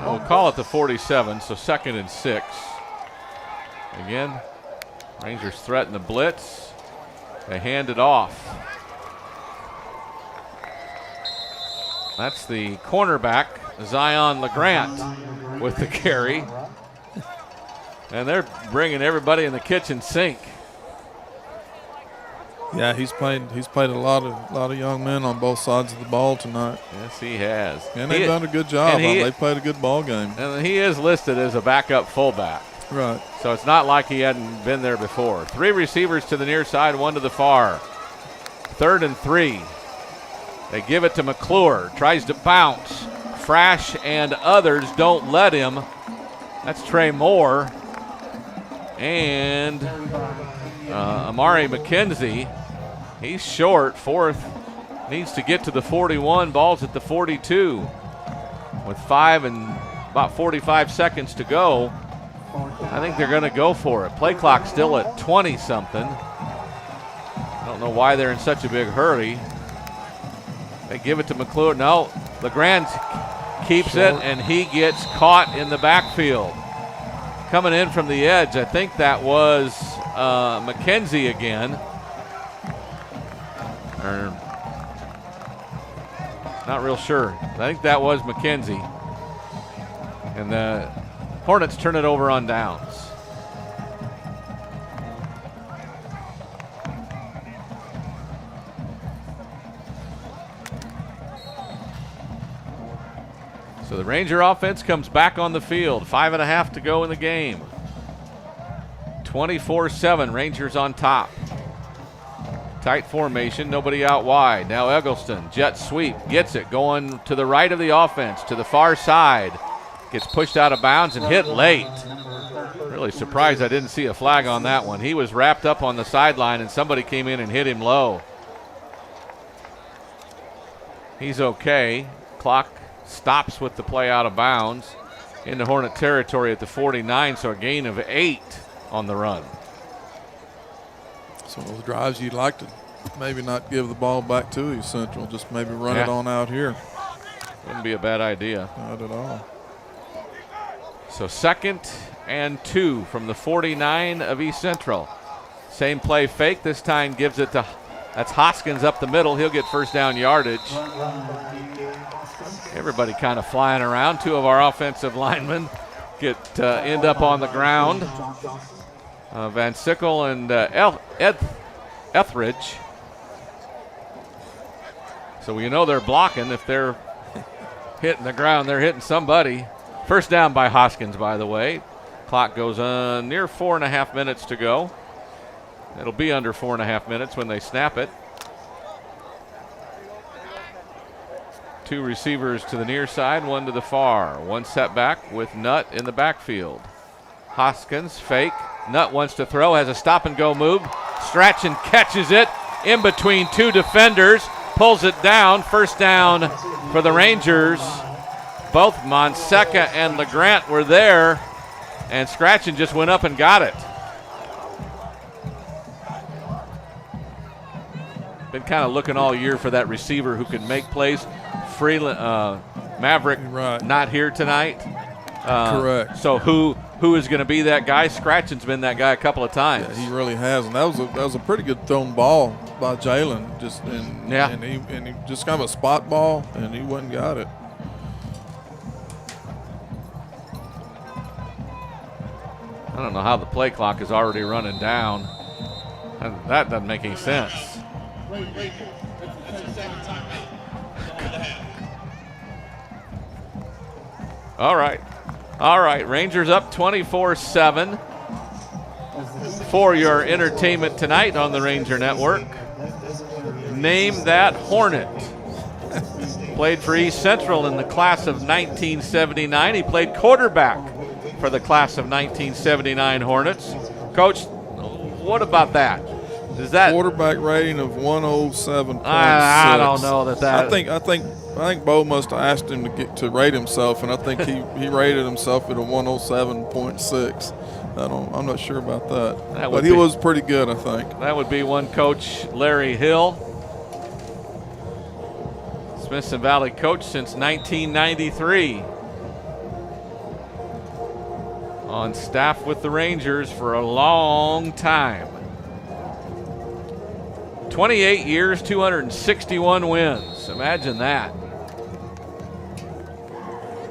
We'll call it the 47, so 2nd and 6. Again, Rangers threaten the blitz. They hand it off. That's the cornerback, Zion LeGrant, with the carry. And they're bringing everybody in the kitchen sink. Yeah, he's played a lot of young men on both sides of the ball tonight. Yes, he has. And they've done a good job. They played a good ball game. And he is listed as a backup fullback. Right. So it's not like he hadn't been there before. 3 receivers to the near side, 1 to the far. 3rd and 3. They give it to McClure. Tries to bounce. Frash and others don't let him. That's Trey Moore. And Amari McKenzie. He's short. 4th. Needs to get to the 41. Ball's at the 42. With 5 and about 45 seconds to go. I think they're going to go for it. Play clock still at 20-something. I don't know why they're in such a big hurry. They give it to McClure. No, LeGrand keeps it, and he gets caught in the backfield. Coming in from the edge, I think that was McKenzie again. Not real sure. I think that was McKenzie. And the Hornets turn it over on downs. So the Ranger offense comes back on the field. 5.5 to go in the game. 24-7, Rangers on top. Tight formation, nobody out wide. Now Eggleston, jet sweep, gets it, going to the right of the offense, to the far side. Gets pushed out of bounds and hit late. Really surprised I didn't see a flag on that one. He was wrapped up on the sideline and somebody came in and hit him low. He's okay. Clock stops with the play out of bounds into Hornet territory at the 49, so a gain of 8 on the run. Some of those drives you'd like to maybe not give the ball back to East Central, just maybe run it on out here. Wouldn't be a bad idea. Not at all. So 2nd and 2 from the 49 of East Central. Same play fake, this time gives it to, that's Hoskins up the middle. He'll get first down yardage. Everybody kind of flying around. 2 of our offensive linemen end up on the ground. Van Sickle and Etheridge. So you know they're blocking. If they're hitting the ground, they're hitting somebody. First down by Hoskins, by the way. Clock goes on near 4.5 minutes to go. It'll be under 4.5 minutes when they snap it. 2 receivers to the near side, 1 to the far. 1 setback with Nutt in the backfield. Hoskins, fake. Nutt wants to throw, has a stop-and-go move. Strachan catches it in between two defenders, pulls it down. First down for the Rangers. Both Monseca and LeGrant were there, and Strachan just went up and got it. Been kind of looking all year for that receiver who can make plays. Freeland, Maverick, not here tonight. Correct. So who is going to be that guy? Scratchin's been that guy a couple of times. Yeah, he really has, and that was a pretty good thrown ball by Jalen. And he just kind of a spot ball, and he went and got it. I don't know how the play clock is already running down. That doesn't make any sense. All right. Rangers up 24-7 for your entertainment tonight on the Ranger Network. Name that Hornet. Played for East Central in the class of 1979. He played quarterback for the class of 1979 Hornets. Coach, what about that? Is that quarterback rating of 107.6? I don't know that. I think Bo must have asked him to rate himself, and I think he rated himself at a 107.6. I'm not sure about that. But he was pretty good, I think. That would be one coach, Larry Hill. Smithson Valley coach since 1993. On staff with the Rangers for a long time. 28 years, 261 wins. Imagine that.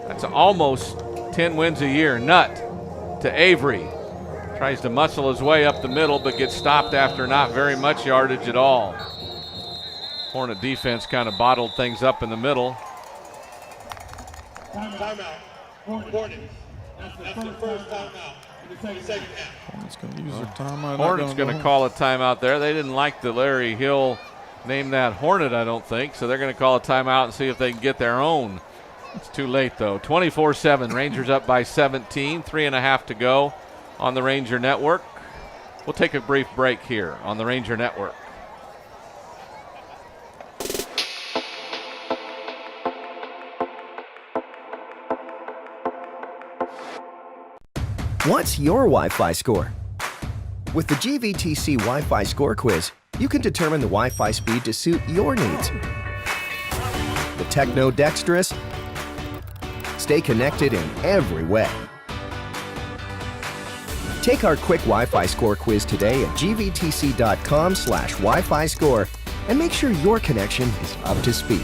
That's almost 10 wins a year. Nutt to Avery. Tries to muscle his way up the middle, but gets stopped after not very much yardage at all. Hornet defense kind of bottled things up in the middle. Timeout. Hornets. That's the first timeout in the second half. Hornets going to use their timeout. Hornets going to call a timeout there. They didn't like the Larry Hill name that Hornet, I don't think, so they're going to call a timeout and see if they can get their own. It's too late, though. 24-7. Rangers up by 17. 3.5 to go on the Ranger Network. We'll take a brief break here on the Ranger Network. What's your Wi-Fi score? With the GVTC Wi-Fi Score Quiz, you can determine the Wi-Fi speed to suit your needs. The techno-dexterous? Stay connected in every way. Take our quick Wi-Fi Score Quiz today at gvtc.com/Wi-Fi Score and make sure your connection is up to speed.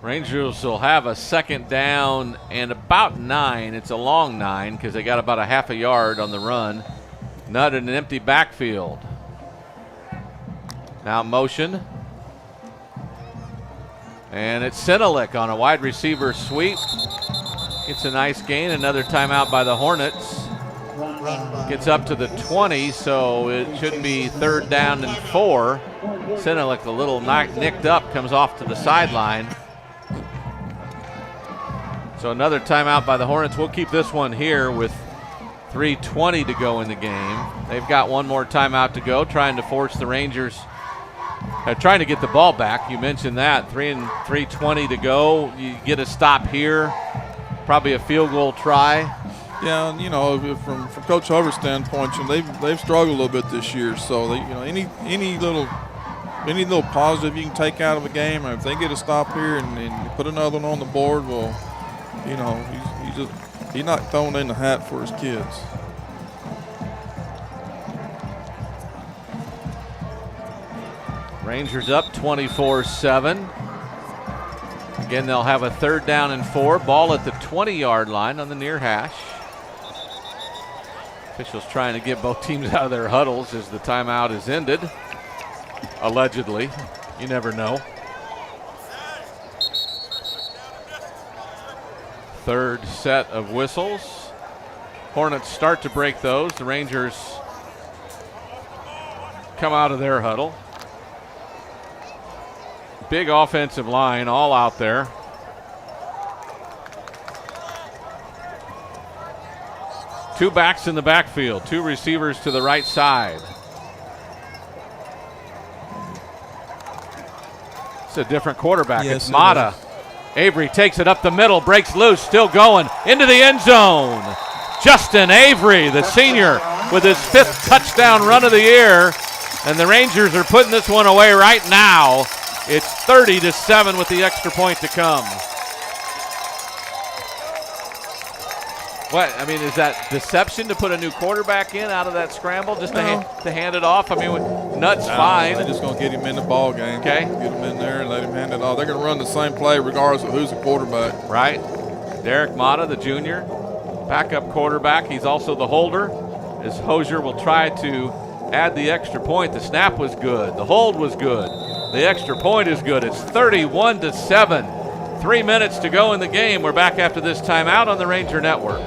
Rangers will have a second down and about 9. It's a long 9 because they got about a half a yard on the run. Nutt in an empty backfield. Now motion. And it's Sinalik on a wide receiver sweep. Gets a nice gain. Another timeout by the Hornets. Gets up to the 20, so it should be 3rd down and 4. Sinalik, a little nicked up, comes off to the sideline. So another timeout by the Hornets. We'll keep this one here with 3:20 to go in the game. They've got one more timeout to go, trying to force the Rangers, trying to get the ball back. You mentioned that. 3:20 to go. You get a stop here, probably a field goal try. Yeah, and from Coach Hover's standpoint, they've struggled a little bit this year. So any little positive you can take out of a game, or if they get a stop here and put another one on the board, well, he's not throwing in the hat for his kids. Rangers up 24-7. Again, they'll have a 3rd down and 4. Ball at the 20-yard line on the near hash. Officials trying to get both teams out of their huddles as the timeout is ended. Allegedly. You never know. 3rd set of whistles. Hornets start to break those. The Rangers come out of their huddle. Big offensive line all out there. Two backs in the backfield, two receivers to the right side. It's a different quarterback. Yes, it's Mata. Avery takes it up the middle, breaks loose, still going into the end zone. Justin Avery, the senior, with his 5th touchdown run of the year. And the Rangers are putting this one away right now. It's 30-7 with the extra point to come. What, I mean, is that deception to put a new quarterback in out of that scramble just to hand it off? I mean, Nutt's fine. They're just going to get him in the ball game. Okay. Get him in there and let him hand it off. They're going to run the same play regardless of who's the quarterback. Right. Derek Mata, the junior, backup quarterback. He's also the holder, as Hosier will try to add the extra point. The snap was good. The hold was good. The extra point is good. It's 31-7. 3 minutes to go in the game. We're back after this timeout on the Ranger Network.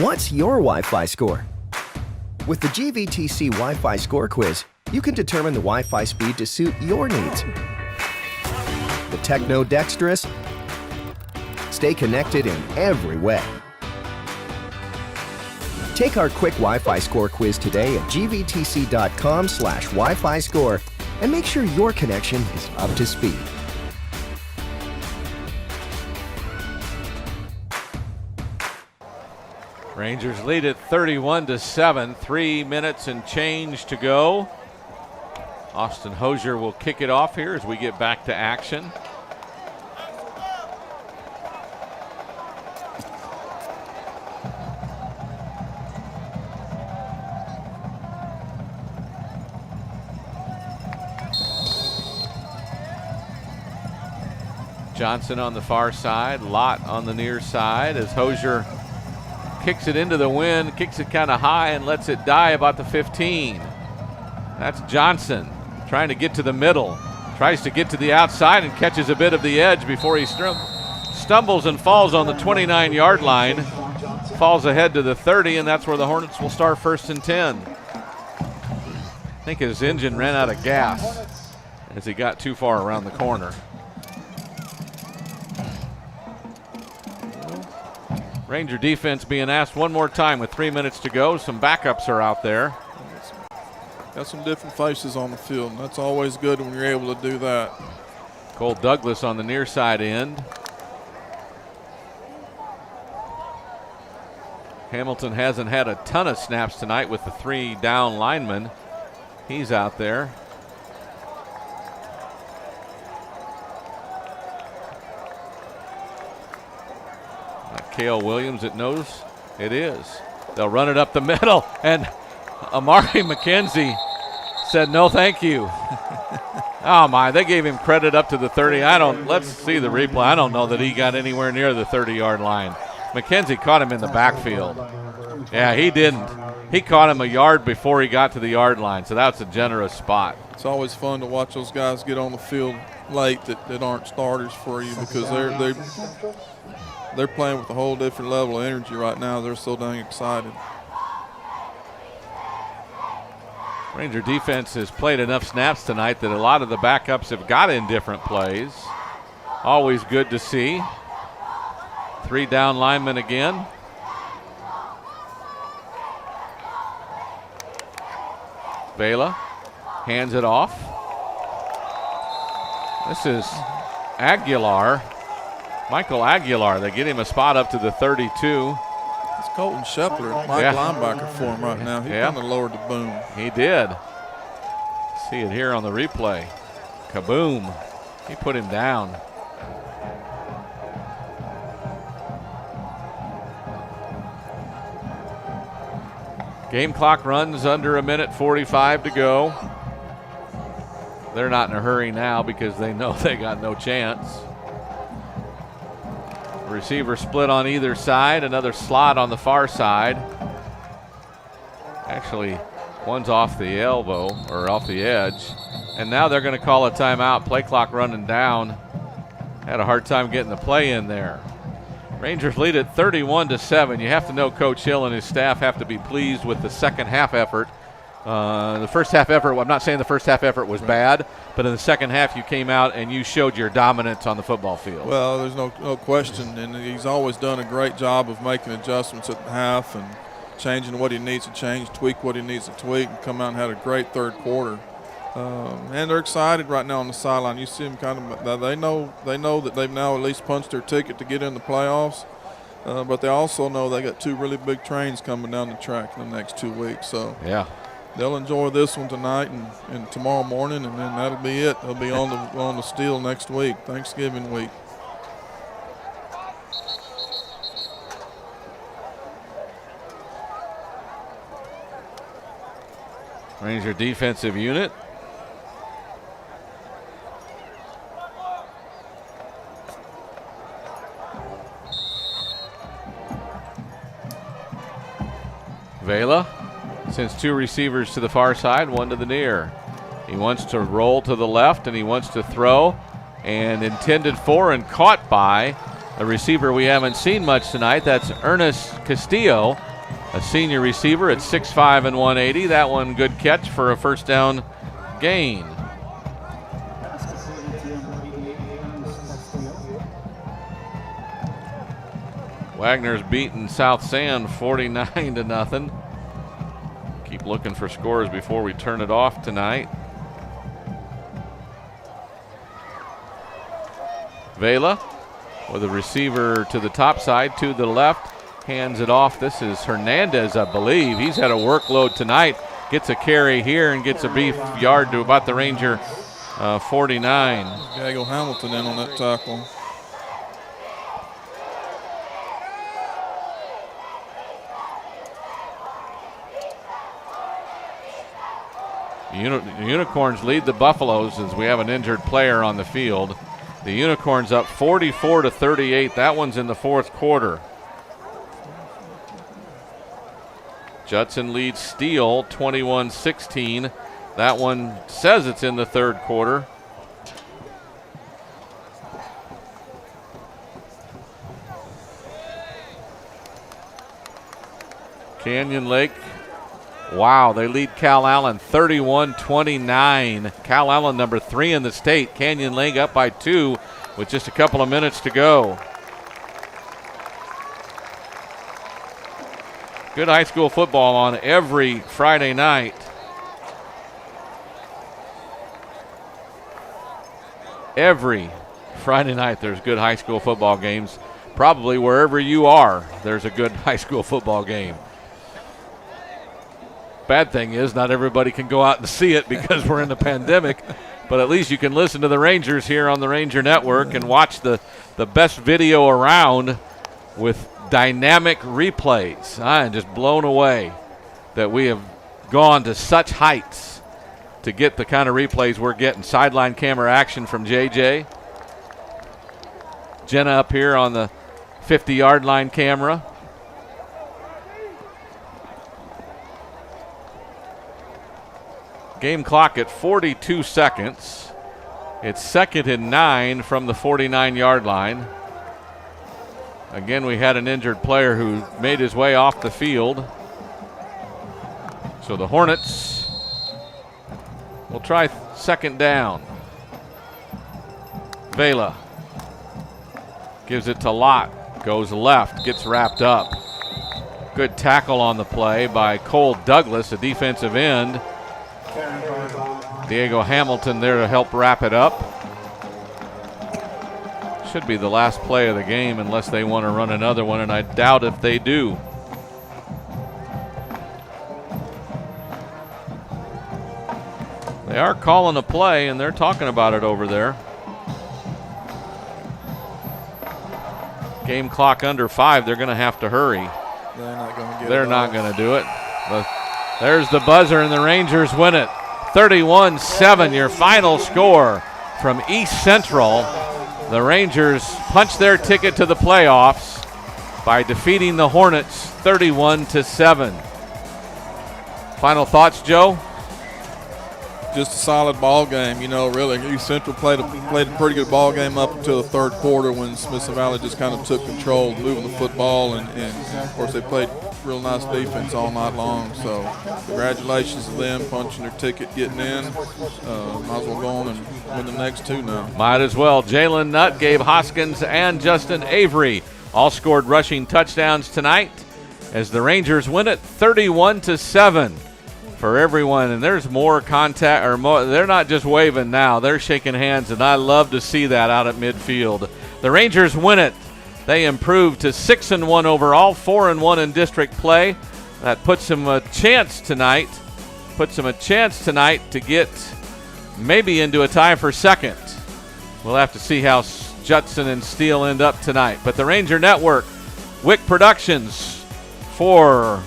What's your Wi-Fi score? With the GVTC Wi-Fi Score Quiz, you can determine the Wi-Fi speed to suit your needs. The techno-dexterous, stay connected in every way. Take our quick Wi-Fi Score Quiz today at gvtc.com/Wi-Fi Score and make sure your connection is up to speed. Rangers lead it 31-7, 3 minutes and change to go. Austin Hosier will kick it off here as we get back to action. Johnson on the far side, Lott on the near side as Hosier kicks it into the wind, kicks it kind of high and lets it die about the 15. That's Johnson trying to get to the middle. Tries to get to the outside and catches a bit of the edge before he stumbles and falls on the 29-yard line. Falls ahead to the 30, and that's where the Hornets will start 1st and 10. I think his engine ran out of gas as he got too far around the corner. Ranger defense being asked one more time with 3 minutes to go. Some backups are out there. Got some different faces on the field, and that's always good when you're able to do that. Cole Douglas on the near side end. Hamilton hasn't had a ton of snaps tonight with the 3 down linemen. He's out there. Cale Williams, it knows it is. They'll run it up the middle, and Amari McKenzie said no thank you. Oh my, they gave him credit up to the 30. Let's see the replay. I don't know that he got anywhere near the 30-yard line. McKenzie caught him in the backfield. Yeah, he didn't. He caught him a yard before he got to the yard line, so that's a generous spot. It's always fun to watch those guys get on the field late that aren't starters for you, because they're playing with a whole different level of energy right now. They're so dang excited. Ranger defense has played enough snaps tonight that a lot of the backups have got in different plays. Always good to see. 3 down linemen again. Vela hands it off. This is Aguilar. Michael Aguilar. They get him a spot up to the 32. It's Colton Shepler, linebacker for him right now. He kind of lowered the boom. He did. See it here on the replay. Kaboom. He put him down. Game clock runs under a minute 45 to go. They're not in a hurry now because they know they got no chance. Receiver split on either side, another slot on the far side. Actually, one's off the elbow or off the edge, And now they're going to call a timeout. Play clock running down. Had a hard time getting the play in there. Rangers lead it 31-7. You have to know Coach Hill and his staff have to be pleased with the second half effort. The first half effort, I'm not saying the first half effort was bad, but in the second half you came out and you showed your dominance on the football field. Well, there's no question, and he's always done a great job of making adjustments at the half and changing what he needs to change, tweak what he needs to tweak, and come out and had a great third quarter. And they're excited right now on the sideline. You see them they know that they've now at least punched their ticket to get in the playoffs, but they also know they got two really big trains coming down the track in the next 2 weeks. So yeah, they'll enjoy this one tonight and tomorrow morning, and then that'll be it. They'll be on the steel next week, Thanksgiving week. Ranger defensive unit. Vela sends two receivers to the far side, one to the near. He wants to roll to the left and he wants to throw, and intended for and caught by a receiver we haven't seen much tonight. That's Ernest Castillo, a senior receiver at 6'5" and 180. That one good catch for a first down gain. Wagner's beaten South San 49-0. Keep looking for scores before we turn it off tonight. Vela with a receiver to the top side, to the left, hands it off. This is Hernandez, I believe. He's had a workload tonight. Gets a carry here and gets a brief yard to about the Ranger 49. Gago Hamilton in on that tackle. The Unicorns lead the Buffaloes as we have an injured player on the field. The Unicorns up 44-38. That one's in the fourth quarter. Judson leads Steele 21-16. That one says it's in the third quarter. Canyon Lake. Wow, they lead Cal Allen 31-29. Cal Allen number 3 in the state. Canyon Lake up by 2 with just a couple of minutes to go. Good high school football on every Friday night. Every Friday night there's good high school football games. Probably wherever you are, there's a good high school football game. Bad thing is not everybody can go out and see it because we're in the pandemic, but at least you can listen to the Rangers here on the Ranger Network and watch the best video around with dynamic replays. I am just blown away that we have gone to such heights to get the kind of replays we're getting. Sideline camera action from JJ. Jenna up here on the 50-yard line camera. Game clock at 42 seconds. It's 2nd and 9 from the 49-yard line. Again, we had an injured player who made his way off the field. So the Hornets will try second down. Vela gives it to Lott. Goes left, gets wrapped up. Good tackle on the play by Cole Douglas, a defensive end. Diego Hamilton there to help wrap it up. Should be the last play of the game unless they want to run another one, and I doubt if they do. They are calling a play, and they're talking about it over there. Game clock under 5. They're going to have to hurry. They're not going to do it. But there's the buzzer, and the Rangers win it. 31-7, your final score from East Central. The Rangers punch their ticket to the playoffs by defeating the Hornets 31-7. Final thoughts, Joe? just a solid ball game. Really, East Central played a pretty good ball game up until the third quarter when Smithson Valley just kind of took control, moving the football, and of course they played real nice defense all night long. So congratulations to them punching their ticket, getting in. Might as well go on and win the next two now. Might as well. Jalen Nutt, Gabe Hoskins, and Justin Avery all scored rushing touchdowns tonight as the Rangers win it 31-7 for everyone. And there's more contact, or more. They're not just waving now, they're shaking hands, and I love to see that out at midfield. The Rangers win it. They improved to 6-1 overall, 4-1 in district play. That puts them a chance tonight. To get maybe into a tie for second. We'll have to see how Judson and Steele end up tonight. But the Ranger Network, Wick Productions for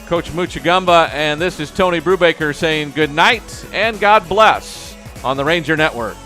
Coach Muchagumba, and this is Tony Brubaker saying good night and God bless on the Ranger Network.